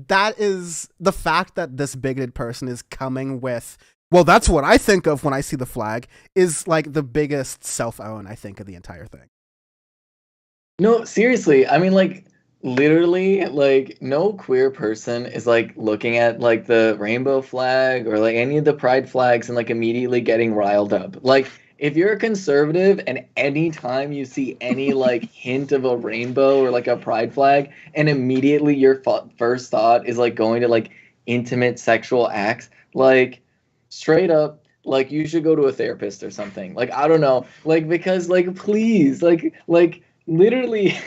that is the fact that this bigoted person is coming with, well, that's what I think of when I see the flag, is like the biggest self-own, I think, of the entire thing. No, seriously. I mean, like, literally, like, no queer person is, like, looking at, like, the rainbow flag or, like, any of the pride flags and, like, immediately getting riled up. Like, if you're a conservative and any time you see any, like, hint of a rainbow or, like, a pride flag, and immediately your first thought is, like, going to, like, intimate sexual acts, like, straight up, like, you should go to a therapist or something. Like, I don't know. Like, because, like, please, like, literally,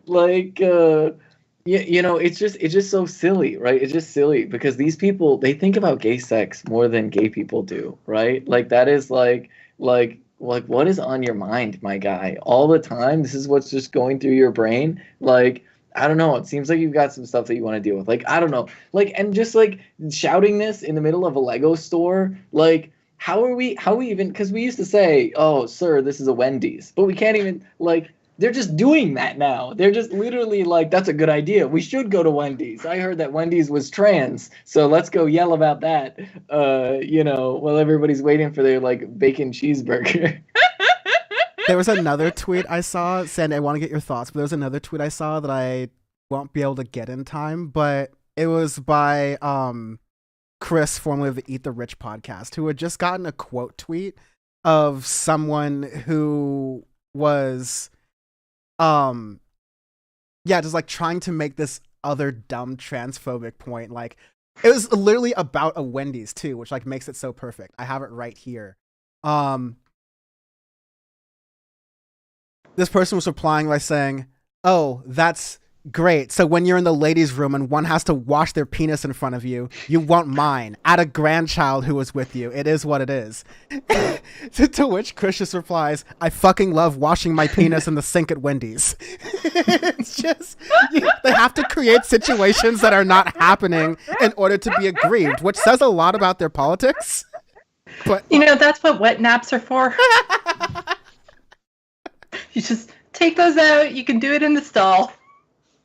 like, you know, it's just so silly, right? It's just silly because these people, they think about gay sex more than gay people do, right? Like, that is like what is on your mind, my guy, all the time? This is what's just going through your brain. Like, I don't know. It seems like you've got some stuff that you want to deal with. Like, I don't know. Like, and just like shouting this in the middle of a Lego store, like, how are we even, because we used to say, oh, sir, this is a Wendy's, but we can't even, like, they're just doing that now. They're just literally like, that's a good idea. We should go to Wendy's. I heard that Wendy's was trans, so let's go yell about that, you know, while everybody's waiting for their, like, bacon cheeseburger. There was another tweet I saw, Sandee, I want to get your thoughts, but there was another tweet I saw that I won't be able to get in time, but it was by, Chris, formerly of the Eat the Rich podcast, who had just gotten a quote tweet of someone who was, just like trying to make this other dumb transphobic point. Like, it was literally about a Wendy's too, which like makes it so perfect. I have it right here. This person was replying by saying, "Oh, that's great. So when you're in the ladies' room and one has to wash their penis in front of you, you won't mind. Add a grandchild who was with you. It is what it is." To which Chris just replies, "I fucking love washing my penis in the sink at Wendy's." It's just, they have to create situations that are not happening in order to be aggrieved, which says a lot about their politics. But you know, that's what wet naps are for. You just take those out. You can do it in the stall.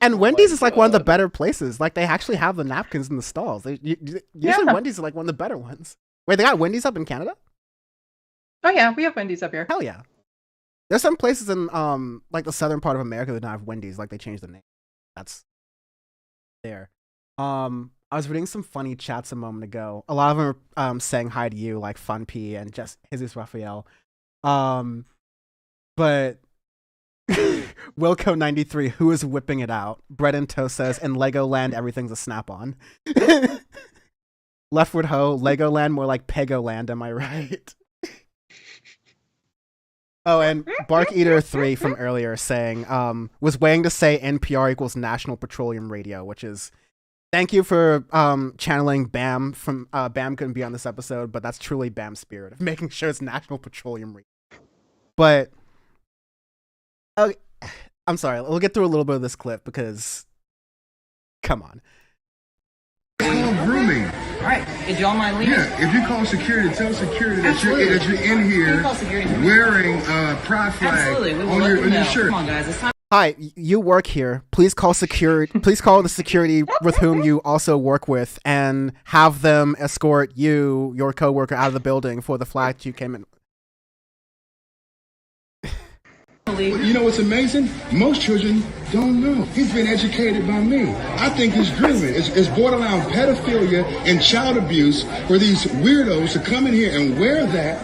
And Wendy's is like one of the better places. Like, they actually have the napkins in the stalls. Usually Wendy's is like one of the better ones. Wait, they got Wendy's up in Canada? Oh yeah, we have Wendy's up here. Hell yeah. There's some places in like the southern part of America that don't have Wendy's. Like, they changed the name. That's there. I was reading some funny chats a moment ago. A lot of them are saying hi to you, like Fun P and just Jesus Raphael. But Wilco93, who is whipping it out? Bread and Toast says, in Legoland, everything's a snap-on. Leftward Ho, Legoland, more like Pegoland, am I right? Oh, and Bark Eater 3 from earlier saying, was waiting to say NPR equals National Petroleum Radio, which is, thank you for channeling Bam from, Bam couldn't be on this episode, but that's truly Bam's spirit of making sure it's National Petroleum Radio. But, okay, I'm sorry, we'll get through a little bit of this clip because, come on. It's called grooming. All right, if y'all mind leaving. Yeah, if you call security, tell security that you're in here wearing a pride flag on your shirt. Come on, guys, it's time. Hi, you work here. Please call security. Please call the security with whom you also work with and have them escort you, your coworker, out of the building for the flag you came in. Well, you know what's amazing? Most children don't know. He's been educated by me. I think it's grooming. It's borderline pedophilia and child abuse for these weirdos to come in here and wear that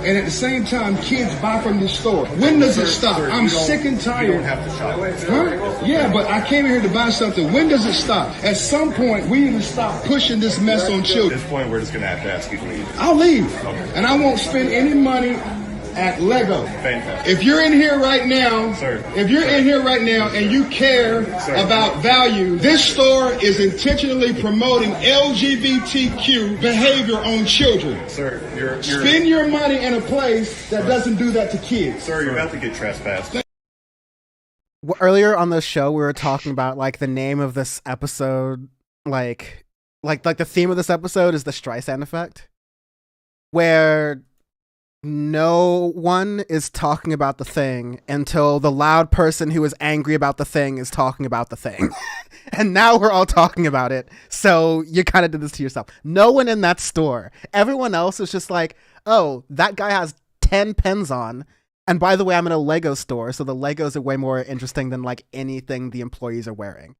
and at the same time, kids buy from this store. When does it stop? I'm sick and tired. You don't have to shop. Huh? Yeah, but I came here to buy something. When does it stop? At some point, we need to stop pushing this mess on children. At this point, we're just going to have to ask you to leave. I'll leave. Okay. And I won't spend any money at Lego. Fantastic. If you're in here right now, Sir. If you're in here right now and you care about value, this store is intentionally promoting LGBTQ behavior on children. Sir, you're spend your money in a place that doesn't do that to kids. Sir, you're about to get trespassed. Earlier on the show, we were talking about like the name of this episode, like the theme of this episode is the Streisand effect, where no one is talking about the thing until the loud person who is angry about the thing is talking about the thing. And now we're all talking about it. So you kind of did this to yourself. No one in that store. Everyone else is just like, oh, that guy has 10 pens on. And by the way, I'm in a Lego store, so the Legos are way more interesting than like anything the employees are wearing.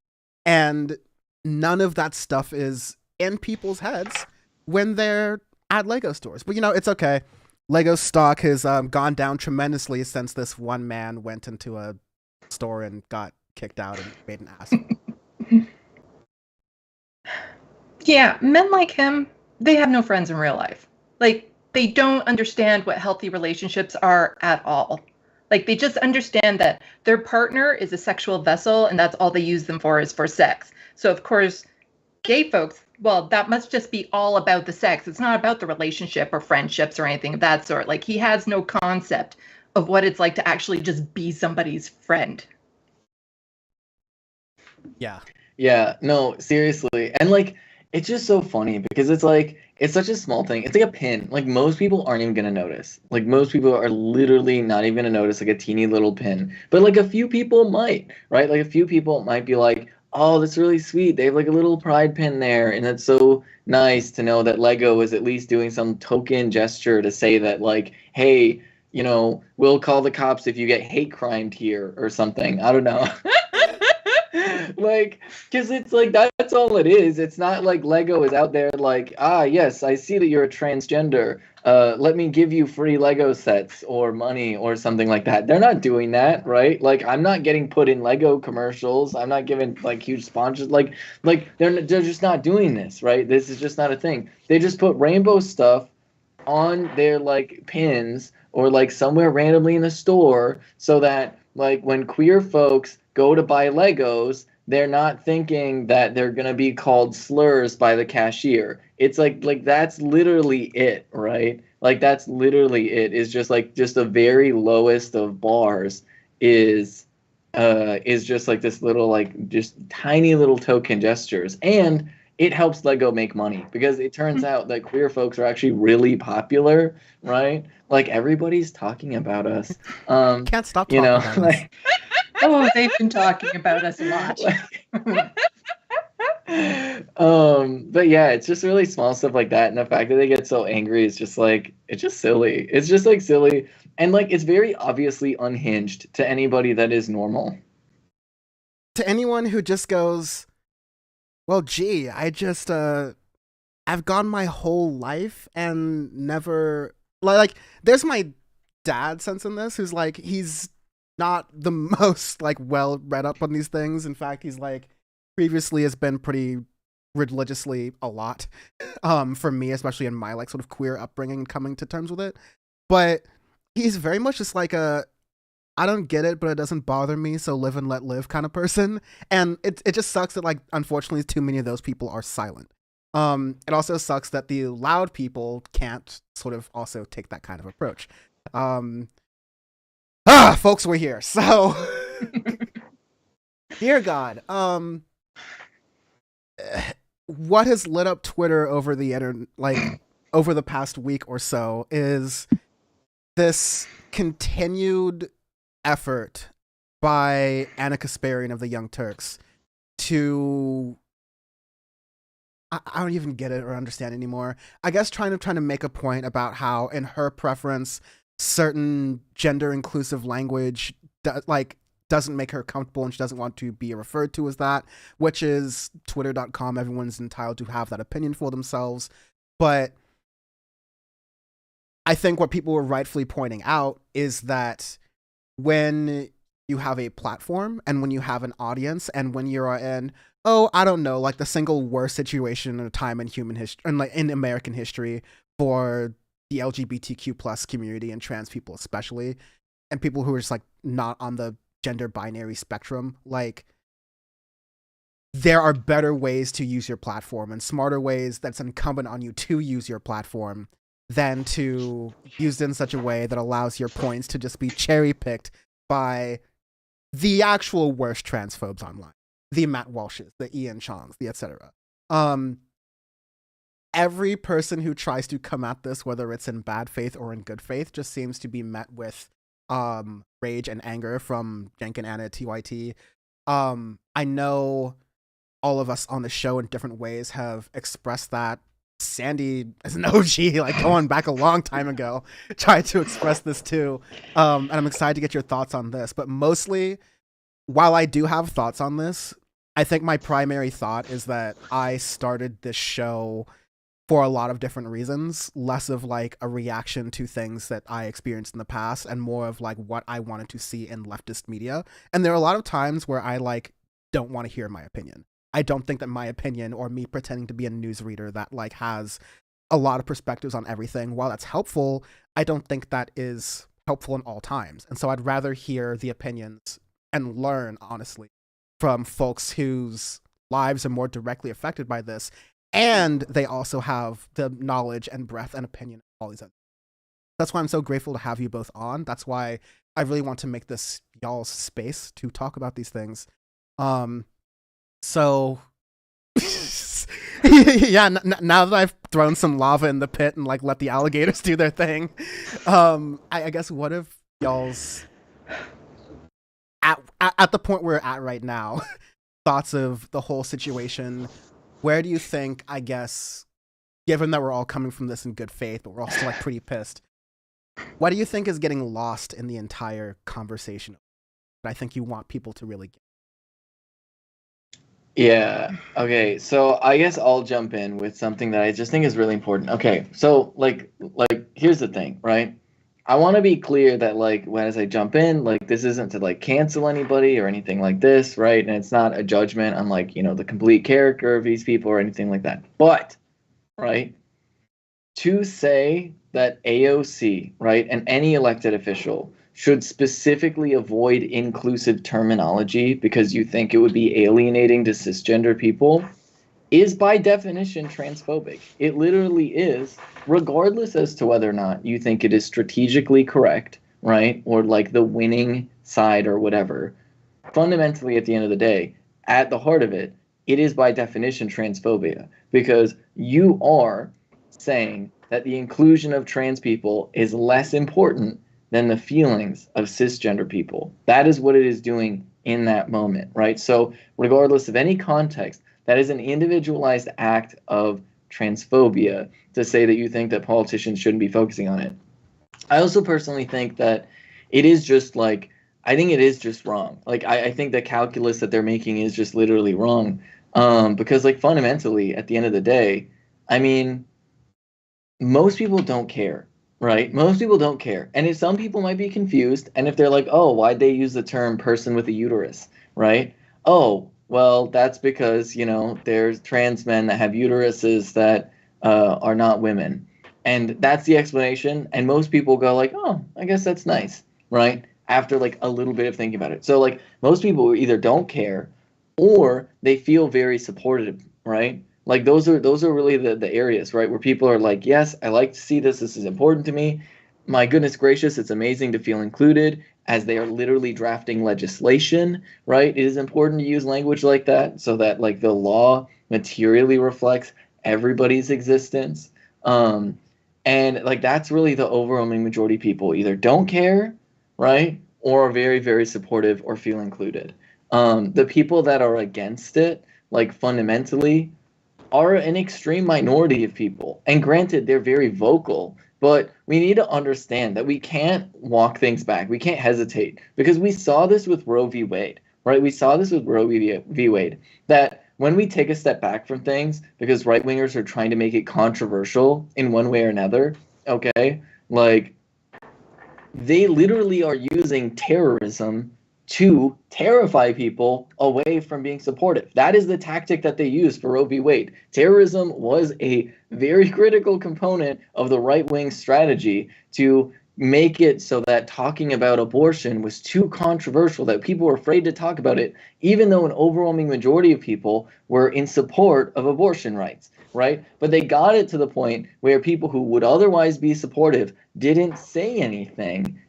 And none of that stuff is in people's heads when they're at Lego stores. But it's okay. Lego stock has gone down tremendously since this one man went into a store and got kicked out and made an ass. Yeah, men like him, they have no friends in real life. Like, they don't understand what healthy relationships are at all. Like, they just understand that their partner is a sexual vessel and that's all they use them for is for sex. So, of course, gay folks, well, that must just be all about the sex. It's not about the relationship or friendships or anything of that sort. Like, he has no concept of what it's like to actually just be somebody's friend. Yeah. Yeah, no, seriously. And like, it's just so funny because it's like, it's such a small thing. It's like a pin. Like, most people aren't even going to notice. Like, most people are literally not even going to notice like a teeny little pin. But like a few people might, right? Like a few people might be like, oh, that's really sweet. They have like a little pride pin there. And it's so nice to know that Lego is at least doing some token gesture to say that like, hey, we'll call the cops if you get hate crimed here or something. I don't know. Like, because it's like, that's all it is. It's not like Lego is out there like, yes, I see that you're a transgender. Let me give you free Lego sets or money or something like that. They're not doing that, right? Like, I'm not getting put in Lego commercials. I'm not giving like huge sponsors. Like they're just not doing this, right? This is just not a thing. They just put rainbow stuff on their like pins or like somewhere randomly in the store so that like when queer folks go to buy Legos, they're not thinking that they're going to be called slurs by the cashier. It's like that's literally it, right? Like that's literally it. Is just the very lowest of bars is just like this little like just tiny little token gestures. And it helps Lego make money because it turns out that queer folks are actually really popular, right? Like everybody's talking about us. Can't stop talking about us. Oh, they've been talking about us a lot. But yeah, it's just really small stuff like that, and the fact that they get so angry is just like, it's just silly. It's just like silly, and like it's very obviously unhinged to anybody that is normal. To anyone who just goes, well, gee, I've gone my whole life and never like there's my dad sense in this, who's like, he's not the most like well read up on these things. In fact, he's like previously has been pretty religiously a lot for me, especially in my like sort of queer upbringing and coming to terms with it. But he's very much just like a I don't get it, but it doesn't bother me, so live and let live kind of person. And it just sucks that like unfortunately too many of those people are silent. It also sucks that the loud people can't sort of also take that kind of approach. Folks, we're here. So, dear God, what has lit up Twitter over the internet, like over the past week or so, is this continued effort by Anna Kasparian of the Young Turks to, I don't even get it or understand anymore. I guess trying to make a point about how, in her preference, certain gender inclusive language doesn't make her comfortable and she doesn't want to be referred to as that, which is twitter.com. Everyone's entitled to have that opinion for themselves. But I think what people were rightfully pointing out is that when you have a platform and when you have an audience and when you're in, I don't know, like the single worst situation in a time in human history, and like in American history for the LGBTQ plus community and trans people especially, and people who are just like not on the gender binary spectrum, like there are better ways to use your platform and smarter ways that's incumbent on you to use your platform than to use it in such a way that allows your points to just be cherry picked by the actual worst transphobes online, the Matt Walshes, the Ian Chongs, the etc. Every person who tries to come at this, whether it's in bad faith or in good faith, just seems to be met with rage and anger from Jenk and Anna TYT. I know all of us on the show in different ways have expressed that. Sandee, as an OG, like going back a long time ago, tried to express this too. And I'm excited to get your thoughts on this. But mostly, while I do have thoughts on this, I think my primary thought is that I started this show for a lot of different reasons, less of like a reaction to things that I experienced in the past and more of like what I wanted to see in leftist media. And there are a lot of times where I like don't want to hear my opinion. I don't think that my opinion or me pretending to be a newsreader that like has a lot of perspectives on everything, while that's helpful, I don't think that is helpful in all times. And so I'd rather hear the opinions and learn, honestly, from folks whose lives are more directly affected by this. And they also have the knowledge and breadth and opinion of all these other. That's why I'm so grateful to have you both on. That's why I really want to make this y'all's space to talk about these things. So yeah, now that I've thrown some lava in the pit and like let the alligators do their thing, I guess what if y'all's at the point we're at right now, thoughts of the whole situation? Where do you think, I guess, given that we're all coming from this in good faith, but we're also like pretty pissed, what do you think is getting lost in the entire conversation that I think you want people to really get? Yeah. Okay. So I guess I'll jump in with something that I just think is really important. Okay. So like here's the thing, right? I want to be clear that like as I jump in, like this isn't to like cancel anybody or anything like this, right? And it's not a judgment on like, the complete character of these people or anything like that. But, right, to say that AOC, right, and any elected official should specifically avoid inclusive terminology because you think it would be alienating to cisgender people is by definition transphobic. It literally is, regardless as to whether or not you think it is strategically correct, right, or like the winning side or whatever. Fundamentally, at the end of the day, at the heart of it, it is by definition transphobia because you are saying that the inclusion of trans people is less important than the feelings of cisgender people. That is what it is doing in that moment, right? So regardless of any context, that is an individualized act of transphobia to say that you think that politicians shouldn't be focusing on it. I also personally think that it is just like, I think it is just wrong. Like, I think the calculus that they're making is just literally wrong. Because like fundamentally, at the end of the day, I mean, most people don't care. Right? Most people don't care. And if some people might be confused, and if they're like, oh, why'd they use the term person with a uterus? Right? Oh, well, that's because, there's trans men that have uteruses that are not women. And that's the explanation. And most people go like, oh, I guess that's nice. Right? After like a little bit of thinking about it. So like most people either don't care or they feel very supportive. Right? Like those are really the areas, right, where people are like, yes, I like to see this. This is important to me. My goodness gracious, it's amazing to feel included as they are literally drafting legislation, right? It is important to use language like that so that like the law materially reflects everybody's existence. And like that's really the overwhelming majority of people either don't care, right, or are very, very supportive or feel included. The people that are against it, like fundamentally, are an extreme minority of people. And granted, they're very vocal, but we need to understand that we can't walk things back. We can't hesitate because we saw this with Roe v. Wade, right? We saw this with Roe v. Wade, that when we take a step back from things because right-wingers are trying to make it controversial in one way or another, okay, Like, they literally are using terrorism to terrify people away from being supportive. That is the tactic that they used for Roe v. Wade. Terrorism was a very critical component of the right-wing strategy to make it so that talking about abortion was too controversial, that people were afraid to talk about it, even though an overwhelming majority of people were in support of abortion rights, right? But they got it to the point where people who would otherwise be supportive didn't say anything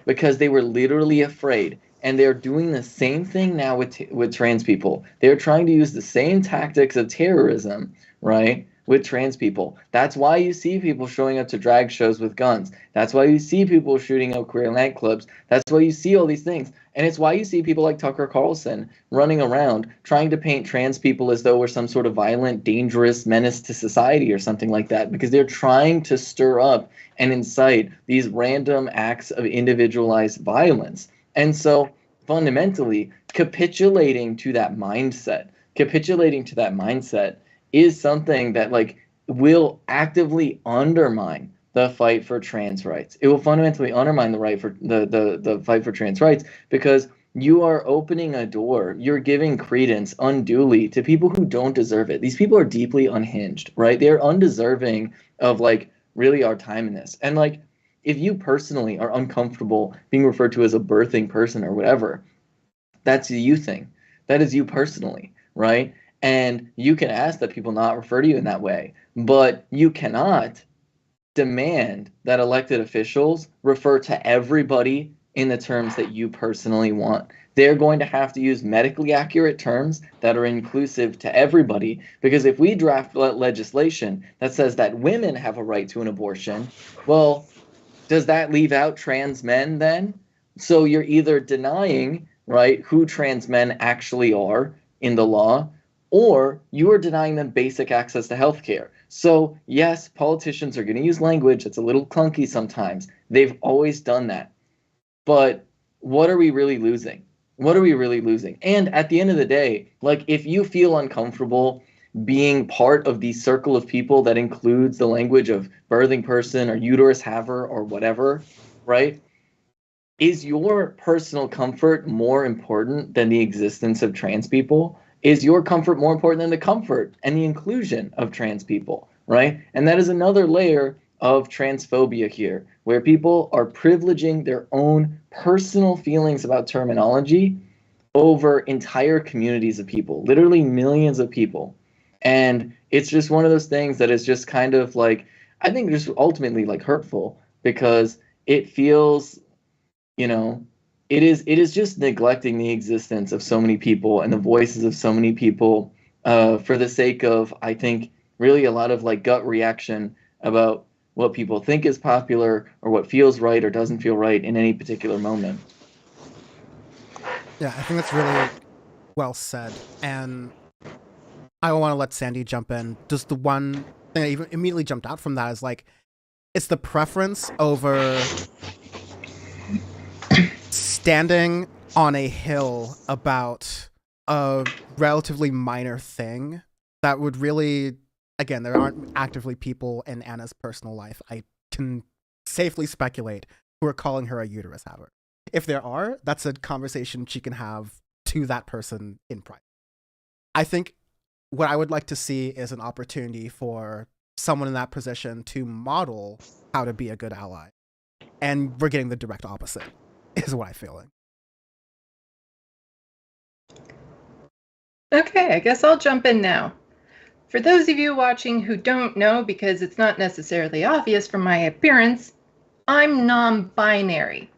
because they were literally afraid. And they're doing the same thing now with trans people. They're trying to use the same tactics of terrorism, right, with trans people. That's why you see people showing up to drag shows with guns. That's why you see people shooting up queer nightclubs. That's why you see all these things. And it's why you see people like Tucker Carlson running around trying to paint trans people as though we're some sort of violent, dangerous menace to society or something like that, because they're trying to stir up and incite these random acts of individualized violence. And so fundamentally, capitulating to that mindset is something that like will actively undermine the fight for trans rights. It will fundamentally undermine the right for the fight for trans rights, because you are opening a door. You're giving credence unduly to people who don't deserve it. These people are deeply unhinged, right? They're undeserving of like really our time in this. And like, if you personally are uncomfortable being referred to as a birthing person or whatever, that's a you thing. That is you personally, right? And you can ask that people not refer to you in that way, but you cannot demand that elected officials refer to everybody in the terms that you personally want. They're going to have to use medically accurate terms that are inclusive to everybody, because if we draft legislation that says that women have a right to an abortion, well, does that leave out trans men then? So you're either denying, right, who trans men actually are in the law, or you are denying them basic access to healthcare. So yes, politicians are going to use language that's a little clunky sometimes. They've always done that. But what are we really losing? What are we really losing? And at the end of the day, like, if you feel uncomfortable being part of the circle of people that includes the language of birthing person or uterus haver or whatever, right? Is your personal comfort more important than the existence of trans people? Is your comfort more important than the comfort and the inclusion of trans people, right? And that is another layer of transphobia here, where people are privileging their own personal feelings about terminology over entire communities of people, literally millions of people. And it's just one of those things that is just kind of like, I think just ultimately like hurtful, because it feels, you know, it is just neglecting the existence of so many people and the voices of so many people for the sake of, I think, really a lot of like gut reaction about what people think is popular or what feels right or doesn't feel right in any particular moment. Yeah, I think that's really well said. And I want to let Sandee jump in. Just the one thing that even immediately jumped out from that is like, it's the preference over standing on a hill about a relatively minor thing that would really, again, there aren't actively people in Anna's personal life, I can safely speculate, who are calling her a uterus haver. If there are, that's a conversation she can have to that person in private. I think what I would like to see is an opportunity for someone in that position to model how to be a good ally. And we're getting the direct opposite, is what I'm feeling. Okay, I guess I'll jump in now. For those of you watching who don't know, because it's not necessarily obvious from my appearance, I'm non-binary.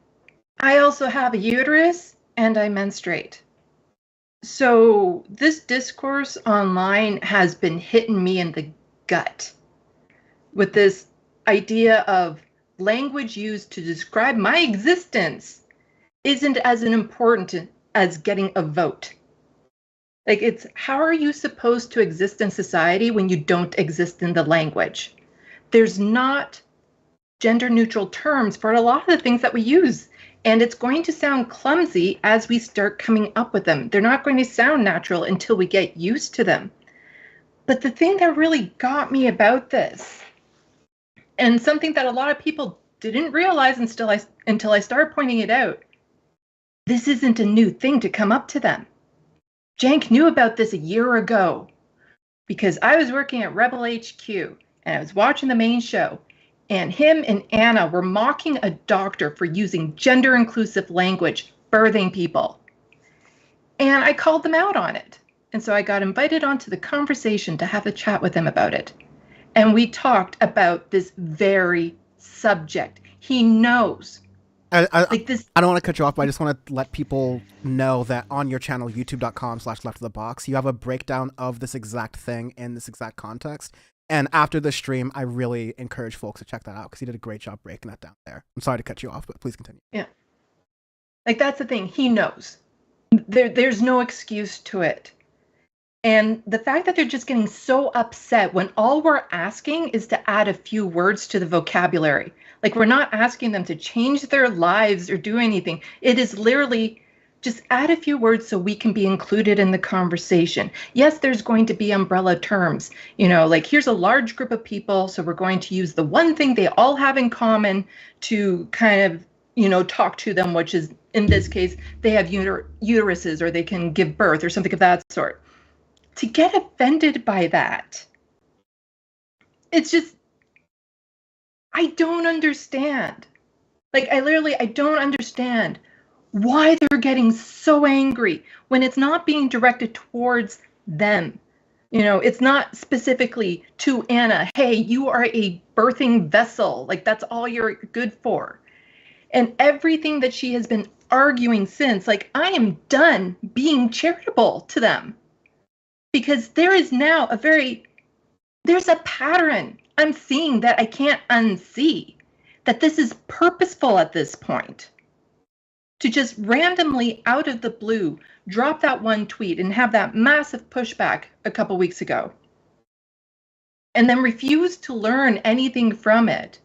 I also have a uterus and I menstruate. So this discourse online has been hitting me in the gut with this idea of language used to describe my existence isn't as important as getting a vote. Like, it's, how are you supposed to exist in society when you don't exist in the language? There's not gender neutral terms for a lot of the things that we use. And it's going to sound clumsy as we start coming up with them. They're not going to sound natural until we get used to them. But the thing that really got me about this And something that a lot of people didn't realize until I started pointing it out, this isn't a new thing to come up to them. Cenk knew about this a year ago because I was working at Rebel HQ and I was watching the main show, and him and Anna were mocking a doctor for using gender-inclusive language, birthing people. And I called them out on it. And so I got invited onto the conversation to have a chat with him about it. And we talked about this very subject. He knows. I don't want to cut you off, but I just want to let people know that on your channel, youtube.com/leftofthebox, you have a breakdown of this exact thing in this exact context. And after the stream, I really encourage folks to check that out because he did a great job breaking that down there. I'm sorry to cut you off, but please continue. Yeah. Like, that's the thing. He knows. There's no excuse to it. And the fact that they're just getting so upset when all we're asking is to add a few words to the vocabulary. Like, we're not asking them to change their lives or do anything. It is literally just add a few words so we can be included in the conversation. Yes, there's going to be umbrella terms. You know, like, here's a large group of people, so we're going to use the one thing they all have in common to kind of, you know, talk to them, which is, in this case, they have uteruses or they can give birth or something of that sort. To get offended by that, it's just, I don't understand. Like, I don't understand why they're getting so angry when it's not being directed towards them. You know, it's not specifically to Anna, hey, you are a birthing vessel. Like, that's all you're good for. And everything that she has been arguing since, like, I am done being charitable to them. Because there is now there's a pattern I'm seeing that I can't unsee, that this is purposeful at this point. To just randomly, out of the blue, drop that one tweet and have that massive pushback a couple weeks ago. And then refuse to learn anything from it.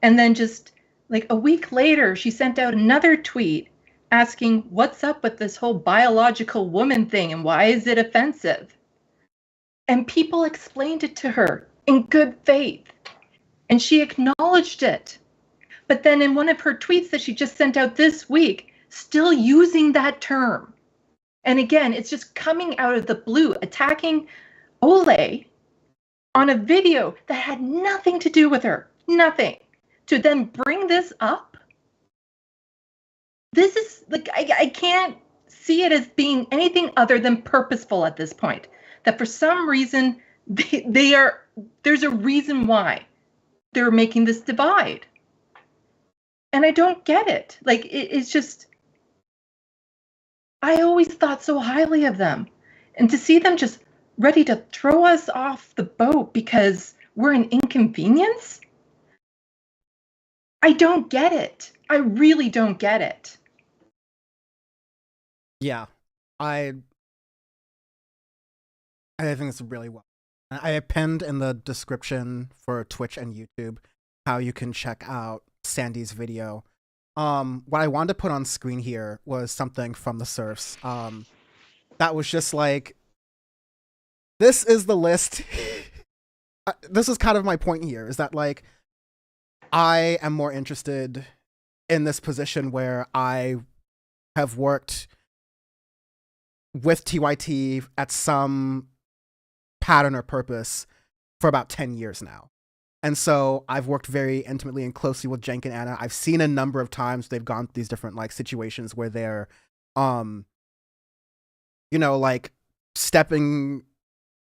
And then just, like, a week later, she sent out another tweet asking, what's up with this whole biological woman thing and why is it offensive? And people explained it to her in good faith. And she acknowledged it. But then in one of her tweets that she just sent out this week, still using that term. And again, it's just coming out of the blue, attacking Ole on a video that had nothing to do with her. Nothing. To then bring this up? This is, like, I can't see it as being anything other than purposeful at this point. That for some reason, there's a reason why they're making this divide. And I don't get it. Like, it's just, I always thought so highly of them. And to see them just ready to throw us off the boat because we're an inconvenience? I don't get it. I really don't get it. Yeah, I think it's really well. I pinned in the description for Twitch and YouTube how you can check out Sandee's video. What I wanted to put on screen here was something from the Surfs. That was just like, this is the list. This is kind of my point here, is that, like, I am more interested in this position where I have worked with TYT at some pattern or purpose for about 10 years now. And so I've worked very intimately and closely with Cenk and Anna. I've seen a number of times they've gone through these different, like, situations where they're, you know, like, stepping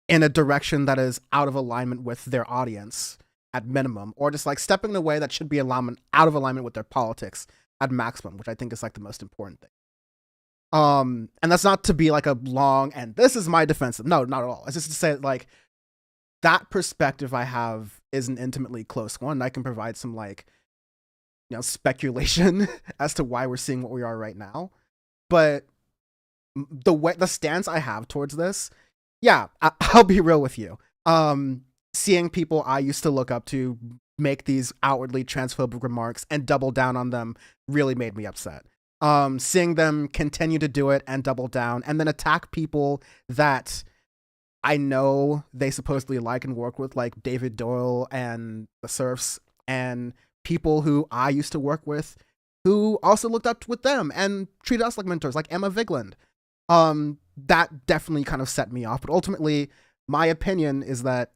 in a direction that is out of alignment with their audience at minimum, or just, like, stepping in a way that should be out of alignment with their politics at maximum, which I think is, like, the most important thing. And that's not to be like a long, and this is my defensive. No, not at all. It's just to say, like, that perspective I have is an intimately close one. I can provide some, like, you know, speculation as to why we're seeing what we are right now. But the stance I have towards this, yeah, I'll be real with you. Seeing people I used to look up to make these outwardly transphobic remarks and double down on them really made me upset. Seeing them continue to do it and double down and then attack people that I know they supposedly like and work with, like David Doyle and the Surfs, and people who I used to work with who also looked up with them and treated us like mentors, like Emma Vigland. That definitely kind of set me off. But ultimately, my opinion is that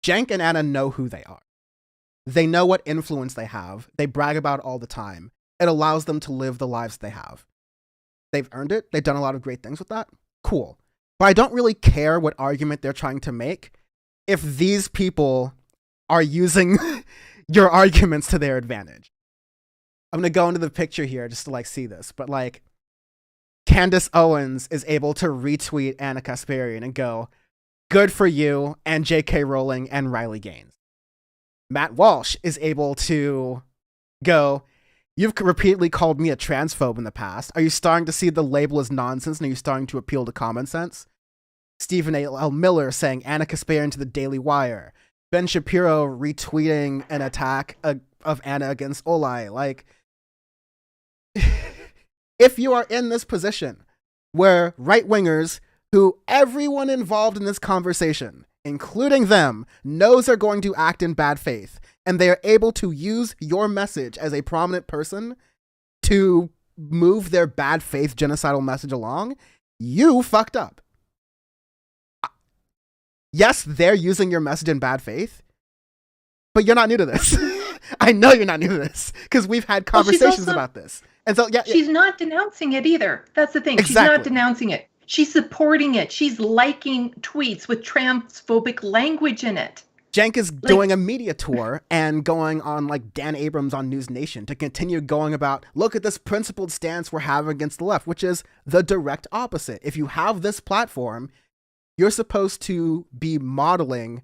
Cenk and Anna know who they are. They know what influence they have. They brag about it all the time. It allows them to live the lives they have. They've earned it. They've done a lot of great things with that. Cool. But I don't really care what argument they're trying to make if these people are using your arguments to their advantage. I'm going to go into the picture here just to like see this, but like Candace Owens is able to retweet Anna Kasparian and go, good for you, and J.K. Rowling and Riley Gaines. Matt Walsh is able to go, you've repeatedly called me a transphobe in the past. Are you starting to see the label as nonsense and are you starting to appeal to common sense? Stephen A.L. Miller saying Anna Kasparian to the Daily Wire. Ben Shapiro retweeting an attack of Anna against Olay. Like, if you are in this position where right-wingers who everyone involved in this conversation, including them, knows are going to act in bad faith, and they are able to use your message as a prominent person to move their bad faith genocidal message along, you fucked up. Yes, they're using your message in bad faith, but you're not new to this. I know you're not new to this because we've had conversations about this. And so, yeah, she's not denouncing it either. That's the thing. Exactly. She's not denouncing it. She's supporting it. She's liking tweets with transphobic language in it. Cenk is doing a media tour and going on like Dan Abrams on News Nation to continue going about, look at this principled stance we're having against the left, which is the direct opposite. If you have this platform, you're supposed to be modeling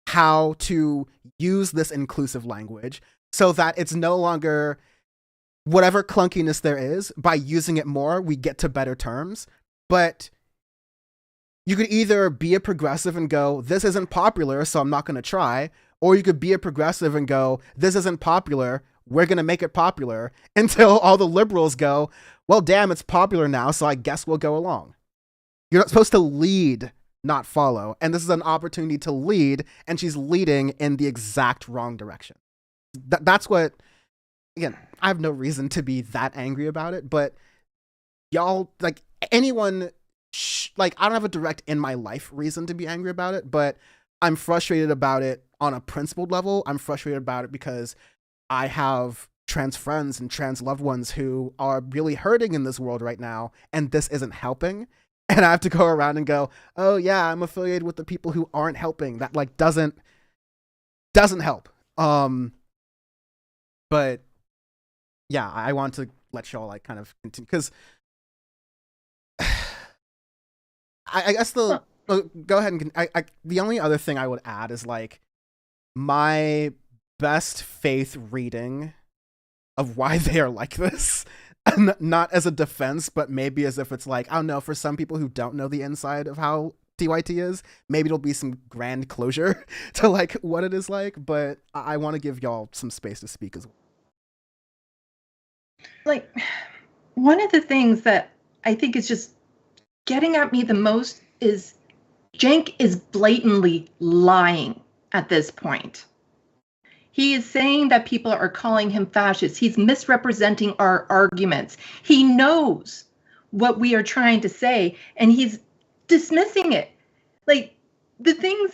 how to use this inclusive language so that it's no longer whatever clunkiness there is. By using it more, we get to better terms. But you could either be a progressive and go, this isn't popular, so I'm not going to try. Or you could be a progressive and go, this isn't popular, we're going to make it popular, until all the liberals go, well, damn, it's popular now, so I guess we'll go along. You're not supposed to lead, not follow. And this is an opportunity to lead, and she's leading in the exact wrong direction. That's what, again, I have no reason to be that angry about it, but y'all, like, anyone, like, I don't have a direct in my life reason to be angry about it, but I'm frustrated about it on a principled level. I'm frustrated about it because I have trans friends and trans loved ones who are really hurting in this world right now, and this isn't helping. And I have to go around and go, oh yeah, I'm affiliated with the people who aren't helping. That like doesn't help. But yeah, I want to let y'all like kind of continue because I guess go ahead and the only other thing I would add is like my best faith reading of why they are like this. Not as a defense, but maybe as if it's like, I don't know, for some people who don't know the inside of how TYT is, maybe it'll be some grand closure to like what it is like, but I want to give y'all some space to speak as well. Like, one of the things that I think is just getting at me the most is Cenk is blatantly lying at this point. He is saying that people are calling him fascist. He's misrepresenting our arguments. He knows what we are trying to say, and he's dismissing it. Like, the things,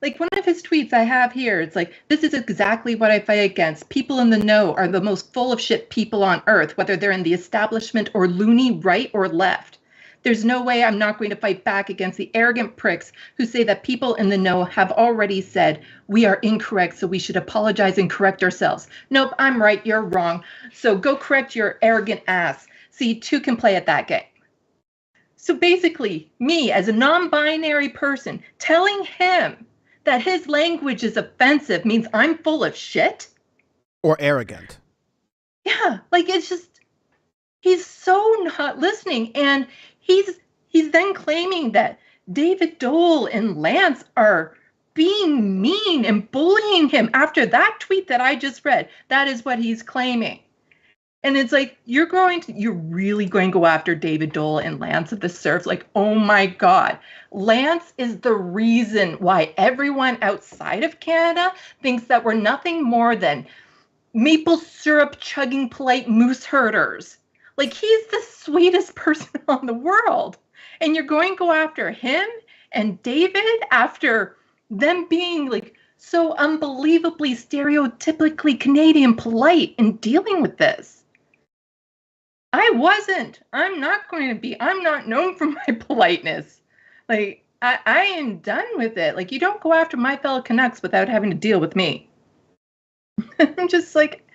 like one of his tweets I have here, it's like, this is exactly what I fight against. People in the know are the most full of shit people on earth, whether they're in the establishment or loony right or left. There's no way I'm not going to fight back against the arrogant pricks who say that people in the know have already said we are incorrect, so we should apologize and correct ourselves. Nope, I'm right, you're wrong. So go correct your arrogant ass so you two can play at that game. So basically, me as a non-binary person telling him that his language is offensive means I'm full of shit? Or arrogant. Yeah, like it's just, he's so not listening. And he's then claiming that David Dole and Lance are being mean and bullying him after that tweet that I just read. That is what he's claiming. And it's like, you're really going to go after David Dole and Lance of the Surf? Like, oh my God. Lance is the reason why everyone outside of Canada thinks that we're nothing more than maple syrup chugging polite moose herders. Like, he's the sweetest person on the world. And you're going to go after him and David after them being like so unbelievably stereotypically Canadian polite in dealing with this. I wasn't. I'm not going to be. I'm not known for my politeness. Like, I am done with it. Like, you don't go after my fellow Canucks without having to deal with me. I'm just like,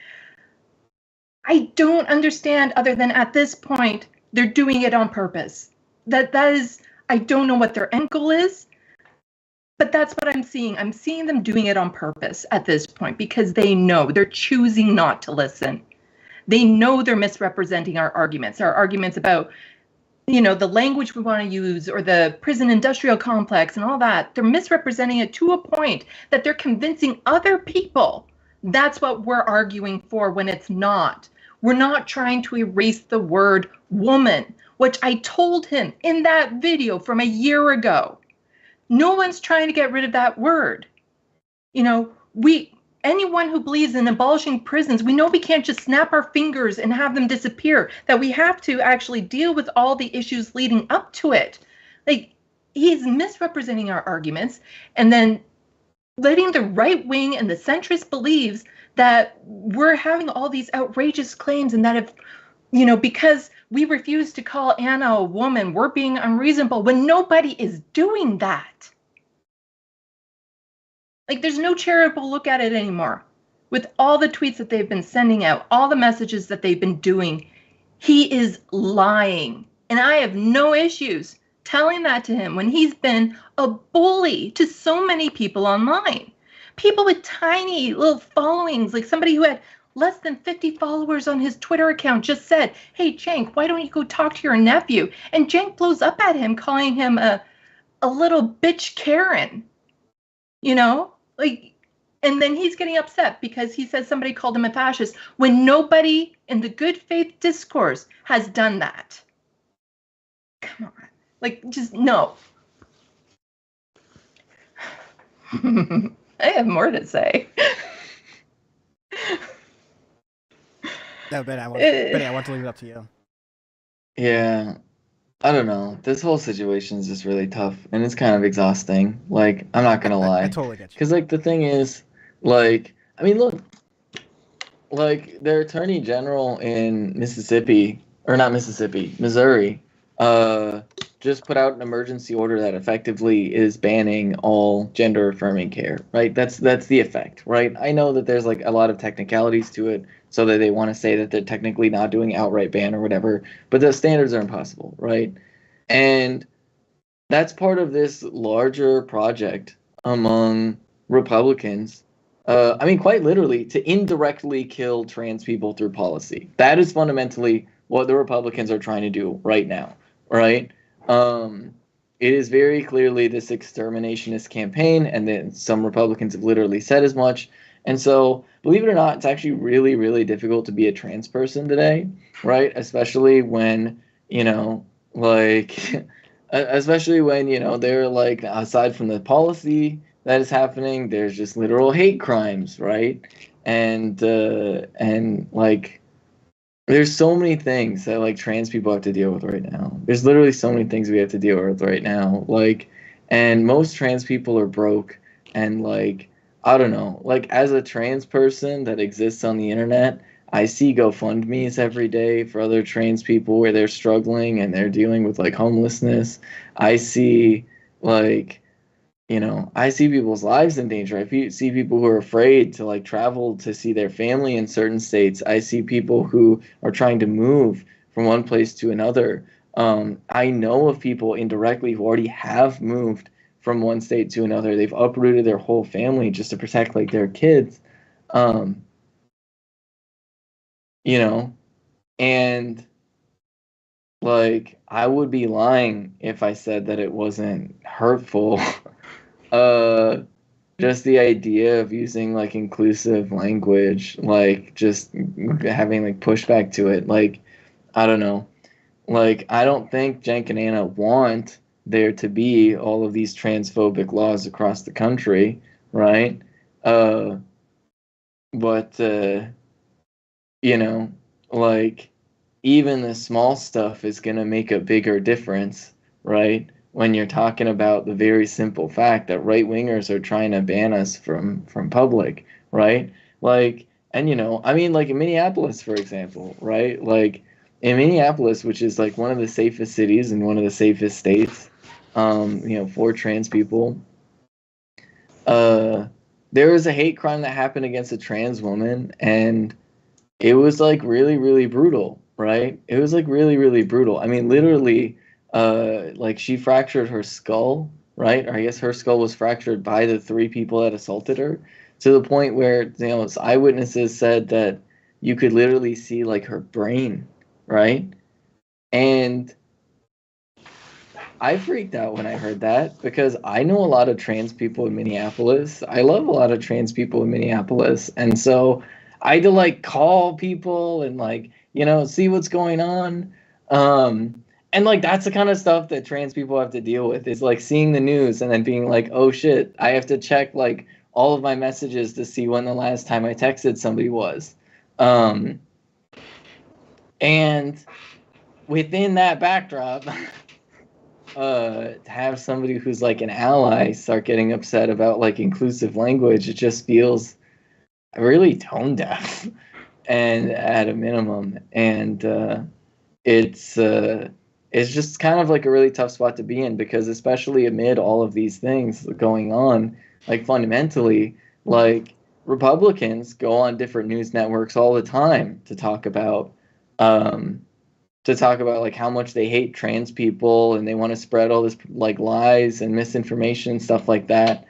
I don't understand, other than at this point, they're doing it on purpose. That is, I don't know what their end goal is, but that's what I'm seeing. I'm seeing them doing it on purpose at this point because they know they're choosing not to listen. They know they're misrepresenting our arguments about, the language we want to use or the prison industrial complex and all that. They're misrepresenting it to a point that they're convincing other people that's what we're arguing for when it's not. We're not trying to erase the word woman, which I told him in that video from a year ago. No one's trying to get rid of that word. Anyone who believes in abolishing prisons, we know we can't just snap our fingers and have them disappear, that we have to actually deal with all the issues leading up to it. Like, he's misrepresenting our arguments and then letting the right wing and the centrist believes that we're having all these outrageous claims and that if, because we refuse to call Anna a woman, we're being unreasonable when nobody is doing that. Like, there's no charitable look at it anymore. With all the tweets that they've been sending out, all the messages that they've been doing, he is lying. And I have no issues telling that to him when he's been a bully to so many people online. People with tiny little followings, like somebody who had less than 50 followers on his Twitter account just said, "Hey, Cenk, why don't you go talk to your nephew?" And Cenk blows up at him, calling him a little bitch Karen. And then he's getting upset because he says somebody called him a fascist when nobody in the good faith discourse has done that. Come on. Just no. I have more to say. No, Bennie, I want to leave it up to you. Yeah. I don't know. This whole situation is just really tough, and it's kind of exhausting. Like, I'm not gonna lie. I totally get you. Because, the thing is, look, their attorney general in Missouri, just put out an emergency order that effectively is banning all gender-affirming care, right? That's the effect, right? I know that there's, a lot of technicalities to it, so that they want to say that they're technically not doing outright ban or whatever, but the standards are impossible, right? And that's part of this larger project among Republicans. Quite literally, to indirectly kill trans people through policy. That is fundamentally what the Republicans are trying to do right now, right? It is very clearly this exterminationist campaign, and then some Republicans have literally said as much. And so, believe it or not, it's actually really, really difficult to be a trans person today, right? Especially when, they're aside from the policy that is happening, there's just literal hate crimes, right? And there's so many things that trans people have to deal with right now. There's literally so many things we have to deal with right now. And most trans people are broke, and I don't know, as a trans person that exists on the internet, I see GoFundMes every day for other trans people where they're struggling and they're dealing with homelessness. I see I see people's lives in danger. I see people who are afraid to travel to see their family in certain states. I see people who are trying to move from one place to another. I know of people indirectly who already have moved from one state to another. They've uprooted their whole family just to protect their kids. And I would be lying if I said that it wasn't hurtful. just the idea of using like inclusive language, like just having like pushback to it, like I don't know, like I don't think Cenk and Anna want there to be all of these transphobic laws across the country, right? But you know, like even the small stuff is going to make a bigger difference, right? When you're talking about the very simple fact that right wingers are trying to ban us from public, right? Like, and I mean, like in Minneapolis, for example, right? Like in Minneapolis, which is like one of the safest cities and one of the safest states, for trans people, there was a hate crime that happened against a trans woman, and it was like really, really brutal, right? It was like really, really brutal. I mean, literally, like she fractured her skull, right? Or I guess her skull was fractured by the three people that assaulted her, to the point where, eyewitnesses said that you could literally see like her brain, right? And I freaked out when I heard that because I know a lot of trans people in Minneapolis. I love a lot of trans people in Minneapolis. And so I had to like call people and like, see what's going on. And like that's the kind of stuff that trans people have to deal with, is like seeing the news and then being like, oh shit, I have to check like all of my messages to see when the last time I texted somebody was. And within that backdrop, to have somebody who's like an ally start getting upset about like inclusive language, it just feels really tone deaf and at a minimum. And it's just kind of like a really tough spot to be in, because especially amid all of these things going on, like fundamentally, like Republicans go on different news networks all the time to talk about like how much they hate trans people and they want to spread all this like lies and misinformation and stuff like that.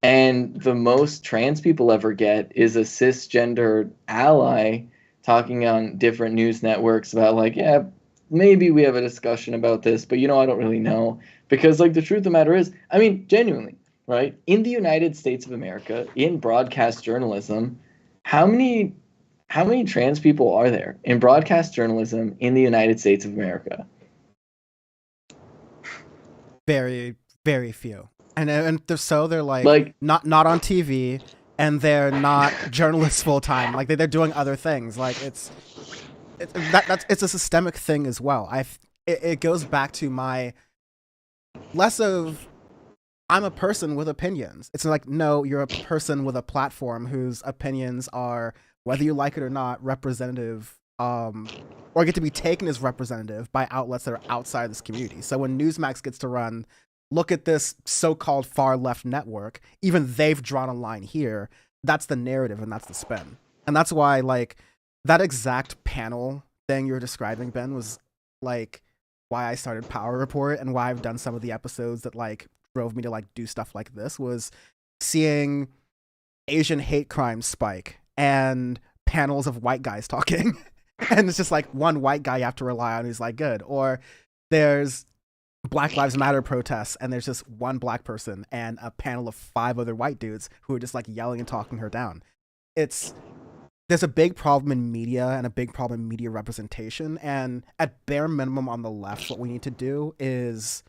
And the most trans people ever get is a cisgender ally talking on different news networks about like, yeah, maybe we have a discussion about this, but I don't really know. Because like the truth of the matter is, I mean, genuinely, right? In the United States of America, in broadcast journalism, how many trans people are there in broadcast journalism in the United States of America? Very, very few. And they're like not on TV, and they're not journalists full time. Like they're doing other things. Like it's a systemic thing as well. It goes back to my less of I'm a person with opinions. It's like, no, you're a person with a platform whose opinions are, whether you like it or not, representative, or get to be taken as representative by outlets that are outside this community. So when Newsmax gets to run, look at this so-called far left network, even they've drawn a line here. That's the narrative and that's the spin. And that's why like that exact panel thing you're describing, Ben, was like why I started Power Report and why I've done some of the episodes that like drove me to like do stuff like this, was seeing Asian hate crimes spike and panels of white guys talking. And it's just like one white guy you have to rely on who's like good. Or there's Black Lives Matter protests and there's just one black person and a panel of 5 other white dudes who are just like yelling and talking her down. There's a big problem in media and a big problem in media representation. And at bare minimum on the left, what we need to do is,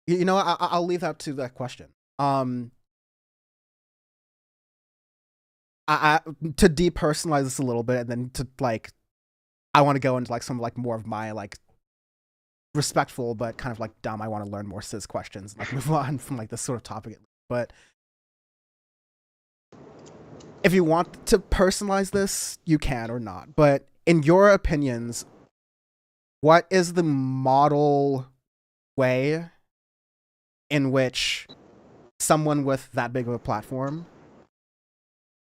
I'll leave that to that question. To depersonalize this a little bit, and then to like, I want to go into like some like more of my like respectful but kind of like dumb, I want to learn more cis questions, like move on from like this sort of topic. But if you want to personalize this, you can or not. But in your opinions, what is the model way in which someone with that big of a platform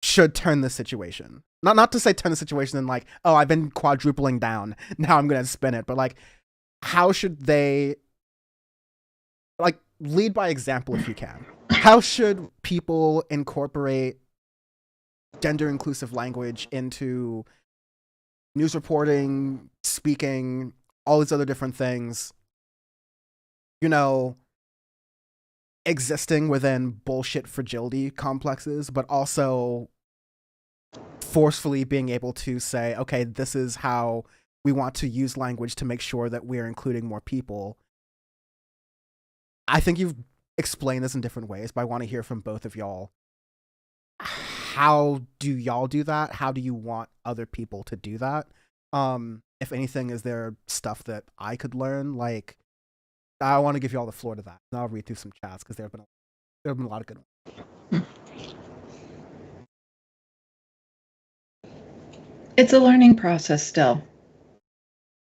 should turn the situation? Not to say turn the situation and like, oh, I've been quadrupling down, now I'm gonna spin it, but like, how should they like lead by example if you can? How should people incorporate gender inclusive language into news reporting, speaking, all these other different things, existing within bullshit fragility complexes, but also forcefully being able to say, okay, this is how we want to use language to make sure that we're including more people. I think you've explained this in different ways, but I want to hear from both of y'all. How do y'all do that? How do you want other people to do that? If anything, is there stuff that I could learn? Like, I want to give y'all the floor to that. And I'll read through some chats because there have been a lot of good ones. It's a learning process still.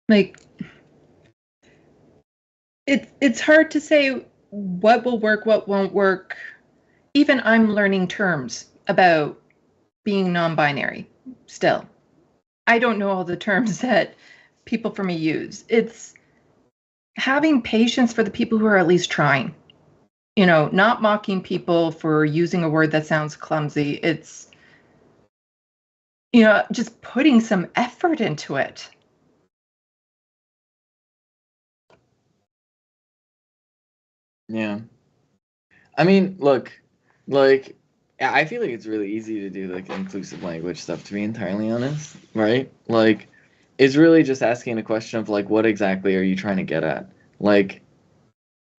Like, it's hard to say what will work, what won't work. Even I'm learning terms about being non-binary still. I don't know all the terms that people for me use. It's having patience for the people who are at least trying. You know, not mocking people for using a word that sounds clumsy. It's, you know, just putting some effort into it. Yeah. I mean, look, like, I feel like it's really easy to do like inclusive language stuff, to be entirely honest, right? Like, it's really just asking a question of like, what exactly are you trying to get at? Like,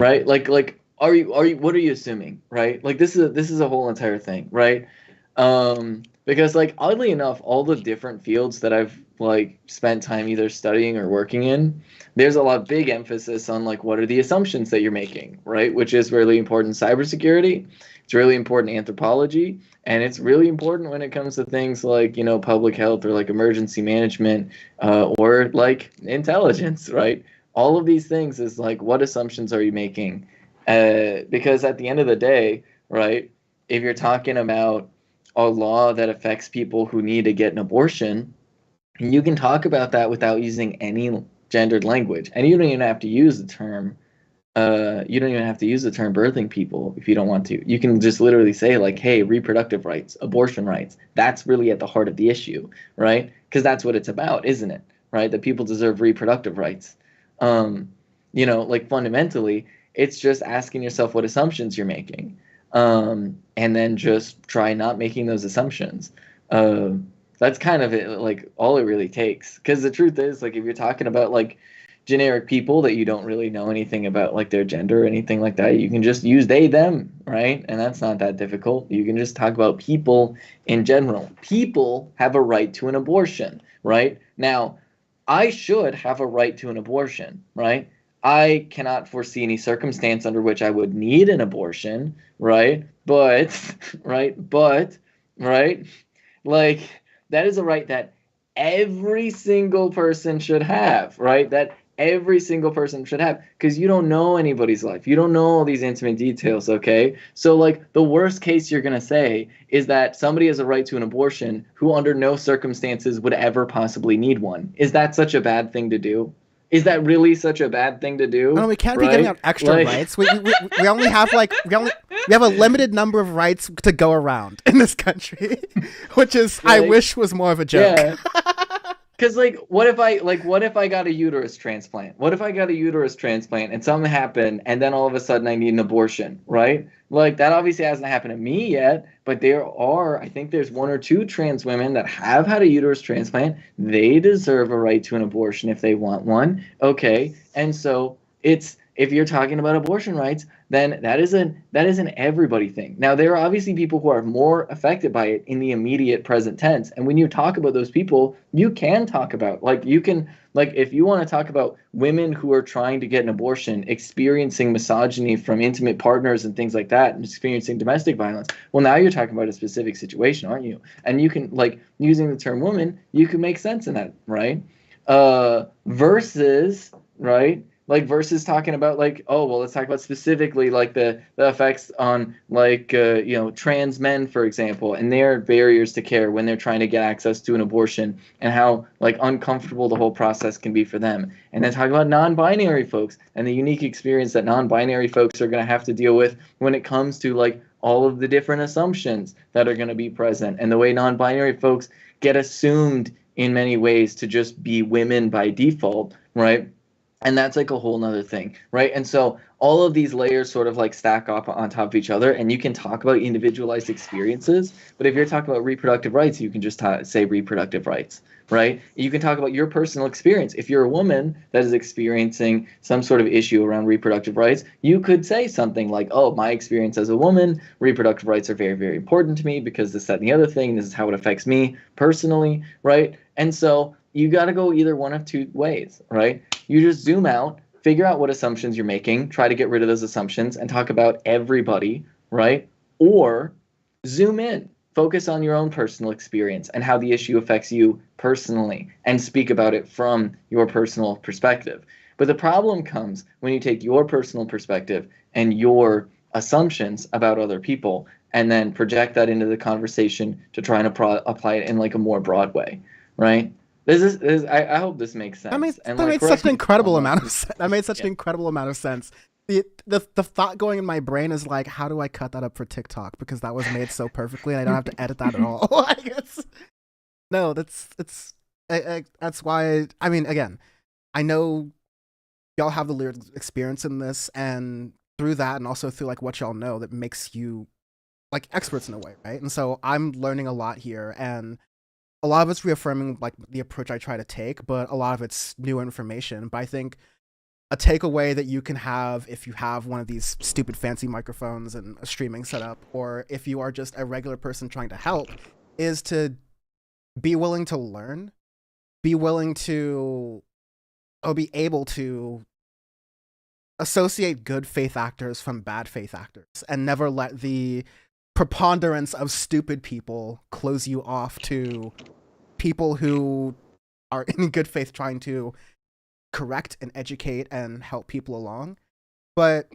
right? Like, are you, what are you assuming, right? Like, this is a whole entire thing, right? Because like, oddly enough, all the different fields that I've like spent time either studying or working in, there's a lot of big emphasis on like, what are the assumptions that you're making, right? Which is really important in cybersecurity. It's really important in anthropology, and it's really important when it comes to things like, you know, public health or like emergency management, or like intelligence, right? All of these things is like, what assumptions are you making? Because at the end of the day, right, if you're talking about a law that affects people who need to get an abortion, you can talk about that without using any gendered language, and you don't even have to use the term. You don't even have to use the term birthing people if you don't want to. You can just literally say like, hey, reproductive rights, abortion rights. That's really at the heart of the issue, right? Because that's what it's about, isn't it? Right? That people deserve reproductive rights. You know, like fundamentally, it's just asking yourself what assumptions you're making, and then just try not making those assumptions. That's kind of it, like all it really takes. Because the truth is, like, if you're talking about like generic people that you don't really know anything about, like their gender or anything like that, you can just use they, them, right? And that's not that difficult. You can just talk about people in general. People have a right to an abortion, right? Now, I should have a right to an abortion, right? I cannot foresee any circumstance under which I would need an abortion, right? But, right? Like, that is a right that every single person should have, right? That every single person should have, because you don't know anybody's life. You don't know all these intimate details, okay? So, like, the worst case you're going to say is that somebody has a right to an abortion who under no circumstances would ever possibly need one. Is that such a bad thing to do? Is that really such a bad thing to do? No, we can't be giving out extra rights. We only have we have a limited number of rights to go around in this country, which is I wish was more of a joke. Yeah. Because what if I got a uterus transplant? What if I got a uterus transplant and something happened and then all of a sudden I need an abortion, right? Like, that obviously hasn't happened to me yet, but I think there's 1 or 2 trans women that have had a uterus transplant. They deserve a right to an abortion if they want one. Okay, and so if you're talking about abortion rights, then that is an everybody thing. Now, there are obviously people who are more affected by it in the immediate present tense. And when you talk about those people, you can talk about, if you want to talk about women who are trying to get an abortion, experiencing misogyny from intimate partners and things like that, and experiencing domestic violence, well, now you're talking about a specific situation, aren't you? And you can, using the term woman, you can make sense in that, right? Versus, right? Versus talking about let's talk about specifically the effects on trans men, for example, and their barriers to care when they're trying to get access to an abortion, and how uncomfortable the whole process can be for them. And then talk about non-binary folks and the unique experience that non-binary folks are going to have to deal with when it comes to all of the different assumptions that are going to be present, and the way non-binary folks get assumed in many ways to just be women by default, right? And that's like a whole nother thing, right? And so all of these layers sort of like stack up on top of each other, and you can talk about individualized experiences, but if you're talking about reproductive rights, you can just say reproductive rights, right? You can talk about your personal experience. If you're a woman that is experiencing some sort of issue around reproductive rights, you could say something like, oh, my experience as a woman, reproductive rights are very, very important to me because this, that, and the other thing, this is how it affects me personally, right? And so you got to go either one of two ways, right? You just zoom out, figure out what assumptions you're making, try to get rid of those assumptions and talk about everybody, right? Or zoom in, focus on your own personal experience and how the issue affects you personally and speak about it from your personal perspective. But the problem comes when you take your personal perspective and your assumptions about other people and then project that into the conversation to try and apply it in like a more broad way, right? I hope this makes sense. That made such an incredible amount of sense. That made such an incredible amount of sense. The thought going in my brain is like, how do I cut that up for TikTok? Because that was made so perfectly, and I don't have to edit that at all. No, that's why. I mean, again, I know y'all have the lyric experience in this, and through that, and also through like what y'all know, that makes you like experts in a way, right? And so I'm learning a lot here, and a lot of it's reaffirming like the approach I try to take, but a lot of it's new information. But I think a takeaway that you can have if you have one of these stupid fancy microphones and a streaming setup, or if you are just a regular person trying to help, is to be willing to learn, be willing to, or be able to associate good faith actors from bad faith actors, and never let the preponderance of stupid people close you off to people who are in good faith trying to correct and educate and help people along. But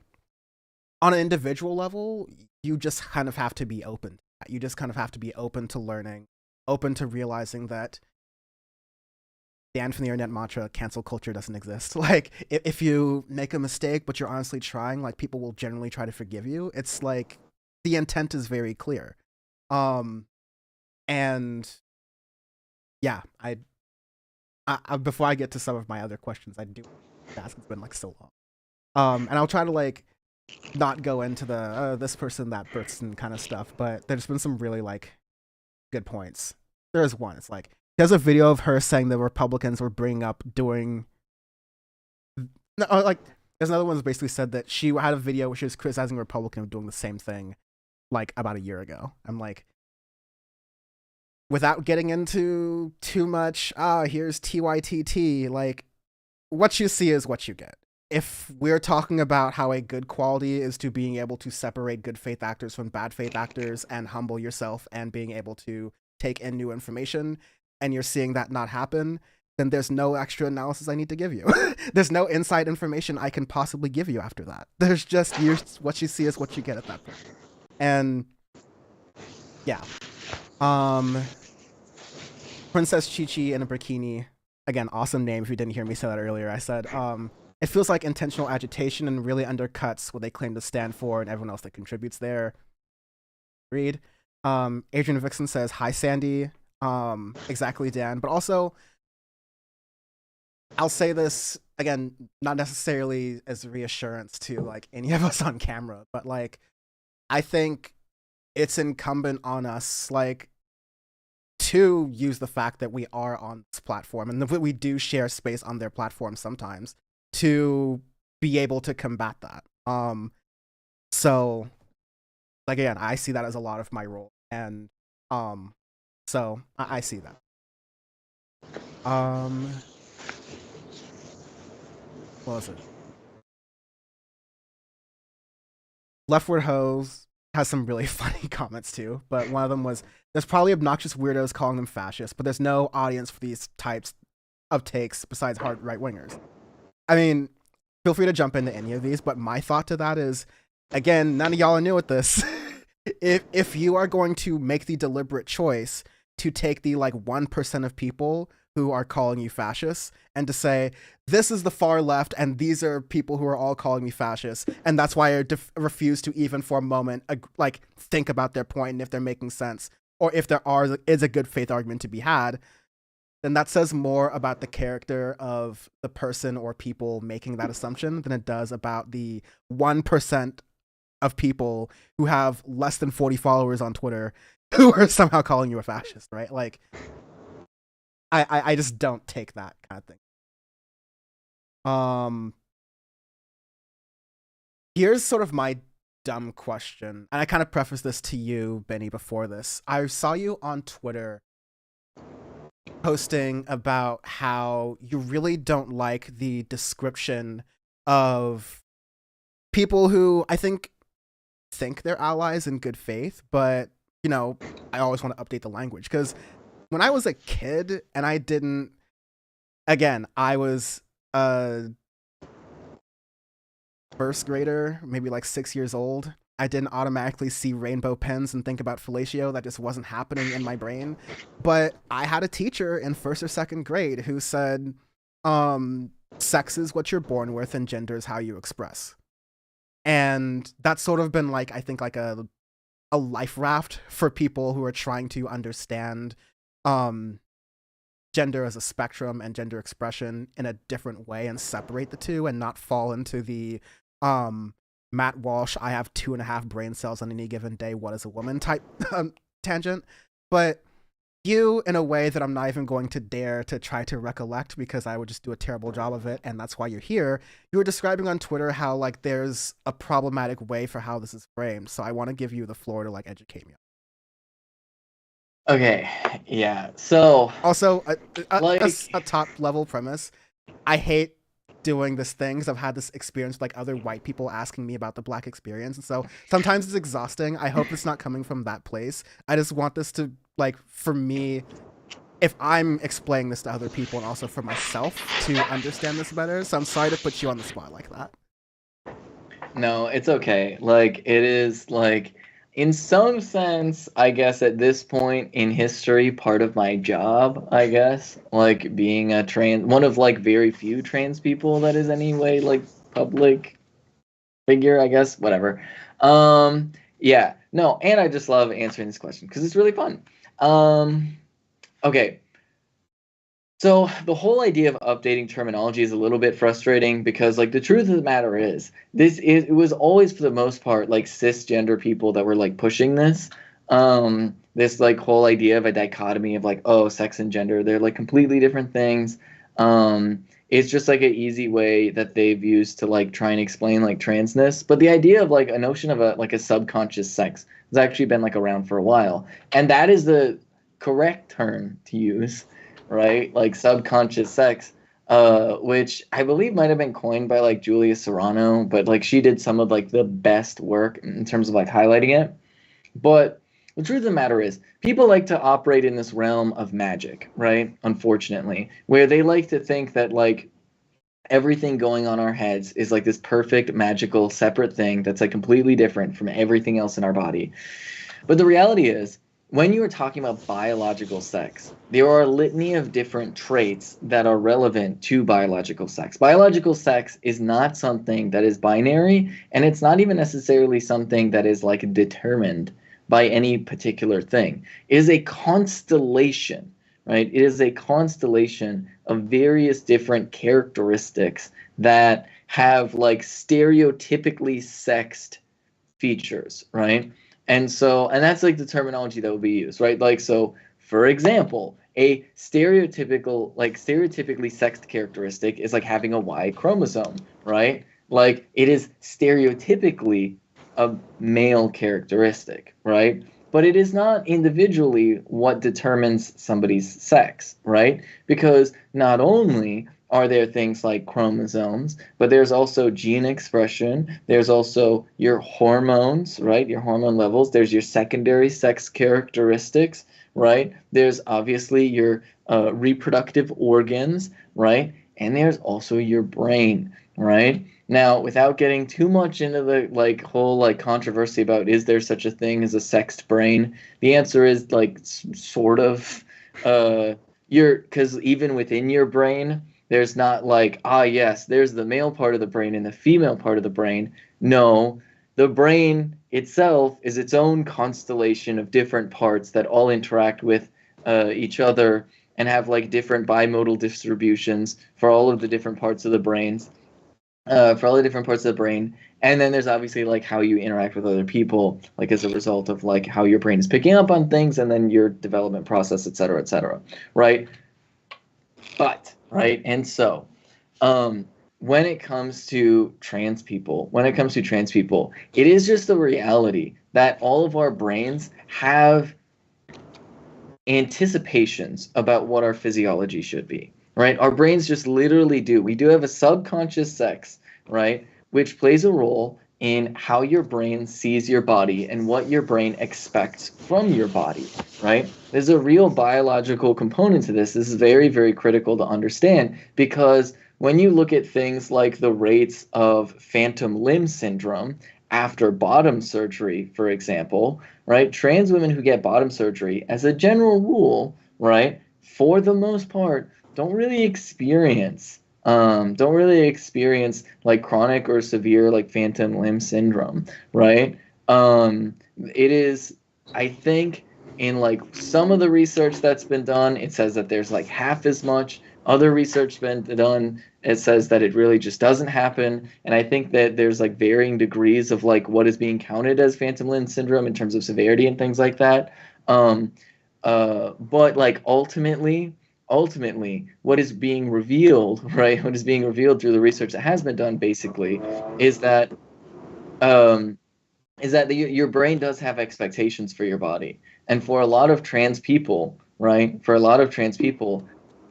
on an individual level, you just kind of have to be open. You just kind of have to be open to learning, open to realizing that Dan from the Internet mantra, cancel culture doesn't exist. Like, if you make a mistake, but you're honestly trying, like, people will generally try to forgive you. It's like, the intent is very clear. And yeah, I before I get to some of my other questions, I do ask, it's been like so long. And I'll try to like not go into the this person, that person kind of stuff, but there's been some really like good points. There's one, it's like, there's a video of her saying the Republicans were bringing up doing, no, like, there's another one that basically said that she had a video where she was criticizing a Republican of doing the same thing like about a year ago. I'm like, without getting into too much, here's TYTT, like, what you see is what you get. If we're talking about how a good quality is to being able to separate good faith actors from bad faith actors and humble yourself and being able to take in new information, and you're seeing that not happen, then there's no extra analysis I need to give you. There's no inside information I can possibly give you after that. There's just, what you see is what you get at that point. And yeah. Princess Chi-Chi in a bikini, again, awesome name if you didn't hear me say that earlier. I said, it feels like intentional agitation and really undercuts what they claim to stand for and everyone else that contributes there. Read. Adrian Vixen says, hi, Sandee. Exactly, Dan. But also, I'll say this, again, not necessarily as reassurance to like any of us on camera, but like, I think it's incumbent on us, like, to use the fact that we are on this platform and that we do share space on their platform sometimes to be able to combat that. So, like, again, I see that as a lot of my role, and so I see that. What was it? Leftward Hose has some really funny comments too, but one of them was, there's probably obnoxious weirdos calling them fascists, but there's no audience for these types of takes besides hard right-wingers. I mean, feel free to jump into any of these, but my thought to that is, again, none of y'all are new at this. If you are going to make the deliberate choice to take the like 1% of people who are calling you fascists and to say, this is the far left and these are people who are all calling me fascist, and that's why I refuse to even for a moment like think about their point and if they're making sense or if there is a good faith argument to be had, then that says more about the character of the person or people making that assumption than it does about the 1% of people who have less than 40 followers on Twitter who are somehow calling you a fascist, right? Like, I just don't take that kind of thing. Here's sort of my dumb question, and I kind of prefaced this to you, Benny, before this. I saw you on Twitter posting about how you really don't like the description of people who I think they're allies in good faith, but, you know, I always want to update the language, because when I was a kid and I was a first grader, maybe like 6 years old, I didn't automatically see rainbow pens and think about fellatio. That just wasn't happening in my brain. But I had a teacher in first or second grade who said, sex is what you're born with and gender is how you express. And that's sort of been like, I think, like a life raft for people who are trying to understand gender as a spectrum and gender expression in a different way and separate the two and not fall into the Matt Walsh, I have 2.5 brain cells on any given day, what is a woman type tangent. But you, in a way that I'm not even going to dare to try to recollect because I would just do a terrible job of it, and that's why you're here, you were describing on Twitter how like there's a problematic way for how this is framed. So I want to give you the floor to like educate me. Okay, yeah. So also a top level premise. I hate doing this thing because I've had this experience with like other white people asking me about the Black experience, and so sometimes it's exhausting. I hope it's not coming from that place. I just want this to, like, for me, if I'm explaining this to other people and also for myself to understand this better. So I'm sorry to put you on the spot like that. No, it's okay. Like, it is, like, in some sense, I guess at this point in history, part of my job, I guess, like being a one of like very few trans people that is anyway, like public figure, I guess, whatever. Yeah, no, and I just love answering this question because it's really fun. Okay. So the whole idea of updating terminology is a little bit frustrating because, like, the truth of the matter is, it was always, for the most part, like cisgender people that were like pushing this. This like whole idea of a dichotomy of like, oh, sex and gender, they're like completely different things. It's just like an easy way that they've used to like try and explain like transness. But the idea of like a notion of a subconscious sex has actually been like around for a while, and that is the correct term to use. Right, like subconscious sex, which I believe might have been coined by like Julia Serrano, but like she did some of like the best work in terms of like highlighting it. But the truth of the matter is, people like to operate in this realm of magic, right? Unfortunately, where they like to think that like everything going on our heads is like this perfect, magical, separate thing that's like completely different from everything else in our body. But the reality is, when you are talking about biological sex, there are a litany of different traits that are relevant to biological sex. Biological sex is not something that is binary, and it's not even necessarily something that is like determined by any particular thing. It is a constellation, right? It is a constellation of various different characteristics that have like stereotypically sexed features, right? And that's like the terminology that will be used, right? Like, so for example, a stereotypically sexed characteristic is like having a Y chromosome, right? Like, it is stereotypically a male characteristic, right? But it is not individually what determines somebody's sex, right? Because not only are there things like chromosomes, but there's also gene expression, there's also your hormones, right? Your hormone levels, there's your secondary sex characteristics, right? There's obviously your reproductive organs, right? And there's also your brain, right? Now, without getting too much into the like whole like controversy about is there such a thing as a sexed brain, the answer is like sort of. Because even within your brain, there's not like, yes, there's the male part of the brain and the female part of the brain. No, the brain itself is its own constellation of different parts that all interact with each other and have like different bimodal distributions for all of the different parts of the brains, for all the different parts of the brain. And then there's obviously like how you interact with other people, like as a result of like how your brain is picking up on things, and then your development process, et cetera, right? But, right, and so, when it comes to trans people, it is just the reality that all of our brains have anticipations about what our physiology should be, right? Our brains just literally do. We do have a subconscious sex, right, which plays a role in how your brain sees your body and what your brain expects from your body, right? There's a real biological component to this. This is very, very critical to understand, because when you look at things like the rates of phantom limb syndrome after bottom surgery, for example, right? Trans women who get bottom surgery, as a general rule, right, for the most part, don't really experience like chronic or severe like phantom limb syndrome, right? It is, I think, in like some of the research that's been done, it says that there's like half as much. Other research been done, it says that it really just doesn't happen. And I think that there's like varying degrees of like what is being counted as phantom limb syndrome in terms of severity and things like that. But like ultimately, what is being revealed, right? What is being revealed through the research that has been done, basically, is that your brain does have expectations for your body, and for a lot of trans people, right?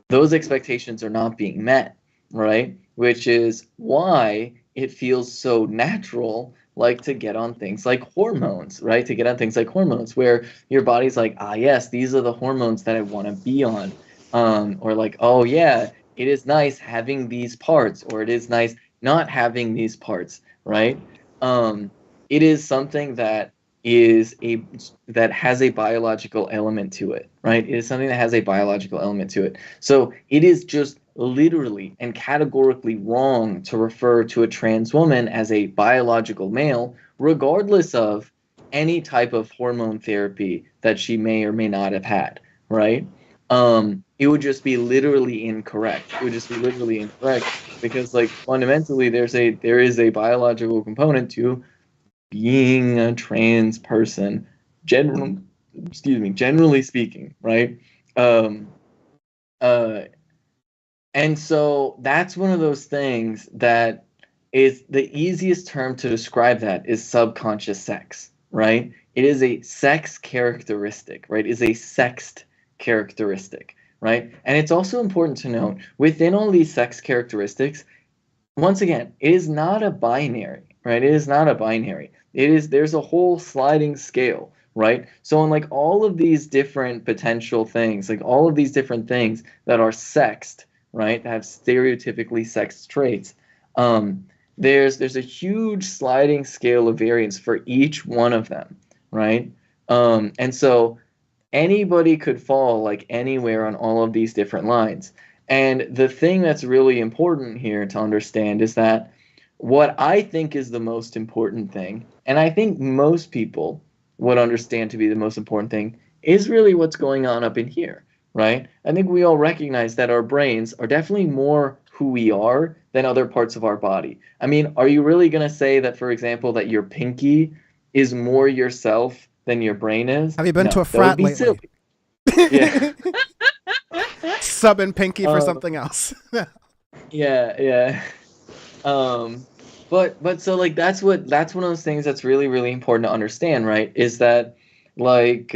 Those expectations are not being met, right? Which is why it feels so natural, like to get on things like hormones, right? To get on things like hormones, where your body's like, ah, yes, these are the hormones that I want to be on. Or like, oh yeah, it is nice having these parts, or it is nice not having these parts, right? It is something that has a biological element to it, right? It is something that has a biological element to it. So it is just literally and categorically wrong to refer to a trans woman as a biological male, regardless of any type of hormone therapy that she may or may not have had, right? It would just be literally incorrect. Because like fundamentally there is a biological component to being a trans person, generally speaking, right? And so that's one of those things that is the easiest term to describe that is subconscious sex, right? It is a sex characteristic, right? It is a sexed characteristic, right? And it's also important to note, within all these sex characteristics, once again, it is not a binary, right? It is not a binary. There's a whole sliding scale, right? So in like all of these different potential things, like all of these different things that are sexed, right, that have stereotypically sexed traits, there's a huge sliding scale of variance for each one of them, right? And so anybody could fall like anywhere on all of these different lines. And the thing that's really important here to understand is that what I think is the most important thing, and I think most people would understand to be the most important thing, is really what's going on up in here, right? I think we all recognize that our brains are definitely more who we are than other parts of our body. I mean, are you really going to say that, for example, that your pinky is more yourself than your brain is? Have you been to a frat lately? Silly. Yeah. Subbing pinky for something else. Yeah. But so like that's one of those things that's really, really important to understand, right? Is that like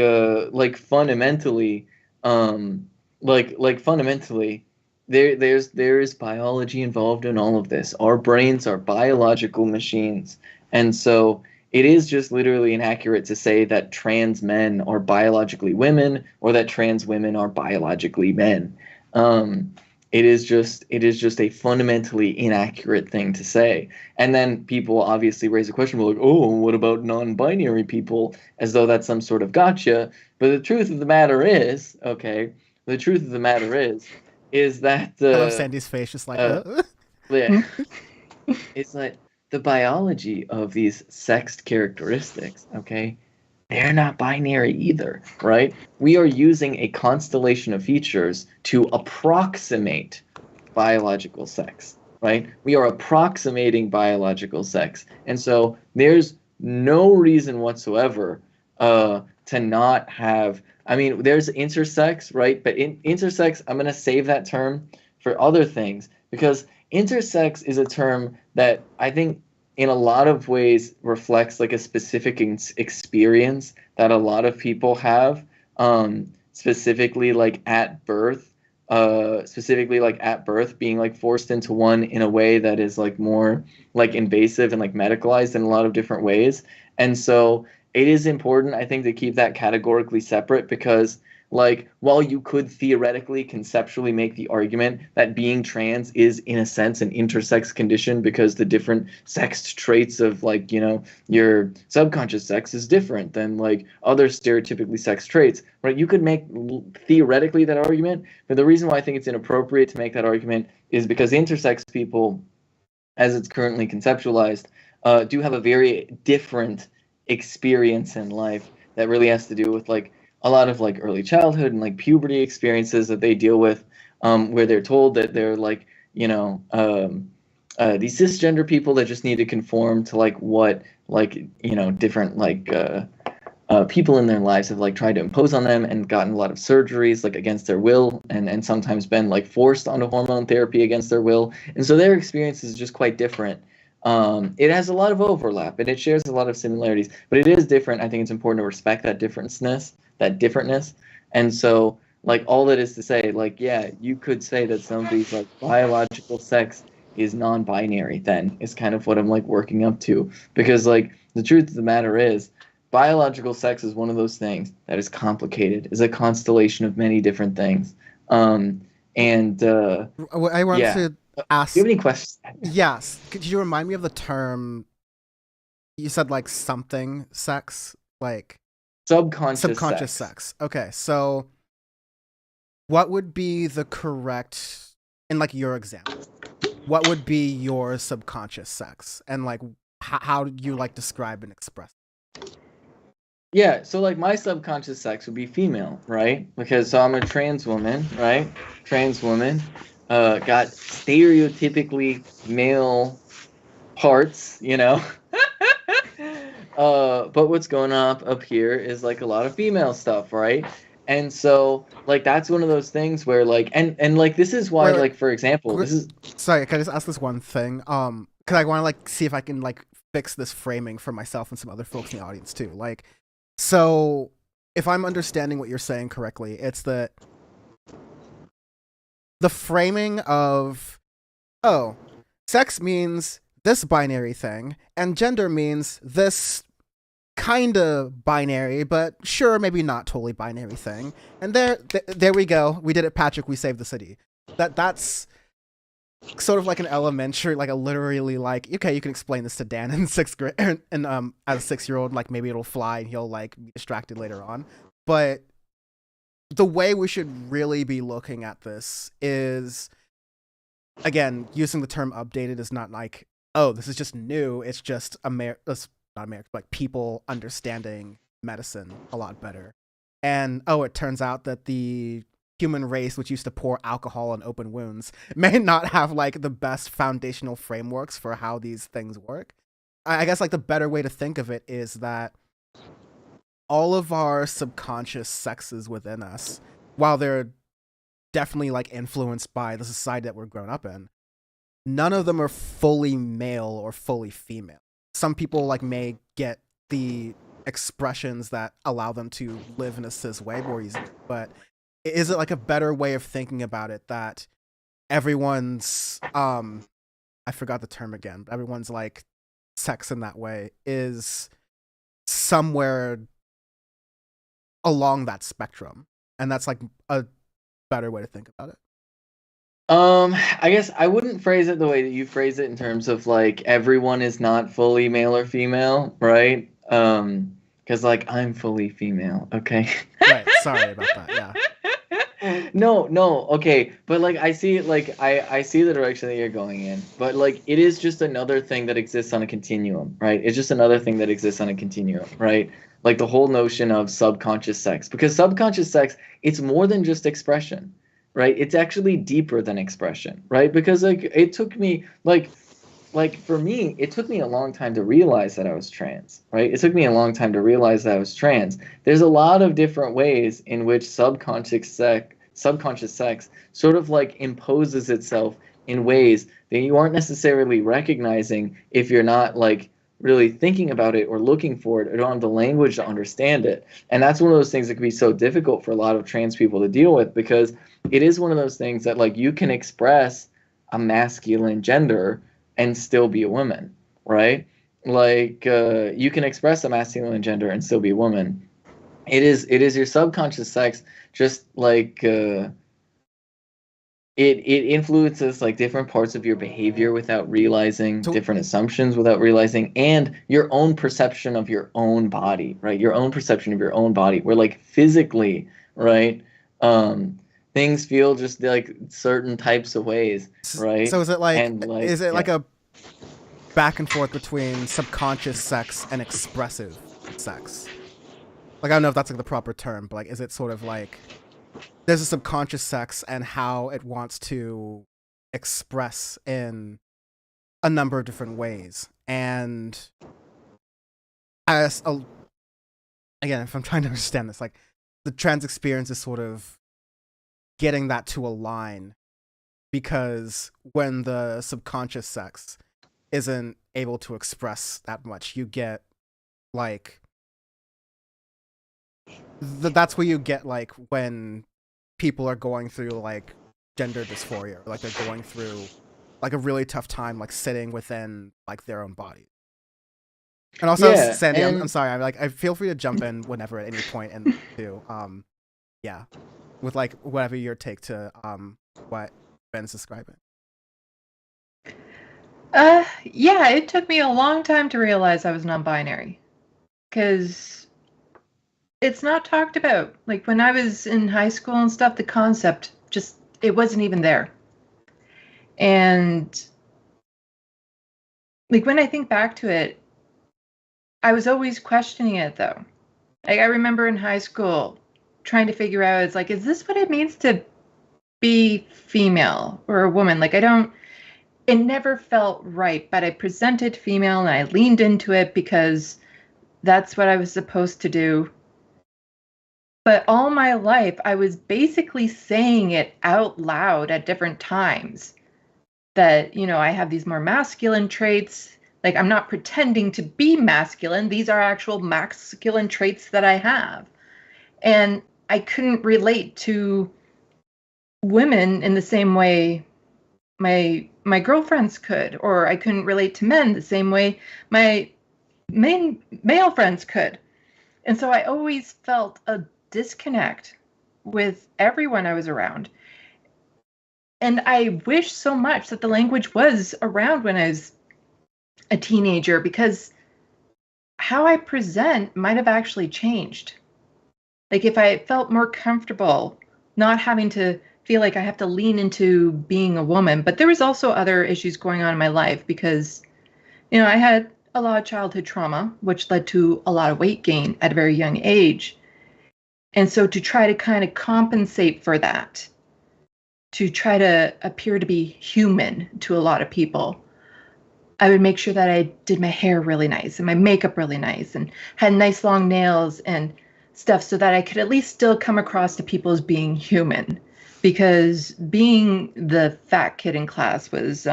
fundamentally, fundamentally, there is biology involved in all of this. Our brains are biological machines, and so it is just literally inaccurate to say that trans men are biologically women or that trans women are biologically men. It is just a fundamentally inaccurate thing to say. And then people obviously raise a question, like, oh, what about non-binary people? As though that's some sort of gotcha. But the truth of the matter is, is that I love Sandee's face, just like, yeah, it's like the biology of these sexed characteristics, okay, they're not binary either, right? We are using a constellation of features to approximate biological sex, right? We are approximating biological sex. And so there's no reason whatsoever to not have, I mean, there's intersex, right? But in intersex, I'm going to save that term for other things, because intersex is a term that I think in a lot of ways reflects like a specific experience that a lot of people have, specifically like at birth, being like forced into one in a way that is like more like invasive and like medicalized in a lot of different ways. And so it is important, I think, to keep that categorically separate, because like, while you could theoretically, conceptually make the argument that being trans is, in a sense, an intersex condition because the different sexed traits of, like, you know, your subconscious sex is different than, like, other stereotypically sexed traits, right? You could make, theoretically, that argument, but the reason why I think it's inappropriate to make that argument is because intersex people, as it's currently conceptualized, do have a very different experience in life that really has to do with, like, a lot of like early childhood and like puberty experiences that they deal with, where they're told that they're like, you know, these cisgender people that just need to conform to like what, like, you know, different like people in their lives have like tried to impose on them and gotten a lot of surgeries like against their will, and sometimes been like forced onto hormone therapy against their will. And so their experience is just quite different. It has a lot of overlap and it shares a lot of similarities, but it is different. I think it's important to respect that differentness. And so, like, all that is to say, like, yeah, you could say that somebody's like biological sex is non-binary, then is kind of what I'm like working up to, because like the truth of the matter is biological sex is one of those things that is complicated, is a constellation of many different things. I want to ask, do you have any questions? Yes, could you remind me of the term you said, like something sex, like subconscious sex. Okay, so what would be the correct, in like your example, what would be your subconscious sex, and like how do you like describe and express it? Yeah, so like my subconscious sex would be female, right? Because so I'm a trans woman, right? Trans woman, got stereotypically male parts, you know. But what's going on up here is like a lot of female stuff, right? And so like that's one of those things where like and like this is why like for example this is sorry, can I just ask this one thing? Because I want to like see if I can like fix this framing for myself and some other folks in the audience too. Like, so if I'm understanding what you're saying correctly, it's that the framing of, oh, sex means this binary thing and gender means this kind of binary, but sure, maybe not totally binary thing. And there we go. We did it, Patrick. We saved the city. That's sort of like an elementary, like a literally like, okay, you can explain this to Dan in 6th grade, and as a 6-year-old, like maybe it'll fly and he'll like be distracted later on. But the way we should really be looking at this is, again, using the term updated is not like, oh, this is just new. It's just not America, but like people understanding medicine a lot better. And oh, it turns out that the human race, which used to pour alcohol on open wounds, may not have like the best foundational frameworks for how these things work. I guess like the better way to think of it is that all of our subconscious sexes within us, while they're definitely like influenced by the society that we're grown up in, none of them are fully male or fully female. Some people like may get the expressions that allow them to live in a cis way more easily, but is it like a better way of thinking about it that everyone's I forgot the term again, but everyone's like sex in that way is somewhere along that spectrum, and that's like a better way to think about it? I guess I wouldn't phrase it the way that you phrase it in terms of like everyone is not fully male or female, right? Because like I'm fully female, okay? Right, sorry about that, yeah. No, okay, but like I see like I see the direction that you're going in, but like it is just another thing that exists on a continuum, right? It's just another thing that exists on a continuum, right? like the whole notion of subconscious sex, because subconscious sex, it's more than just expression, right? It's actually deeper than expression, right? Because like it took me like for me, it took me a long time to realize that I was trans, right? It took me a long time to realize that I was trans. There's a lot of different ways in which subconscious sex sort of like imposes itself in ways that you aren't necessarily recognizing if you're not like really thinking about it or looking for it or don't have the language to understand it. And that's one of those things that can be so difficult for a lot of trans people to deal with, because it is one of those things that like you can express a masculine gender and still be a woman, right? Like you can express a masculine gender and still be a woman. It is your subconscious sex, just like it influences like different parts of your behavior without realizing, different assumptions without realizing, and your own perception of your own body, right? Your own perception of your own body, where like physically, right? Things feel just like certain types of ways, right? So is it like, is it like a back and forth between subconscious sex and expressive sex? Like, I don't know if that's like the proper term, but like, is it sort of like there's a subconscious sex and how it wants to express in a number of different ways? And as again, if I'm trying to understand this, like the trans experience is sort of getting that to align, because when the subconscious sex isn't able to express that much, you get like that's where you get like when people are going through like gender dysphoria, like they're going through like a really tough time like sitting within like their own body. And also, Sandee, I'm sorry, I feel free to jump in whenever at any point and do yeah, with like whatever your take to what Ben's describing. Yeah, it took me a long time to realize I was non-binary, because it's not talked about. Like when I was in high school and stuff, the concept just, it wasn't even there. And like when I think back to it, I was always questioning it though. Like I remember in high school trying to figure out, it's like, is this what it means to be female or a woman? Like it never felt right, but I presented female and I leaned into it because that's what I was supposed to do. But all my life, I was basically saying it out loud at different times that, you know, I have these more masculine traits. Like, I'm not pretending to be masculine. These are actual masculine traits that I have. And I couldn't relate to women in the same way my girlfriends could, or I couldn't relate to men the same way my male friends could. And so I always felt a disconnect with everyone I was around. And I wish so much that the language was around when I was a teenager, because how I present might have actually changed. Like if I felt more comfortable not having to feel like I have to lean into being a woman. But there was also other issues going on in my life because, you know, I had a lot of childhood trauma, which led to a lot of weight gain at a very young age. And so to try to kind of compensate for that, to try to appear to be human to a lot of people, I would make sure that I did my hair really nice and my makeup really nice and had nice long nails and stuff so that I could at least still come across to people as being human. Because being the fat kid in class was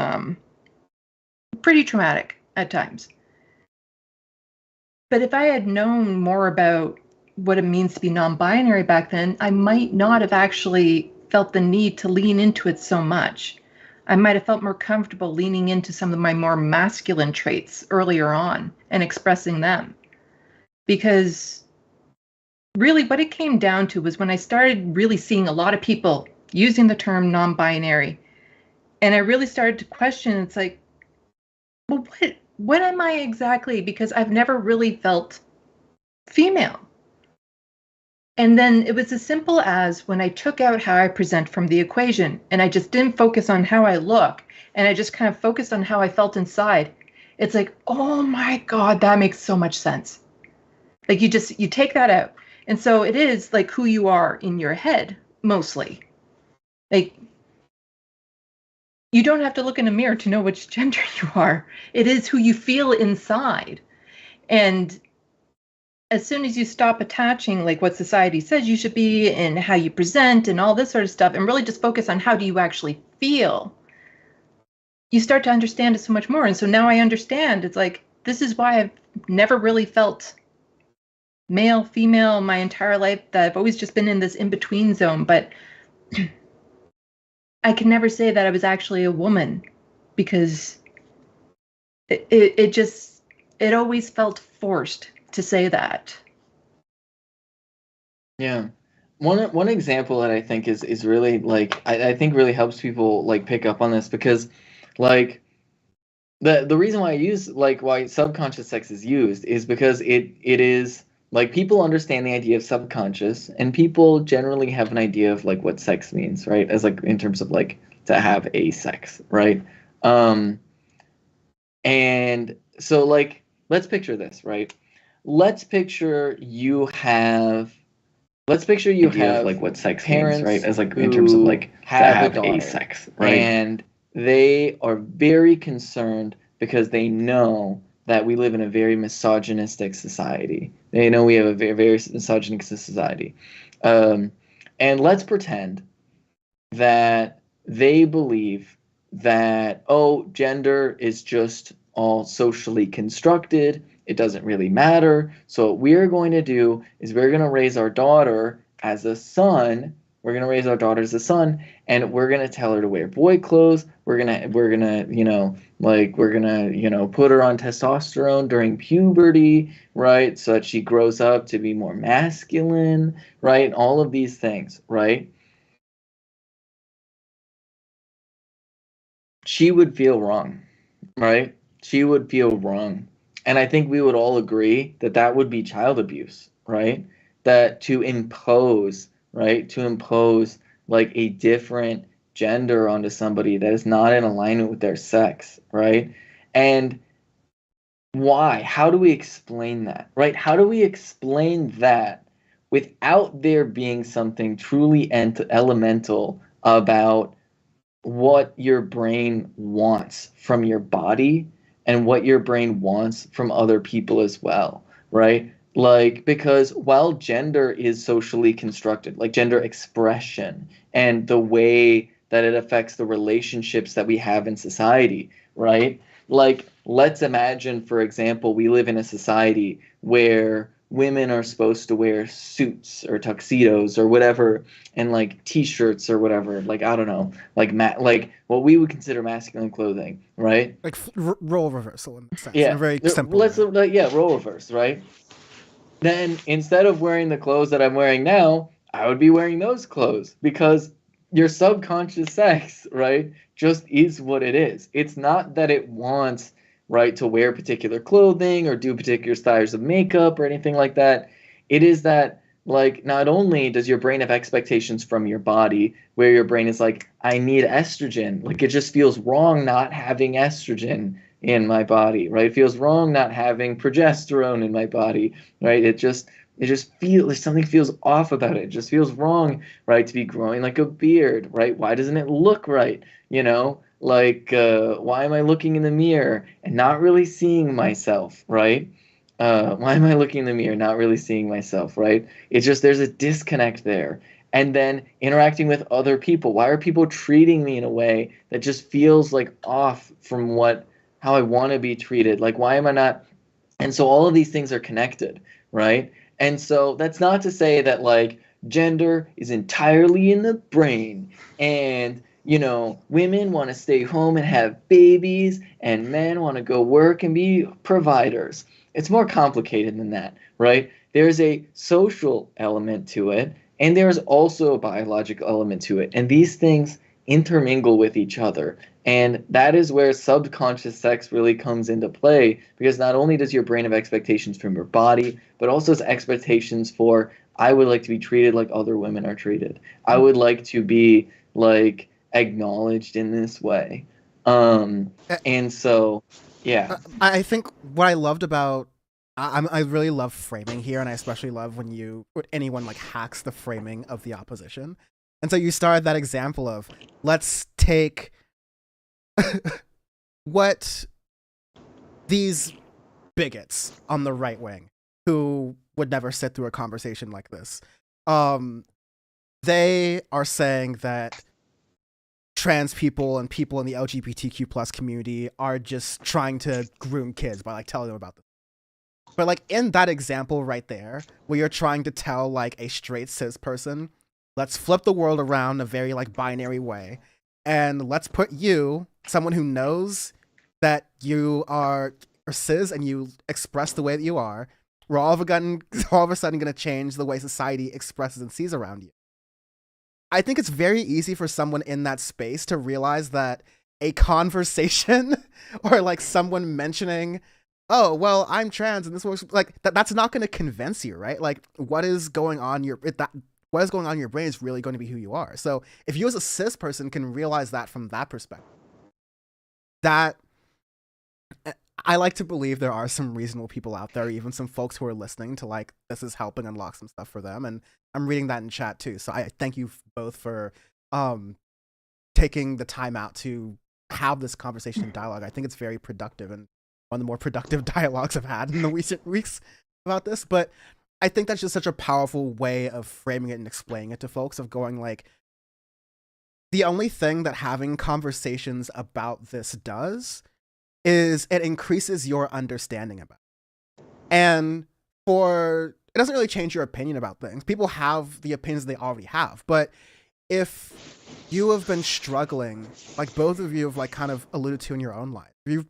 pretty traumatic at times. But if I had known more about what it means to be non-binary back then, I might not have actually felt the need to lean into it so much. I might have felt more comfortable leaning into some of my more masculine traits earlier on and expressing them. Because really what it came down to was when I started really seeing a lot of people using the term non-binary, and I really started to question, it's like, well, what am I exactly? Because I've never really felt female. And then it was as simple as when I took out how I present from the equation and I just didn't focus on how I look and I just kind of focused on how I felt inside. It's like, oh my God, that makes so much sense. Like you take that out. And so it is like who you are in your head, mostly. Like you don't have to look in a mirror to know which gender you are. It is who you feel inside. And as soon as you stop attaching like what society says you should be and how you present and all this sort of stuff, and really just focus on how do you actually feel, you start to understand it so much more. And so now I understand. It's like, this is why I've never really felt male, female my entire life, that I've always just been in this in-between zone. But I can never say that I was actually a woman, because it always felt forced to say that. Yeah. One example that I think is really like I think really helps people like pick up on this, because like the reason why I use like why subconscious sex is used is because it is like people understand the idea of subconscious, and people generally have an idea of like what sex means, right? As like in terms of like to have a sex, right? And so like let's picture this, right? Let's picture you have like what sex means, right? As like in terms of like have a sex, right? And they are very concerned because they know that we live in a very misogynistic society. They know we have a very, very misogynistic society. And let's pretend that they believe that, oh, gender is just all socially constructed. It doesn't really matter. So what we're going to do is we're going to raise our daughter as a son. We're going to raise our daughter as a son, and we're going to tell her to wear boy clothes. We're going to put her on testosterone during puberty, right? So that she grows up to be more masculine, right? All of these things, right? She would feel wrong, right? She would feel wrong. And I think we would all agree that that would be child abuse, right? That to impose, right? To impose like a different gender onto somebody that is not in alignment with their sex, right? And why? How do we explain that, right? How do we explain that without there being something truly elemental about what your brain wants from your body and what your brain wants from other people as well, right? Like, because while gender is socially constructed, like gender expression and the way that it affects the relationships that we have in society, right? Like, let's imagine, for example, we live in a society where women are supposed to wear suits or tuxedos or whatever, and like t-shirts or whatever, like I don't know, like like what we would consider masculine clothing, right? Like role reversal in a sense. Yeah, in a very simple way. Role reverse, right? Then instead of wearing the clothes that I'm wearing now, I would be wearing those clothes, because your subconscious sex, right, just is what it is. It's not that it wants, right, to wear particular clothing or do particular styles of makeup or anything like that. It is that, like, not only does your brain have expectations from your body, where your brain is like, I need estrogen. Like, it just feels wrong not having estrogen in my body, right? It feels wrong not having progesterone in my body, right? It just feels like something feels off about it. It just feels wrong, right? To be growing like a beard, right? Why doesn't it look right? You know, like, why am I looking in the mirror and not really seeing myself, right? Why am I looking in the mirror, not really seeing myself, right? It's just, there's a disconnect there. And then interacting with other people. Why are people treating me in a way that just feels like off from how I want to be treated? Like, why am I not? And so all of these things are connected, right? And so that's not to say that like gender is entirely in the brain and, you know, women want to stay home and have babies and men want to go work and be providers. It's more complicated than that, right? There's a social element to it, and there's also a biological element to it. And these things intermingle with each other. And that is where subconscious sex really comes into play, because not only does your brain have expectations from your body, but also has expectations for, I would like to be treated like other women are treated. I would like to be like acknowledged in this way. And so, yeah. I think what I loved about I really love framing here, and I especially love when anyone like hacks the framing of the opposition. And so you started that example of, let's take what these bigots on the right wing who would never sit through a conversation like this. They are saying that trans people and people in the LGBTQ plus community are just trying to groom kids by like telling them about this. But like in that example right there, where you're trying to tell like a straight cis person, let's flip the world around a very like binary way, and let's put you, someone who knows that you are cis and you express the way that you are, we're all of a sudden going to change the way society expresses and sees around you. I think it's very easy for someone in that space to realize that a conversation or like someone mentioning, oh, well, I'm trans and this works, like that's not going to convince you, right? Like what is going on in your brain is really going to be who you are. So if you as a cis person can realize that from that perspective, that I like to believe there are some reasonable people out there, even some folks who are listening to like, this is helping unlock some stuff for them. And I'm reading that in chat too. So I thank you both for taking the time out to have this conversation and dialogue. I think it's very productive and one of the more productive dialogues I've had in the recent weeks about this. But I think that's just such a powerful way of framing it and explaining it to folks, of going like, the only thing that having conversations about this does is it increases your understanding about it. And it doesn't really change your opinion about things. People have the opinions they already have. But if you have been struggling, like both of you have like kind of alluded to in your own life, you've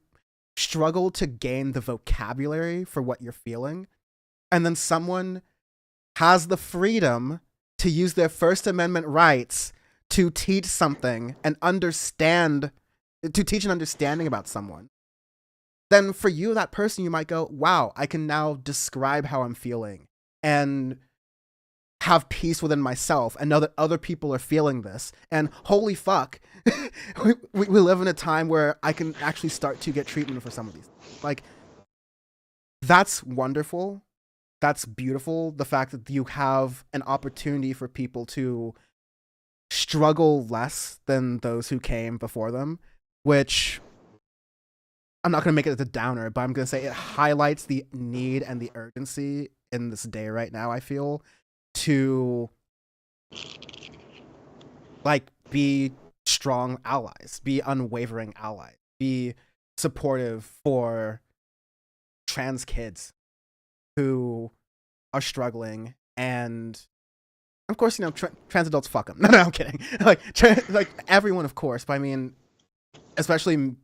struggled to gain the vocabulary for what you're feeling, and then someone has the freedom to use their First Amendment rights to teach something and teach an understanding about someone, then for you, that person, you might go, wow, I can now describe how I'm feeling and have peace within myself and know that other people are feeling this. And holy fuck, we live in a time where I can actually start to get treatment for some of these things. Like, that's wonderful. That's beautiful. The fact that you have an opportunity for people to struggle less than those who came before them, which I'm not going to make it a downer, but I'm going to say it highlights the need and the urgency in this day right now, I feel, to like be strong allies, be unwavering allies, be supportive for trans kids who are struggling. And of course, you know, trans adults, fuck them. No, I'm kidding. Like everyone, of course, but I mean, especially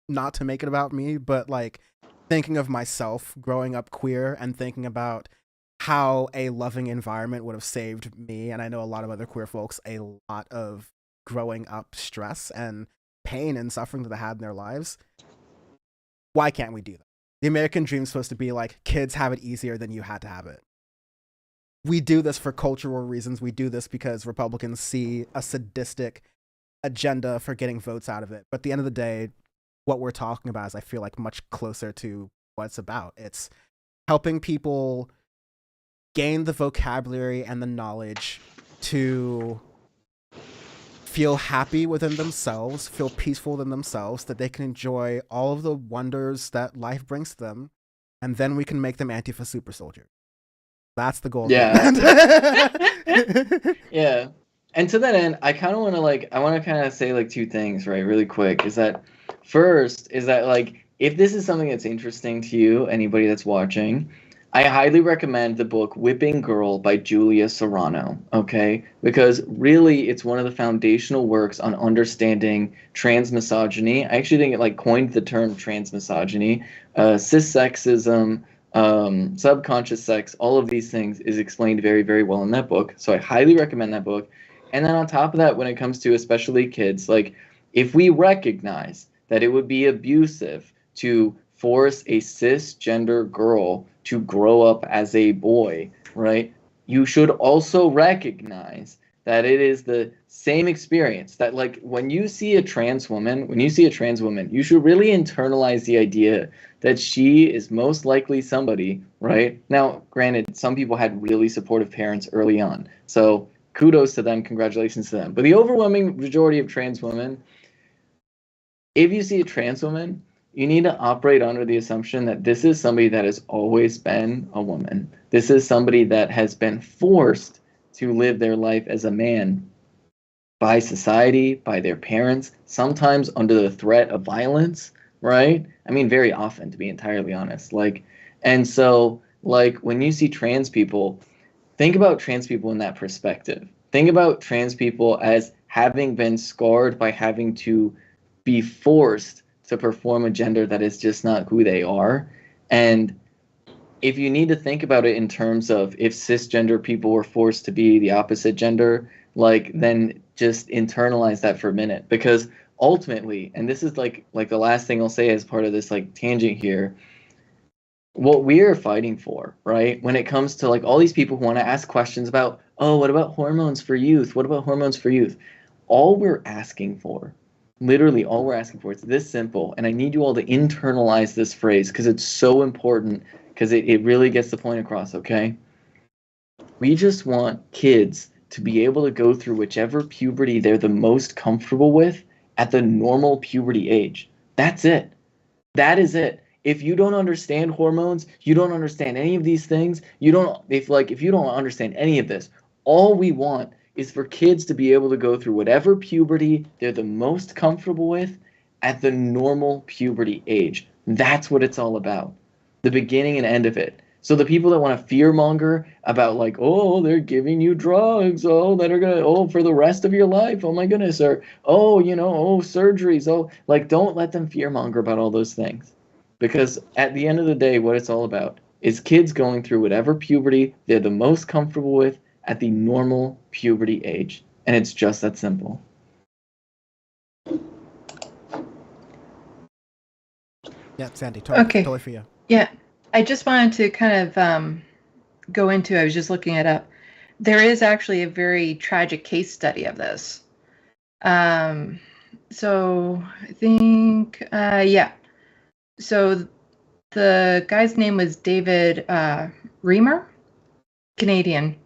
not to make it about me, but like thinking of myself growing up queer and thinking about how a loving environment would have saved me, and I know a lot of other queer folks, a lot of growing up stress and pain and suffering that they had in their lives. Why can't we do that? The American dream is supposed to be like, kids have it easier than you had to have it. We do this for cultural reasons. We do this because Republicans see a sadistic agenda for getting votes out of it. But at the end of the day, what we're talking about is, I feel like, much closer to what it's about. It's helping people gain the vocabulary and the knowledge to feel happy within themselves, feel peaceful within themselves, that they can enjoy all of the wonders that life brings to them, and then we can make them Antifa super soldiers. That's the goal. Yeah. Yeah. And to that end, I kind of want to say like two things, right, really quick. First is that like, if this is something that's interesting to you, anybody that's watching, I highly recommend the book Whipping Girl by Julia Serrano, okay? Because really, it's one of the foundational works on understanding trans misogyny. I actually think it like coined the term trans misogyny. Cis sexism, subconscious sex, all of these things is explained very, very well in that book. So I highly recommend that book. And then on top of that, when it comes to especially kids, like if we recognize that it would be abusive to force a cisgender girl to grow up as a boy, right? You should also recognize that it is the same experience, that like when you see a trans woman, you should really internalize the idea that she is most likely somebody, right? Now, granted, some people had really supportive parents early on, so kudos to them, congratulations to them. But the overwhelming majority of trans women, if you see a trans woman, you need to operate under the assumption that this is somebody that has always been a woman. This is somebody that has been forced to live their life as a man by society, by their parents, sometimes under the threat of violence, right? I mean, very often, to be entirely honest. And so, when you see trans people, think about trans people in that perspective. Think about trans people as having been scarred by having to be forced to perform a gender that is just not who they are. And if you need to think about it in terms of if cisgender people were forced to be the opposite gender, then just internalize that for a minute. Because ultimately, and this is like the last thing I'll say as part of this tangent here, what we are fighting for, right? When it comes to all these people who want to ask questions about, oh, what about hormones for youth? What about hormones for youth? All we're asking for, literally all we're asking for, it's this simple. And I need you all to internalize this phrase because it's so important, because it really gets the point across, okay? We just want kids to be able to go through whichever puberty they're the most comfortable with at the normal puberty age. That's it. That is it. If you don't understand hormones, you don't understand any of these things, if you don't understand any of this, all we want is for kids to be able to go through whatever puberty they're the most comfortable with at the normal puberty age. That's what it's all about. The beginning and end of it. So the people that want to fearmonger about oh, they're giving you drugs, oh, that are gonna, for the rest of your life, oh my goodness, or surgeries, don't let them fearmonger about all those things. Because at the end of the day, what it's all about is kids going through whatever puberty they're the most comfortable with at the normal puberty age. And it's just that simple. Yeah, Sandee, totally for you. Yeah, I just wanted to kind of go into, I was just looking it up. There is actually a very tragic case study of this. So I think, So the guy's name was David Reamer, Canadian,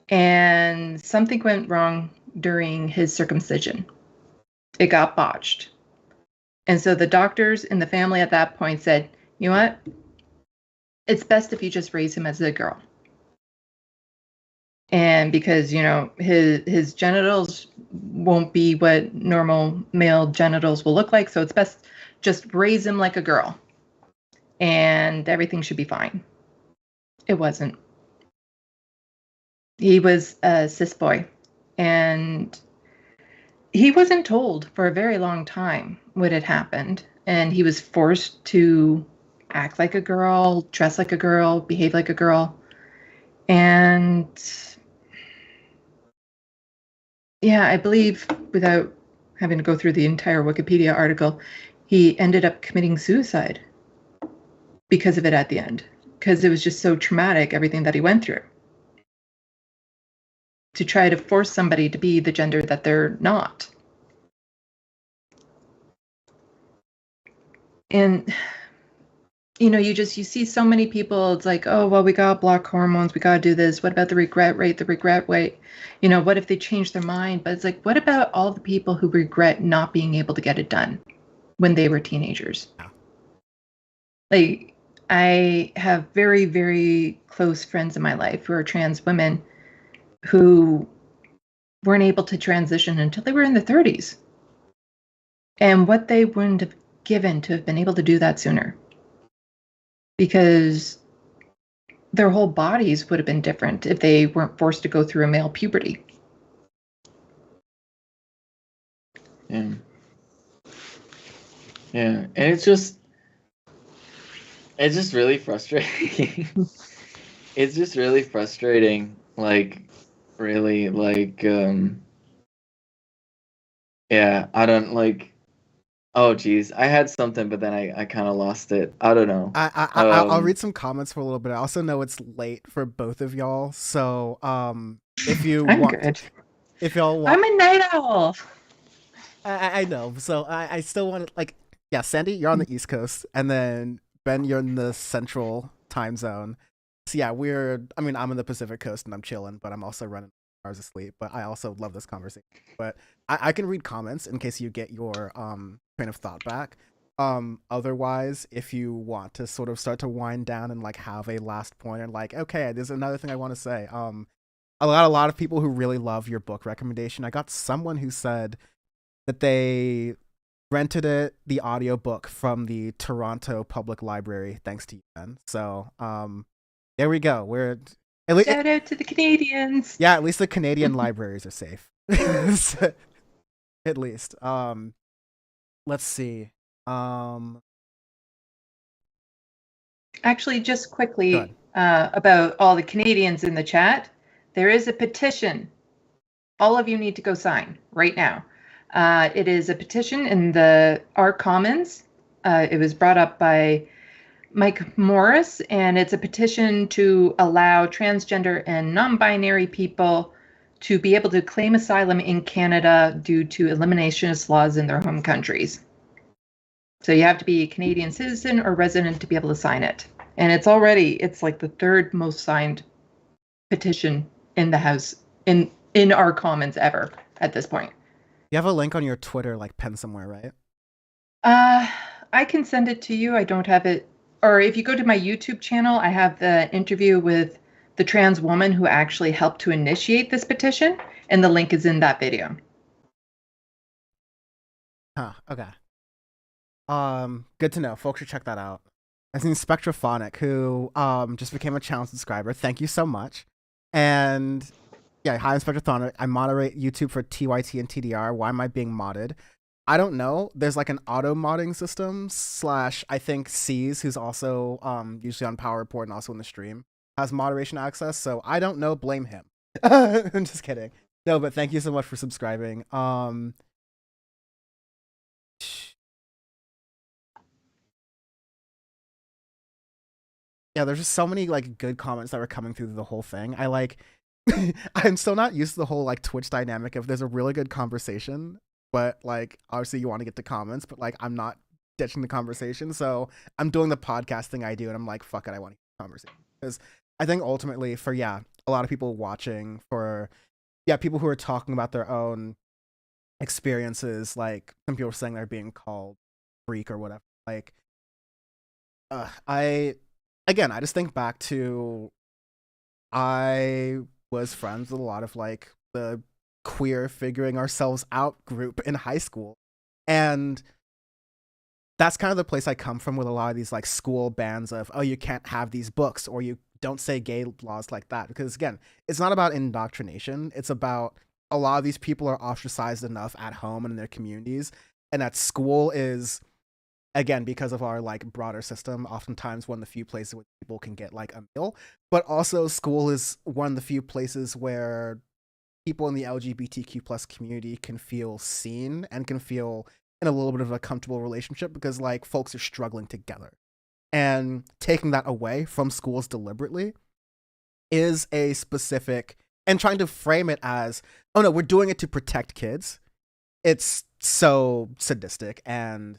and something went wrong during his circumcision. It got botched. And so the doctors and the family at that point said, you know what? It's best if you just raise him as a girl. And because, his genitals won't be what normal male genitals will look like, so it's best just raise him like a girl. And everything should be fine. It wasn't. He was a cis boy. And he wasn't told for a very long time what had happened. And he was forced to act like a girl, dress like a girl, behave like a girl. And yeah, I believe, without having to go through the entire Wikipedia article, he ended up committing suicide because of it at the end, because it was just so traumatic, everything that he went through, to try to force somebody to be the gender that they're not. And you see so many people, it's like, oh, well, we gotta block hormones, we gotta do this, what about the regret rate? What if they change their mind? But it's like, what about all the people who regret not being able to get it done when they were teenagers? I have very, very close friends in my life who are trans women who weren't able to transition until they were in their 30s. And what they wouldn't have given to have been able to do that sooner. Because their whole bodies would have been different if they weren't forced to go through a male puberty. Yeah. Yeah. And it's just really frustrating. It's just really frustrating. Yeah, I don't oh geez, I had something, but then I kind of lost it. I don't know. I'll read some comments for a little bit. I also know it's late for both of y'all, so if you I'm want, good. if y'all want. I'm a night owl. I know. So I still want to, like, yeah, Sandee, you're on the East Coast, and then Ben, you're in the Central time zone. So yeah, I'm in the Pacific Coast and I'm chilling, but I'm also running hours of sleep. But I also love this conversation. But I can read comments in case you get your train of thought back. Otherwise, if you want to sort of start to wind down and like have a last point and like, okay, there's another thing I want to say. A lot of people who really love your book recommendation. I got someone who said that they rented the audiobook from the Toronto Public Library, thanks to you, Ben. So, there we go. We're Shout out to the Canadians. Yeah, at least the Canadian libraries are safe. At least. Let's see. Actually, just quickly about all the Canadians in the chat, there is a petition. All of you need to go sign right now. It is a petition in our Commons. It was brought up by Mike Morris, and it's a petition to allow transgender and non-binary people to be able to claim asylum in Canada due to eliminationist laws in their home countries. So you have to be a Canadian citizen or resident to be able to sign it. And it's like the third most signed petition in the House, in our Commons ever at this point. You have a link on your Twitter, like pinned somewhere, right? I can send it to you. I don't have it. Or if you go to my YouTube channel, I have the interview with the trans woman who actually helped to initiate this petition, and the link is in that video. Huh, okay. Good to know. Folks should check that out. I've seen Spectrophonic, who just became a channel subscriber. Thank you so much. And yeah, hi, I'm Spectrophonic. I moderate YouTube for TYT and TDR. Why am I being modded? I don't know. There's like an auto modding system / I think C's, who's also usually on Power Report and also in the stream, has moderation access. So I don't know. Blame him. I'm just kidding. No, but thank you so much for subscribing. Yeah, there's just so many like good comments that were coming through the whole thing. I'm still not used to the whole like Twitch dynamic of there's a really good conversation, but like obviously you want to get to comments, but like I'm not ditching the conversation, so I'm doing the podcast thing I do, and I'm like, fuck it, I want to get the conversation. Because I think ultimately for a lot of people watching, for people who are talking about their own experiences, like some people are saying they're being called freak or whatever. Like, I just think back to I was friends with a lot of like the queer figuring ourselves out group in high school, and that's kind of the place I come from with a lot of these like school bans of, oh, you can't have these books, or you don't say gay laws like that, because again, it's not about indoctrination. It's about a lot of these people are ostracized enough at home and in their communities, and at school is, again, because of our like broader system, oftentimes one of the few places where people can get like a meal, but also school is one of the few places where people in the LGBTQ plus community can feel seen and can feel in a little bit of a comfortable relationship, because like folks are struggling together. And taking that away from schools deliberately is a specific, and trying to frame it as, oh no, we're doing it to protect kids. It's so sadistic, and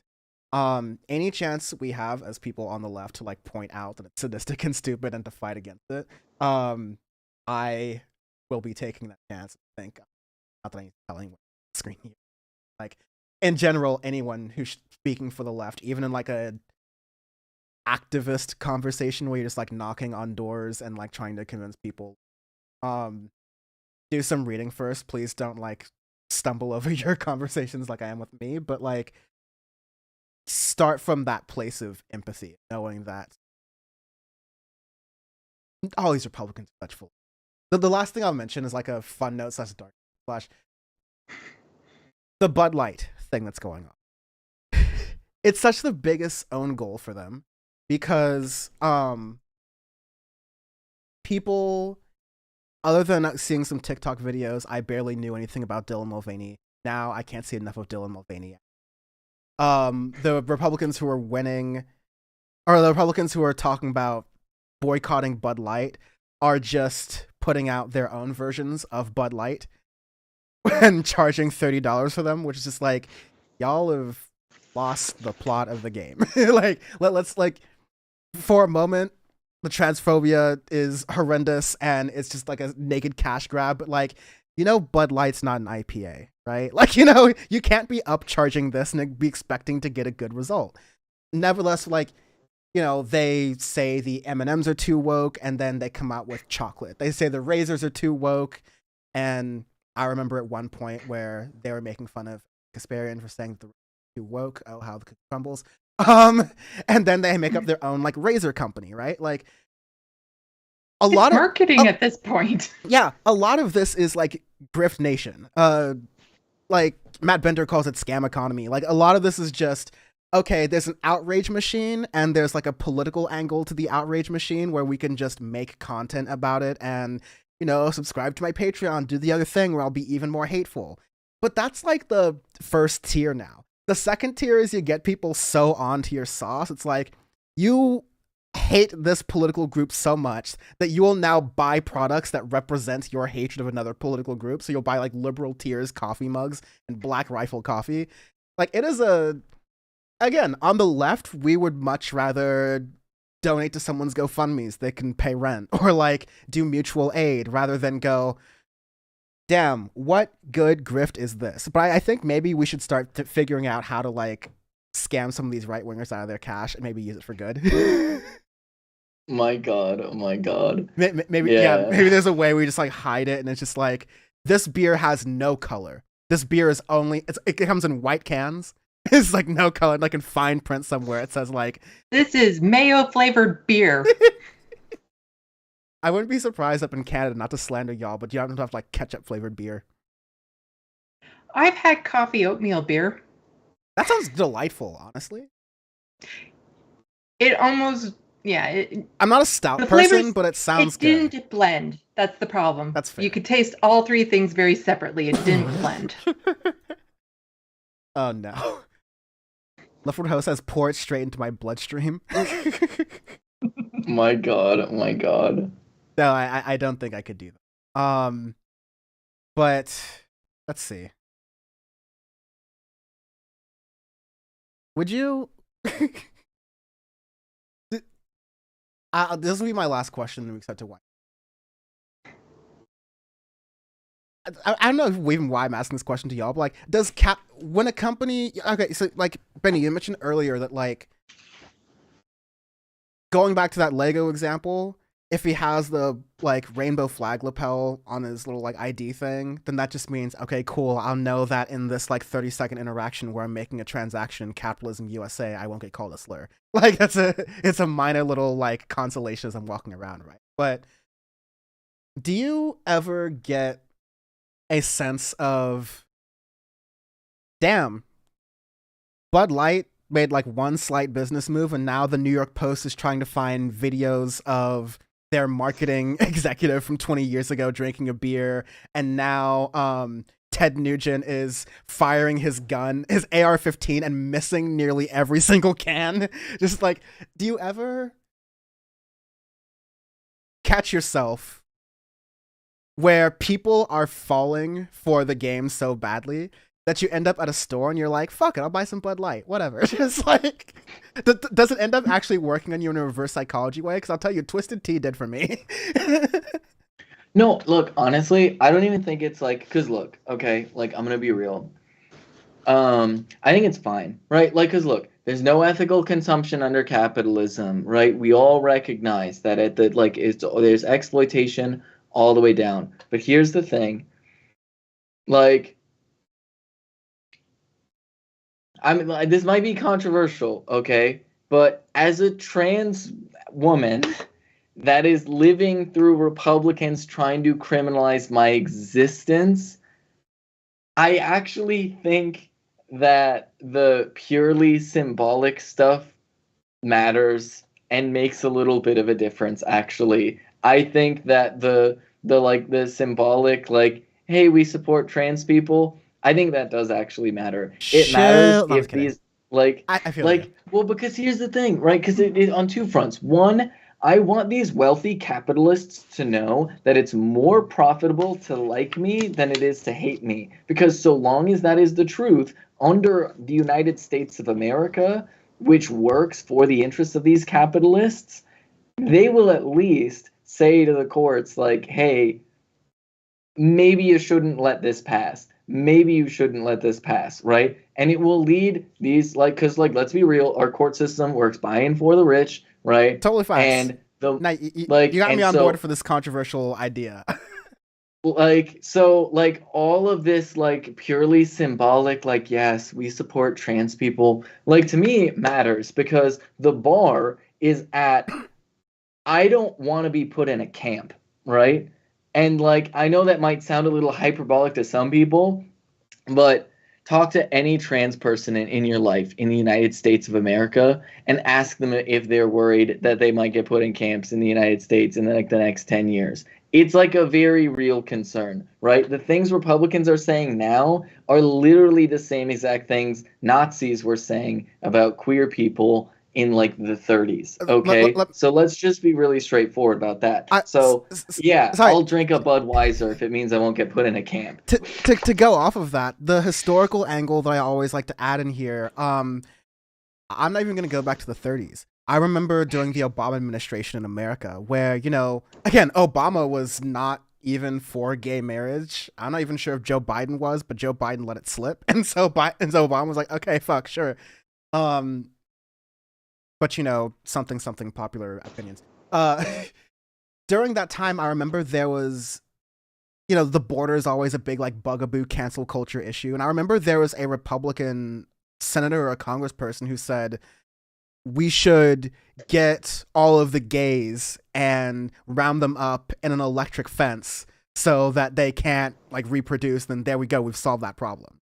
any chance we have as people on the left to like point out that it's sadistic and stupid and to fight against it, I will be taking that chance. I think, not that I'm telling what screen here. Like, in general, anyone who's speaking for the left, even in like a activist conversation where you're just like knocking on doors and like trying to convince people, do some reading first. Please don't like stumble over your conversations like I am with me, but like start from that place of empathy, knowing that all these Republicans are such full. The last thing I'll mention is like a fun note / dark / the Bud Light thing that's going on. It's such the biggest own goal for them, because people, other than seeing some TikTok videos, I barely knew anything about Dylan Mulvaney. Now I can't see enough of Dylan Mulvaney. The Republicans who are winning, or the Republicans who are talking about boycotting Bud Light, are just putting out their own versions of Bud Light. and charging $30 for them, which is just like, y'all have lost the plot of the game. Like, let's like, for a moment, the transphobia is horrendous and it's just like a naked cash grab, but like, Bud Light's not an IPA, right? Like, you can't be upcharging this and be expecting to get a good result. Nevertheless, like, they say the M&Ms are too woke, and then they come out with chocolate. They say the razors are too woke, and I remember at one point where they were making fun of Kasparian for saying the too woke. Oh, how the cookie crumbles. And then they make up their own like razor company, right? Like It's lot of marketing at this point. Yeah, a lot of this is like Grift Nation. Like Matt Bender calls it scam economy. Like a lot of this is just, okay, there's an outrage machine and there's like a political angle to the outrage machine where we can just make content about it and, subscribe to my Patreon, do the other thing where I'll be even more hateful. But that's like the first tier now. The second tier is you get people so onto your sauce. It's like, you hate this political group so much that you will now buy products that represent your hatred of another political group. So you'll buy like Liberal Tears coffee mugs and Black Rifle coffee. Like, it is again, on the left, we would much rather donate to someone's GoFundMes. They can pay rent or like do mutual aid rather than go, damn, what good grift is this? But I think maybe we should start figuring out how to like scam some of these right wingers out of their cash and maybe use it for good. My God, oh my God. Maybe maybe there's a way we just like hide it and it's just like, this beer has no color. This beer is it comes in white cans. It's like no color, like in fine print somewhere. It says like, this is mayo flavored beer. I wouldn't be surprised up in Canada, not to slander y'all, but you don't have like ketchup flavored beer. I've had coffee oatmeal beer. That sounds delightful, honestly. It almost, I'm not a stout person, but it sounds good. It didn't blend. That's the problem. That's fair. You could taste all three things very separately. It didn't blend. Oh no. Leftward Host says, pour it straight into my bloodstream. My God, oh my God. No, I don't think I could do that. But let's see. Would you? This will be my last question, and we start to wind. I don't know even why I'm asking this question to y'all, but like, when a company, okay, so like Benny, you mentioned earlier that like, going back to that Lego example, if he has the like rainbow flag lapel on his little like ID thing, then that just means, okay, cool, I'll know that in this like 30-second interaction where I'm making a transaction in Capitalism USA, I won't get called a slur. Like it's a minor little like consolation as I'm walking around, right? But do you ever get a sense of, damn, Bud Light made like one slight business move and now the New York Post is trying to find videos of their marketing executive from 20 years ago drinking a beer, and now Ted Nugent is firing his gun, his AR-15, and missing nearly every single can. Just like, do you ever catch yourself where people are falling for the game so badly that you end up at a store and you're like, fuck it, I'll buy some Bud Light, whatever. Just like, does it end up actually working on you in a reverse psychology way? Because I'll tell you, Twisted Tea did for me. No, look, honestly, I don't even think it's like, because look, okay, like, I'm going to be real. I think it's fine, right? Like, because look, there's no ethical consumption under capitalism, right? We all recognize that there's exploitation all the way down. But here's the thing, like, this might be controversial, okay? But as a trans woman that is living through Republicans trying to criminalize my existence, I actually think that the purely symbolic stuff matters and makes a little bit of a difference, actually. I think that the symbolic, like, hey, we support trans people, I think that does actually matter. It matters if these, like, I feel like, well, because here's the thing, right? Because it on two fronts. One, I want these wealthy capitalists to know that it's more profitable to like me than it is to hate me. Because so long as that is the truth, under the United States of America, which works for the interests of these capitalists, they will at least say to the courts, like, hey, maybe you shouldn't let this pass. Maybe you shouldn't let this pass, right? And it will lead these, like, because, like, let's be real, our court system works by and for the rich, right? Totally facts. And the Now, you like, got and me on so, board for this controversial idea. like, so, like, all of this, like, purely symbolic, like, yes, we support trans people, like, to me, it matters because the bar is at, I don't want to be put in a camp, right? And, like, I know that might sound a little hyperbolic to some people, but talk to any trans person in your life in the United States of America and ask them if they're worried that they might get put in camps in the United States in like the next 10 years. It's like a very real concern, right? The things Republicans are saying now are literally the same exact things Nazis were saying about queer people in like the 30s. Okay, so let's just be really straightforward about that. Yeah, sorry. I'll drink a Budweiser if it means I won't get put in a camp. To go off of that, the historical angle that I always like to add in here, I'm not even going to go back to the 30s. I remember during the Obama administration in America, where, you know, again, Obama was not even for gay marriage. I'm not even sure if Joe Biden was, but Joe Biden let it slip, and so Obama was like, okay, fuck, sure. But, you know, something popular opinions. During that time, I remember there was, you know, the border is always a big, like, bugaboo cancel culture issue. And I remember there was a Republican senator or a congressperson who said, we should get all of the gays and round them up in an electric fence so that they can't, like, reproduce. Then there we go. We've solved that problem.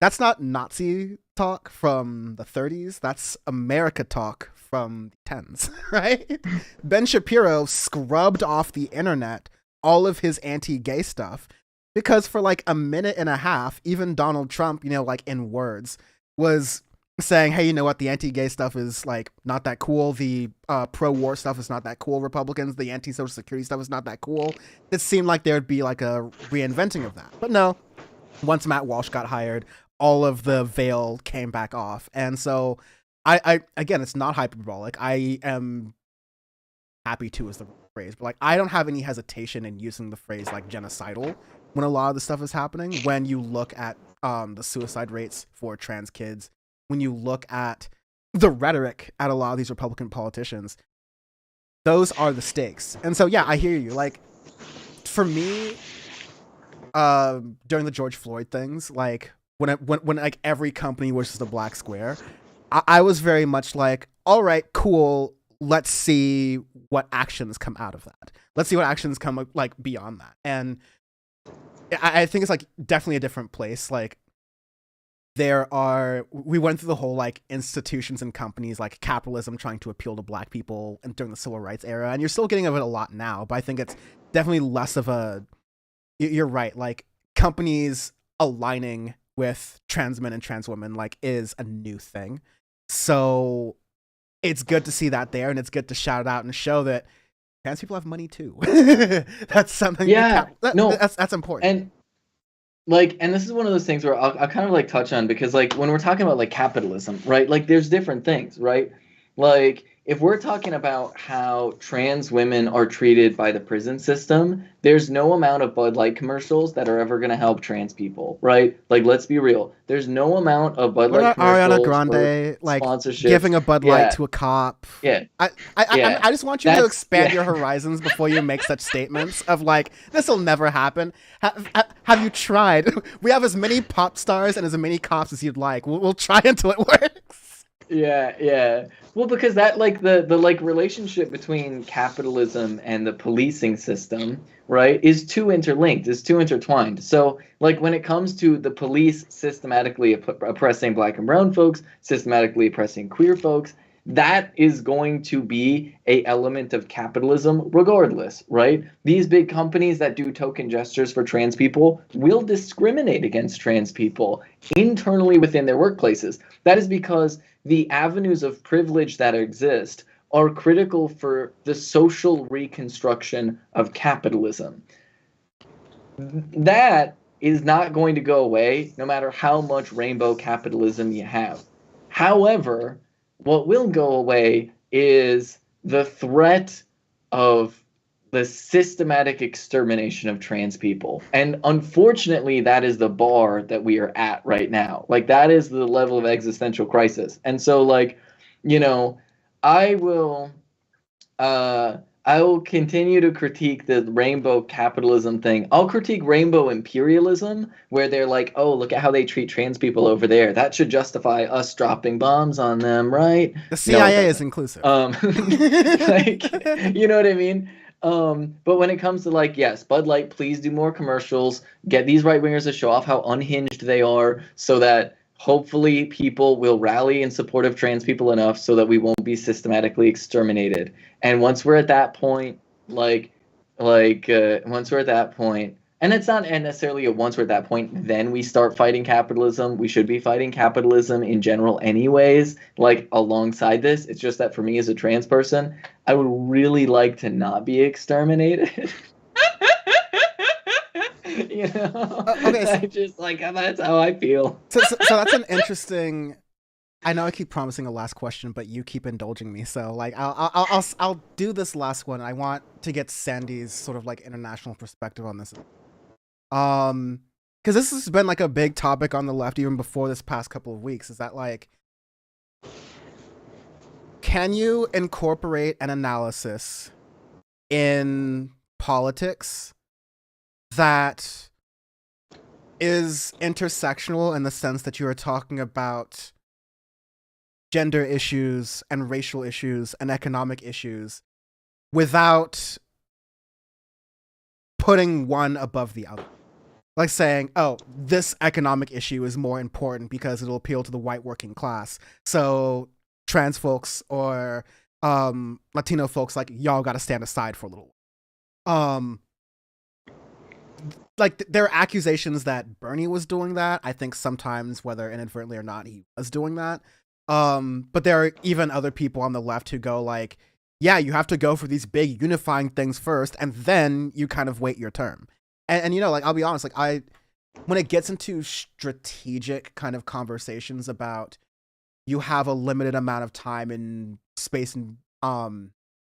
That's not Nazi talk from the 30s. That's America talk from the 10s, right? Ben Shapiro scrubbed off the internet all of his anti-gay stuff because for like a minute and a half, even Donald Trump, you know, like in words, was saying, hey, you know what? The anti-gay stuff is like not that cool. The pro-war stuff is not that cool. Republicans, the anti-social security stuff is not that cool. It seemed like there would be like a reinventing of that. But no, once Matt Walsh got hired, all of the veil came back off. And so I again, it's not hyperbolic. I am happy to is the phrase, but like, I don't have any hesitation in using the phrase like genocidal when a lot of the stuff is happening. When you look at the suicide rates for trans kids, when you look at the rhetoric at a lot of these Republican politicians, those are the stakes. And so, yeah, I hear you. Like, for me, during the George Floyd things, like when like every company was just a black square, I was very much like, all right, cool. Let's see what actions come out of that. Let's see what actions come like beyond that. And I think it's like definitely a different place. Like, we went through the whole like institutions and companies like capitalism trying to appeal to black people and during the civil rights era, and you're still getting of it a lot now, but I think it's definitely less of a, you're right, like companies aligning with trans men and trans women like is a new thing. So it's good to see that there, and it's good to shout it out and show that trans people have money too. That's something. Yeah, that's important. And like, and this is one of those things where I'll kind of like touch on, because like when we're talking about like capitalism, right? Like there's different things, right? Like if we're talking about how trans women are treated by the prison system, there's no amount of Bud Light commercials that are ever going to help trans people, right? Like, let's be real. There's no amount of Bud Light commercials. Ariana Grande, like giving a Bud Light to a cop. Yeah. I just want you to expand your horizons before you make such statements of like, this will never happen. Have you tried? We have as many pop stars and as many cops as you'd like. We'll try until it works. Yeah. Well, because that like the like relationship between capitalism and the policing system, right, is too interlinked, is too intertwined. So like when it comes to the police systematically oppressing black and brown folks, systematically oppressing queer folks, that is going to be a element of capitalism regardless, right? These big companies that do token gestures for trans people will discriminate against trans people internally within their workplaces. That is because the avenues of privilege that exist are critical for the social reconstruction of capitalism. That is not going to go away no matter how much rainbow capitalism you have. However, what will go away is the threat of the systematic extermination of trans people. And unfortunately, that is the bar that we are at right now. Like, that is the level of existential crisis. And so, like, you know, I will continue to critique the rainbow capitalism thing. I'll critique rainbow imperialism, where they're like, oh, look at how they treat trans people over there. That should justify us dropping bombs on them, right? The CIA is inclusive. Like, you know what I mean? But when it comes to, like, yes, Bud Light, please do more commercials. Get these right-wingers to show off how unhinged they are so that hopefully people will rally in support of trans people enough so that we won't be systematically exterminated. And once we're at that point, once we're at that point, and it's not necessarily a once we're at that point, then we start fighting capitalism. We should be fighting capitalism in general anyways, like, alongside this. It's just that for me as a trans person, I would really like to not be exterminated. You know? Okay, so, I just, like, that's how I feel. So that's an interesting... I know I keep promising a last question, but you keep indulging me. So, like, I'll do this last one. I want to get Sandee's sort of, like, international perspective on this. Because this has been, like, a big topic on the left even before this past couple of weeks. Is that, like, can you incorporate an analysis in politics that is intersectional in the sense that you are talking about gender issues and racial issues and economic issues without putting one above the other? Like saying, oh, this economic issue is more important because it'll appeal to the white working class. So trans folks or Latino folks, like, y'all got to stand aside for a little while. Like, there are accusations that Bernie was doing that. I think sometimes, whether inadvertently or not, he was doing that. But there are even other people on the left who go, like, yeah, you have to go for these big unifying things first, and then you kind of wait your term. And you know, like, I'll be honest, like, when it gets into strategic kind of conversations about you have a limited amount of time and space and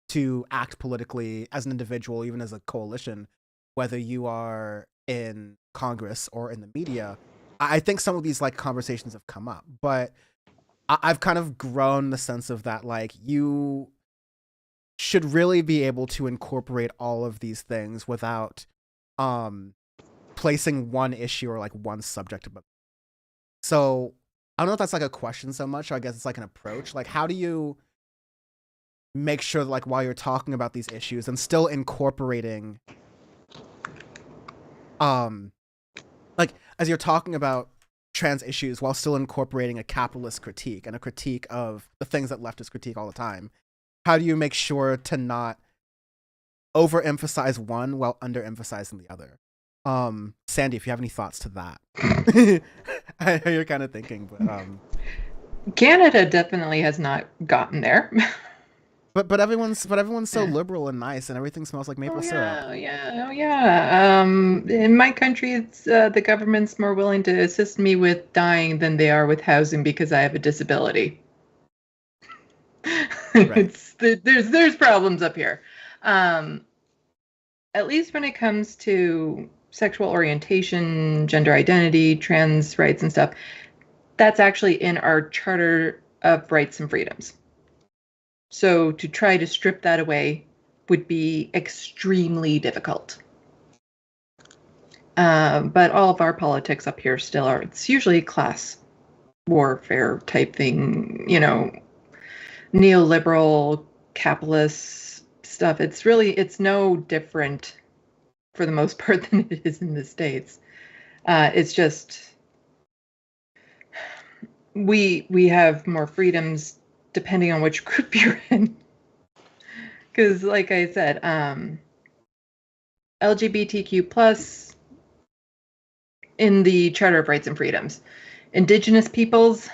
to act politically as an individual, even as a coalition, whether you are in Congress or in the media, I think some of these, like, conversations have come up, but I've kind of grown the sense of that, like, you should really be able to incorporate all of these things without placing one issue or, like, one subject above. So I don't know if that's, like, a question so much, or I guess it's, like, an approach. Like, how do you make sure that, like, while you're talking about these issues and still incorporating, like, as you're talking about trans issues while still incorporating a capitalist critique and a critique of the things that leftists critique all the time, how do you make sure to not overemphasize one while underemphasizing the other? Sandee, if you have any thoughts to that. I know you're kind of thinking, but Canada definitely has not gotten there. But everyone's so liberal and nice, and everything smells like maple syrup. Oh yeah. In my country, it's the government's more willing to assist me with dying than they are with housing because I have a disability. Right. There's problems up here. At least when it comes to sexual orientation, gender identity, trans rights and stuff, that's actually in our Charter of Rights and Freedoms. So to try to strip that away would be extremely difficult. But all of our politics up here still are, it's usually class warfare type thing, you know, neoliberal, capitalist stuff. It's no different for the most part than it is in the States. It's just, we have more freedoms depending on which group you're in. Because, like I said, LGBTQ plus in the Charter of Rights and Freedoms. Indigenous peoples,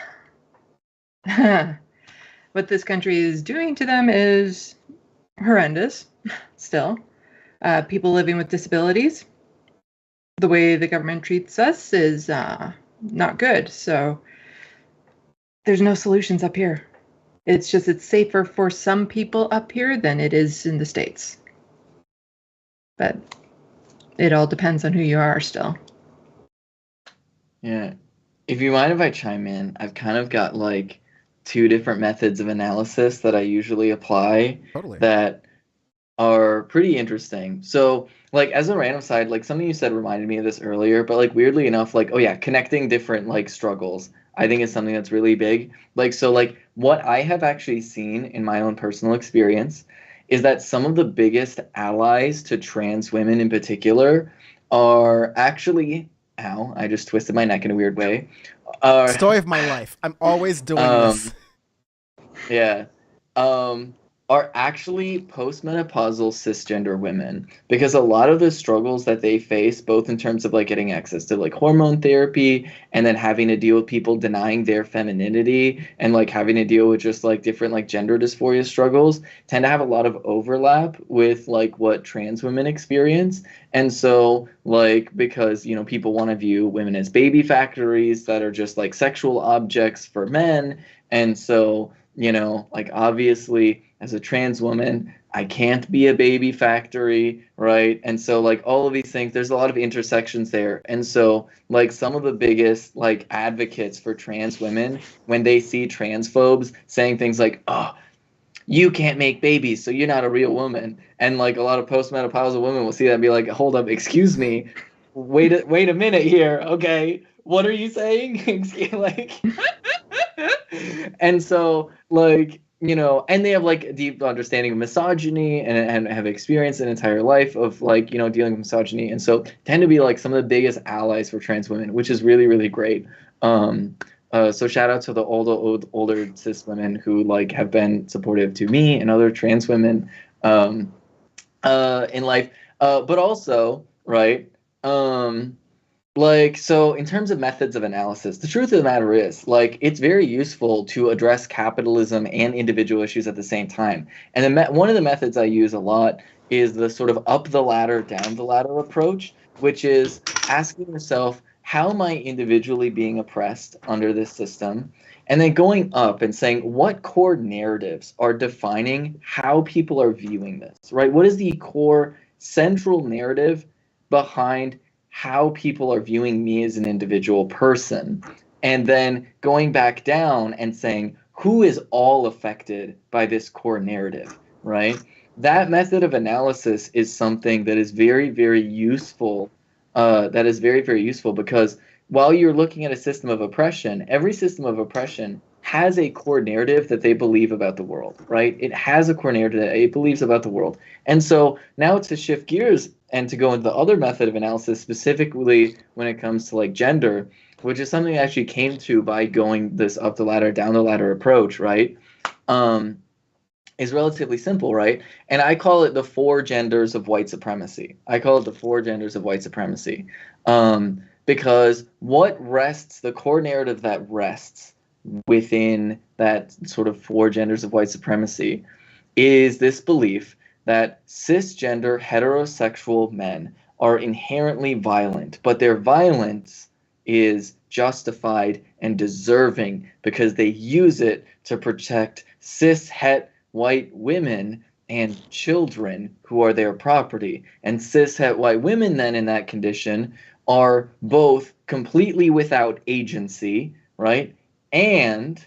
what this country is doing to them is horrendous still. People living with disabilities, the way the government treats us is not good. So there's no solutions up here. It's just it's safer for some people up here than it is in the States. But it all depends on who you are still. Yeah. If you mind if I chime in, I've kind of got like two different methods of analysis that I usually apply that are pretty interesting. So, like, as a random side, like something you said reminded me of this earlier, but like weirdly enough, like, oh yeah, connecting different like struggles, I think is something that's really big. Like, so like what I have actually seen in my own personal experience is that some of the biggest allies to trans women in particular are actually, ow, I just twisted my neck in a weird way. Story of my life. I'm always doing this. Yeah. Are actually postmenopausal cisgender women, because a lot of the struggles that they face, both in terms of like getting access to like hormone therapy and then having to deal with people denying their femininity and like having to deal with just like different like gender dysphoria struggles, tend to have a lot of overlap with like what trans women experience. And so like, because, you know, people want to view women as baby factories that are just like sexual objects for men. And so, you know, like obviously as a trans woman, I can't be a baby factory, right? And so like all of these things, there's a lot of intersections there. And so like some of the biggest like advocates for trans women, when they see transphobes saying things like, oh, you can't make babies, so you're not a real woman. And like a lot of postmenopausal women will see that and be like, hold up, excuse me, wait a minute here, okay? What are you saying? Like, and so like, you know, and they have like a deep understanding of misogyny and have experienced an entire life of like, you know, dealing with misogyny. And so tend to be like some of the biggest allies for trans women, which is really, really great. So shout out to the older cis women who like have been supportive to me and other trans women in life. But also, right, like, so in terms of methods of analysis, the truth of the matter is, like, it's very useful to address capitalism and individual issues at the same time. And one of the methods I use a lot is the sort of up the ladder, down the ladder approach, which is asking yourself, how am I individually being oppressed under this system? And then going up and saying, what core narratives are defining how people are viewing this, right? What is the core central narrative behind how people are viewing me as an individual person? And then going back down and saying, who is all affected by this core narrative, right? That method of analysis is something that is very, very useful. That is very, very useful because while you're looking at a system of oppression, every system of oppression has a core narrative that they believe about the world, right? It has a core narrative that it believes about the world. And so now to shift gears and to go into the other method of analysis, specifically when it comes to like gender, which is something I actually came to by going this up the ladder, down the ladder approach, right? Is relatively simple, right? And I call it the 4 genders of white supremacy. I call it the 4 genders of white supremacy. Because what rests, the core narrative that rests within that sort of 4 genders of white supremacy is this belief that cisgender heterosexual men are inherently violent, but their violence is justified and deserving because they use it to protect cis-het white women and children who are their property. And cis-het white women then in that condition are both completely without agency, right? And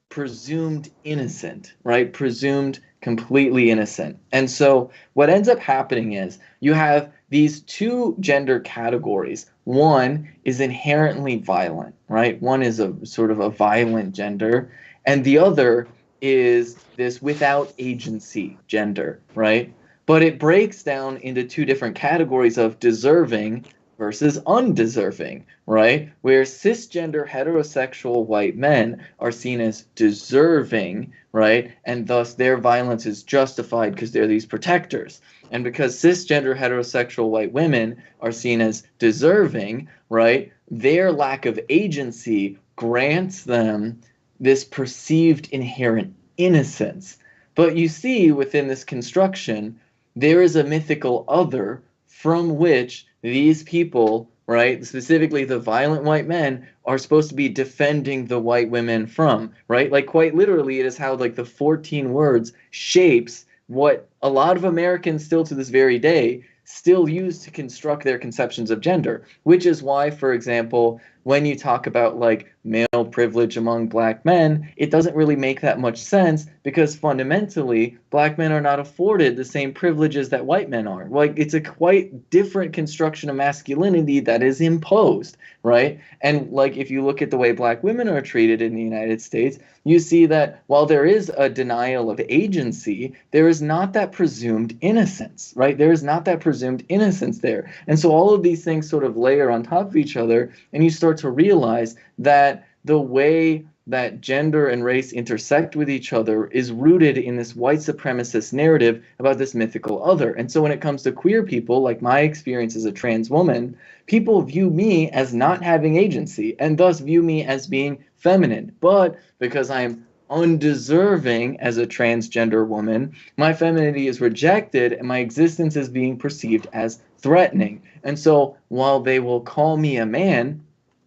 presumed innocent, right? Presumed completely innocent. And so what ends up happening is you have these 2 gender categories. One is inherently violent, right? One is a sort of a violent gender, and the other is this without agency gender, right? But it breaks down into 2 different categories of deserving versus undeserving, right? Where cisgender heterosexual white men are seen as deserving, right? And thus their violence is justified because they're these protectors. And because cisgender heterosexual white women are seen as deserving, right? Their lack of agency grants them this perceived inherent innocence. But you see within this construction, there is a mythical other from which these people, right, specifically the violent white men, are supposed to be defending the white women from, right? Like quite literally, it is how like the 14 words shapes what a lot of Americans still to this very day still use to construct their conceptions of gender, which is why, for example, when you talk about like male privilege among black men, it doesn't really make that much sense because fundamentally black men are not afforded the same privileges that white men are. Like it's a quite different construction of masculinity that is imposed, right? And like if you look at the way black women are treated in the United States, you see that while there is a denial of agency, there is not that presumed innocence, right? There is not that presumed innocence there. And so all of these things sort of layer on top of each other, and you start to realize that the way that gender and race intersect with each other is rooted in this white supremacist narrative about this mythical other. And so when it comes to queer people, like my experience as a trans woman, people view me as not having agency and thus view me as being feminine. But because I'm undeserving as a transgender woman, my femininity is rejected and my existence is being perceived as threatening. And so while they will call me a man,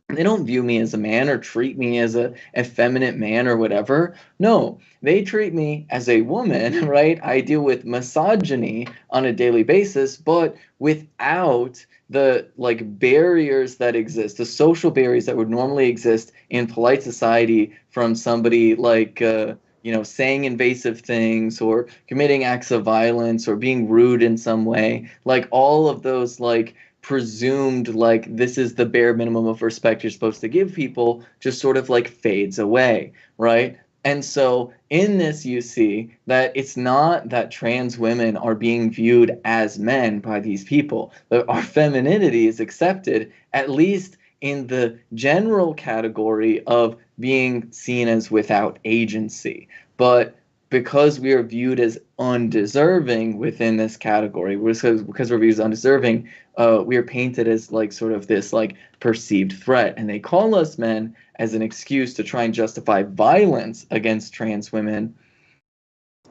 they don't view me as a man or treat me as a effeminate man or whatever. No, they treat me as a woman, right? I deal with misogyny on a daily basis, but without the like barriers that exist, the social barriers that would normally exist in polite society from somebody like, saying invasive things or committing acts of violence or being rude in some way, like all of those like presumed like this is the bare minimum of respect you're supposed to give people just sort of like fades away, right? And so in this you see that it's not that trans women are being viewed as men by these people. Our femininity is accepted at least in the general category of being seen as without agency. But because we are viewed as undeserving within this category, because we're viewed as undeserving, we are painted as like sort of this like perceived threat. And they call us men as an excuse to try and justify violence against trans women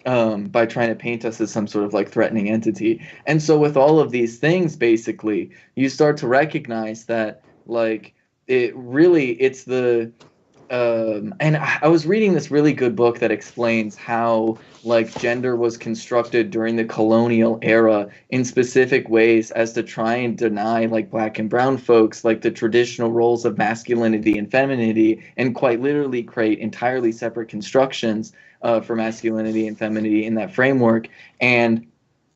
by trying to paint us as some sort of like threatening entity. And so with all of these things, basically, you start to recognize that like it's the and I was reading this really good book that explains how like gender was constructed during the colonial era in specific ways as to try and deny like black and brown folks like the traditional roles of masculinity and femininity and quite literally create entirely separate constructions for masculinity and femininity in that framework, and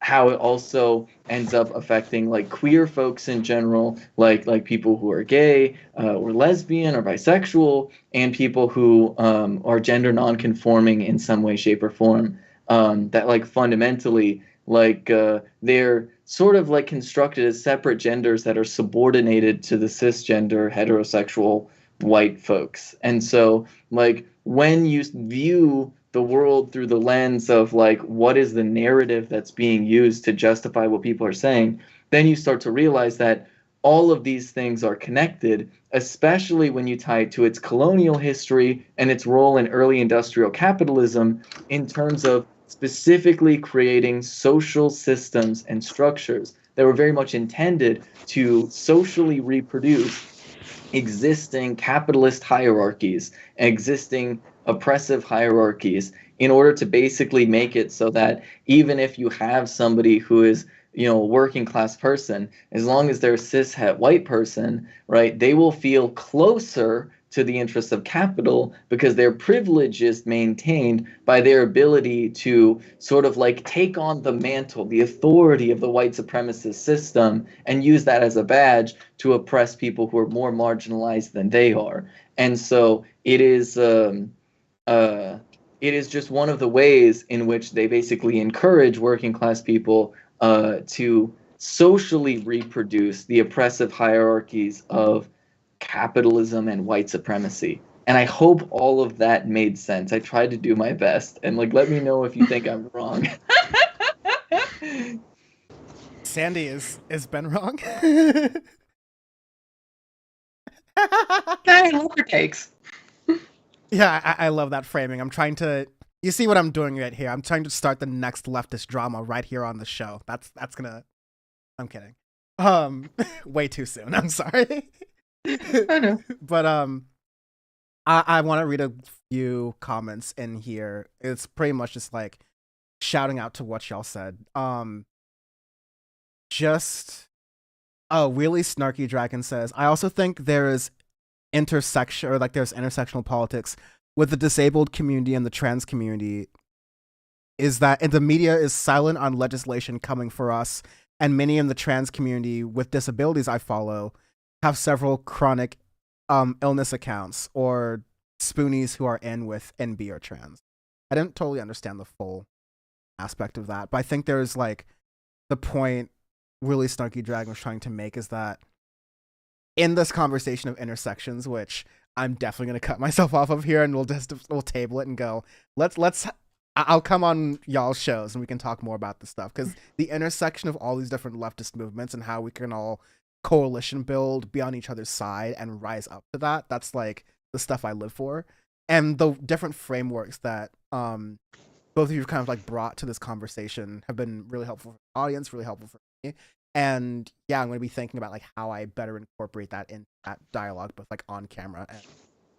how it also ends up affecting like queer folks in general, like people who are gay or lesbian or bisexual, and people who are gender non-conforming in some way, shape, or form. That like fundamentally like they're sort of like constructed as separate genders that are subordinated to the cisgender heterosexual white folks. And so like when you view the world through the lens of like what is the narrative that's being used to justify what people are saying, then you start to realize that all of these things are connected, especially when you tie it to its colonial history and its role in early industrial capitalism in terms of specifically creating social systems and structures that were very much intended to socially reproduce existing capitalist hierarchies, existing oppressive hierarchies, in order to basically make it so that even if you have somebody who is, a working class person, as long as they're a cishet white person, right, they will feel closer to the interests of capital because their privilege is maintained by their ability to sort of like take on the mantle, the authority of the white supremacist system and use that as a badge to oppress people who are more marginalized than they are. And so it is just one of the ways in which they basically encourage working class people to socially reproduce the oppressive hierarchies of capitalism and white supremacy. And I hope all of that made sense. I tried to do my best, and like let me know if you think I'm wrong. Sandee, is Ben wrong? Hey, lower takes. Yeah, I love that framing. I'm trying to You see what I'm doing right here? I'm trying to start the next leftist drama right here on the show. That's gonna. I'm kidding. Way too soon. I'm sorry. I know. But I want to read a few comments in here. It's pretty much just like shouting out to what y'all said. Just really snarky dragon says, I also think there is there's intersectional politics with the disabled community and the trans community, is that and the media is silent on legislation coming for us, and many in the trans community with disabilities I follow have several chronic illness accounts or spoonies who are in with NB or trans. I didn't totally understand the full aspect of that, but I think there's like the point really snarky dragon was trying to make is that in this conversation of intersections, which I'm definitely going to cut myself off of here, and we'll table it and go, I'll come on y'all's shows and we can talk more about this stuff, because the intersection of all these different leftist movements and how we can all coalition build, be on each other's side and rise up to that, that's like the stuff I live for. And the different frameworks that both of you kind of like brought to this conversation have been really helpful for the audience, really helpful for me. And yeah, I'm going to be thinking about like how I better incorporate that in that dialogue, both like on camera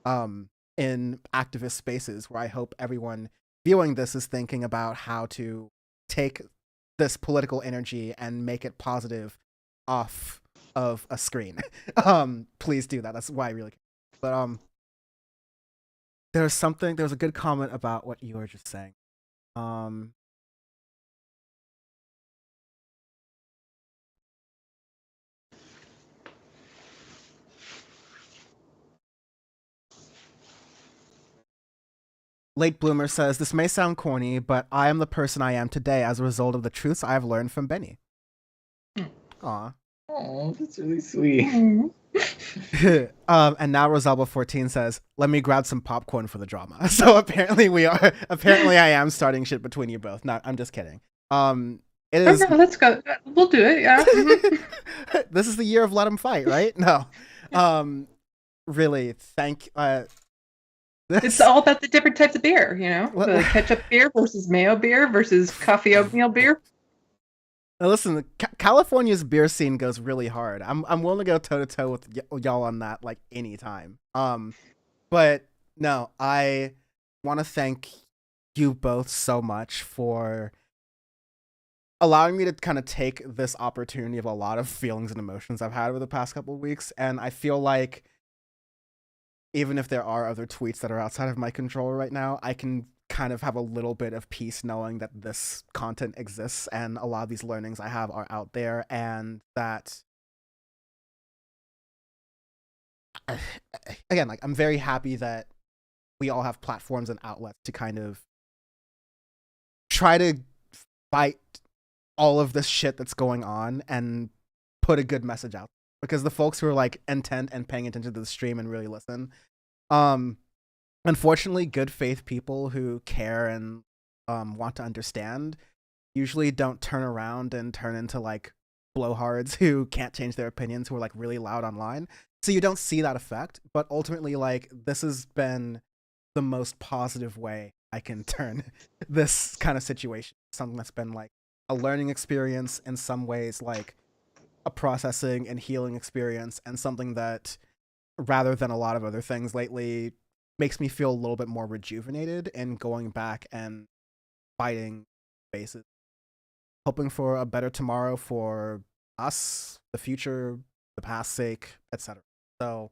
and in activist spaces, where I hope everyone viewing this is thinking about how to take this political energy and make it positive off of a screen. Please do that. That's why I really care. But there was a good comment about what you were just saying. Late Bloomer says, this may sound corny, but I am the person I am today as a result of the truths I have learned from Bennie. Aw. Oh, that's really sweet. And now Rosalba14 says, let me grab some popcorn for the drama. So apparently I am starting shit between you both. No, I'm just kidding. It is. Okay, let's go. We'll do it, yeah. This is the year of let 'em fight, right? No. Really, it's all about the different types of beer, you know? The ketchup beer versus mayo beer versus coffee oatmeal beer. Now listen, California's beer scene goes really hard. I'm willing to go toe to toe with y'all on that, like anytime. But no, I want to thank you both so much for allowing me to kind of take this opportunity of a lot of feelings and emotions I've had over the past couple of weeks, and I feel like even if there are other tweets that are outside of my control right now, I can kind of have a little bit of peace knowing that this content exists and a lot of these learnings I have are out there, and that again, like, I'm very happy that we all have platforms and outlets to kind of try to fight all of this shit that's going on and put a good message out, because the folks who are like intent and paying attention to the stream and really listen, unfortunately, good faith people who care and want to understand usually don't turn around and turn into like blowhards who can't change their opinions, who are like really loud online. So you don't see that effect, but ultimately, like, this has been the most positive way I can turn this kind of situation, something that's been like a learning experience, in some ways like a processing and healing experience, and something that, rather than a lot of other things lately, makes me feel a little bit more rejuvenated in going back and fighting spaces, hoping for a better tomorrow for us, the future, the past sake, etc. So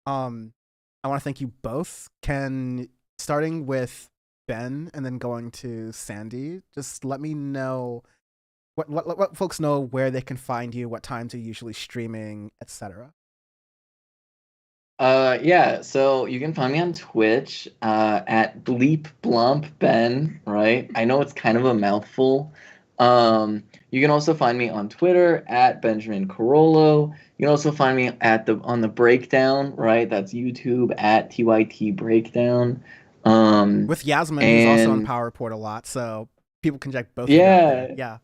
I want to thank you both. Starting with Ben and then going to Sandee, just let me know what folks know, where they can find you, what times you're usually streaming, etc. Yeah, so you can find me on Twitch at bleepblumpben, right? I know it's kind of a mouthful. You can also find me on Twitter at Benjamin Carollo. You can also find me on the Breakdown, right? That's YouTube at TYT Breakdown. With Yasmin, who's also on PowerPort a lot, so people can check both of you out there.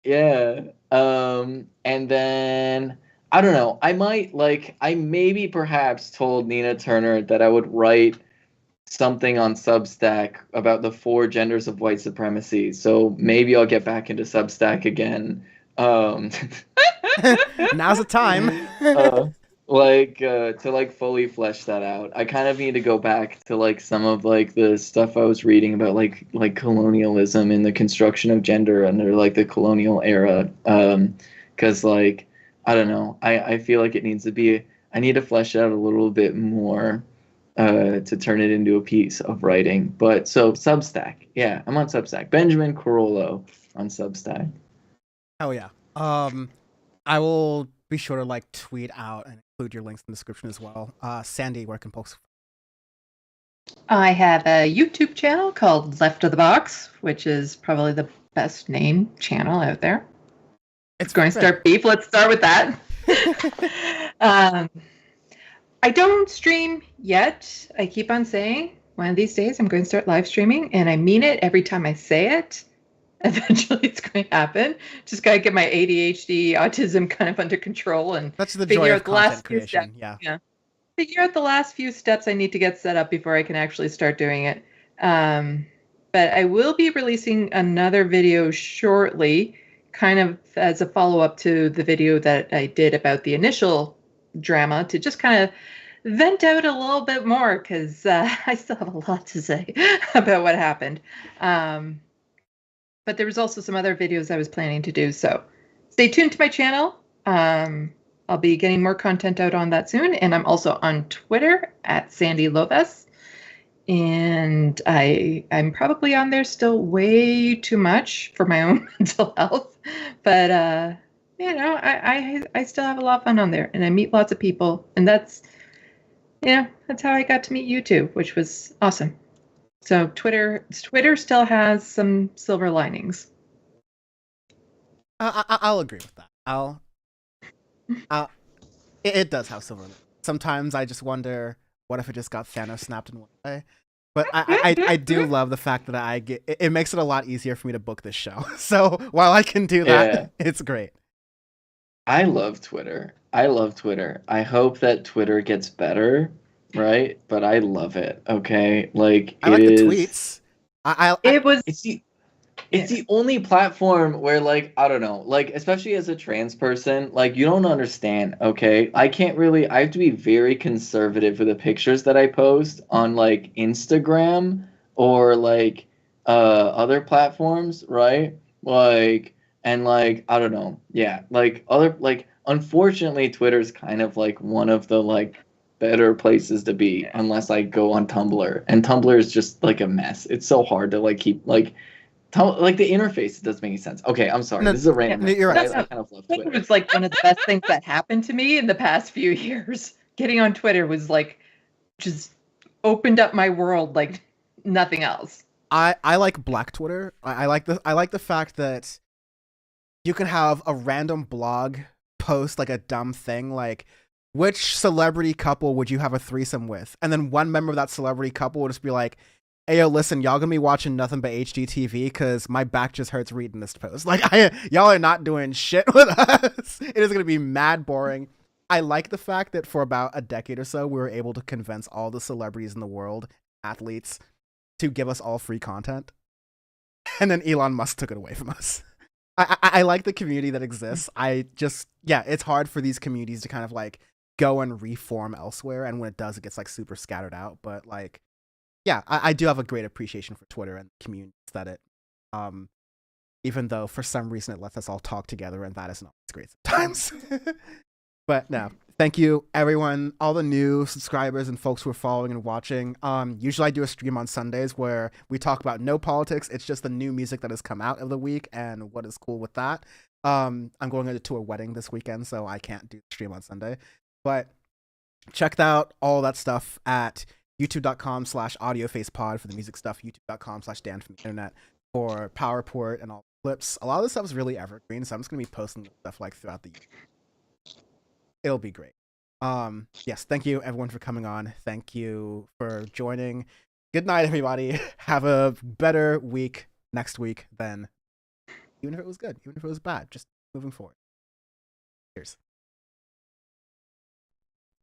Yeah. And then I don't know. I maybe perhaps told Nina Turner that I would write something on Substack about the 4 genders of white supremacy. So maybe I'll get back into Substack again. Now's the time. To like fully flesh that out. I kind of need to go back to like some of like the stuff I was reading about like colonialism and the construction of gender under like the colonial era. Because like I don't know, I feel like it needs to be. I need to flesh it out a little bit more to turn it into a piece of writing. But so Substack, yeah, I'm on Substack. Benjamin Carollo on Substack. Oh yeah. I will be sure to like tweet out and include your links in the description as well. Sandee, where can folks? I have a YouTube channel called Left of the Box, which is probably the best named channel out there. It's going to start beef. Let's start with that. I don't stream yet. I keep on saying one of these days I'm going to start live streaming, and I mean it every time I say it. Eventually it's going to happen. Just got to get my ADHD, autism kind of under control and that's the joy of content creation. Yeah. Figure out the last few steps I need to get set up before I can actually start doing it. But I will be releasing another video shortly, kind of as a follow-up to the video that I did about the initial drama, to just kind of vent out a little bit more, because I still have a lot to say about what happened. But there was also some other videos I was planning to do, so stay tuned to my channel. I'll be getting more content out on that soon, and I'm also on Twitter at Sandee Lovas, and I'm probably on there still way too much for my own mental health, but I still have a lot of fun on there, and I meet lots of people, and that's how I got to meet you two, which was awesome. So Twitter still has some silver linings. I'll agree with that. It does have silver linings. Sometimes I just wonder, what if it just got Thanos snapped in one day? But I do love the fact that it makes it a lot easier for me to book this show. So while I can do that, it's great. I love Twitter. I hope that Twitter gets better. Right, but I love it. Okay, like I like the tweets. It's the only platform where, like, I don't know, like, especially as a trans person, like, you don't understand. Okay, I have to be very conservative with the pictures that I post on like Instagram or like other platforms, right? Like, and like I don't know, yeah, like unfortunately, Twitter's kind of like one of the like better places to be, unless I go on Tumblr, and Tumblr is just like a mess. It's so hard to like keep like the interface doesn't make any sense. Okay, I'm sorry. This is a random. You're right. I kind of love Twitter. It was like one of the best things that happened to me in the past few years. Getting on Twitter was like just opened up my world like nothing else. I like Black Twitter. I like the fact that you can have a random blog post like a dumb thing like, which celebrity couple would you have a threesome with? And then one member of that celebrity couple will just be like, hey, yo, listen, y'all gonna be watching nothing but HGTV because my back just hurts reading this post. Like, y'all are not doing shit with us. It is gonna be mad boring. I like the fact that for about a decade or so, we were able to convince all the celebrities in the world, athletes, to give us all free content. And then Elon Musk took it away from us. I like the community that exists. It's hard for these communities to kind of like go and reform elsewhere, and when it does, it gets like super scattered out. But like, yeah, I do have a great appreciation for Twitter and the communities that it even though for some reason it lets us all talk together, and that is not great sometimes. But no, thank you everyone, all the new subscribers and folks who are following and watching. Usually I do a stream on Sundays where we talk about no politics. It's just the new music that has come out of the week and what is cool with that. I'm going to a wedding this weekend, so I can't do the stream on Sunday. But check out all that stuff at youtube.com/audiofacepod for the music stuff, youtube.com/Dan from the internet for PowerPort and all the clips. A lot of this stuff is really evergreen, so I'm just going to be posting stuff like throughout the year. It'll be great. Yes, thank you everyone for coming on. Thank you for joining. Good night, everybody. Have a better week next week than even if it was good, even if it was bad, just moving forward. Cheers.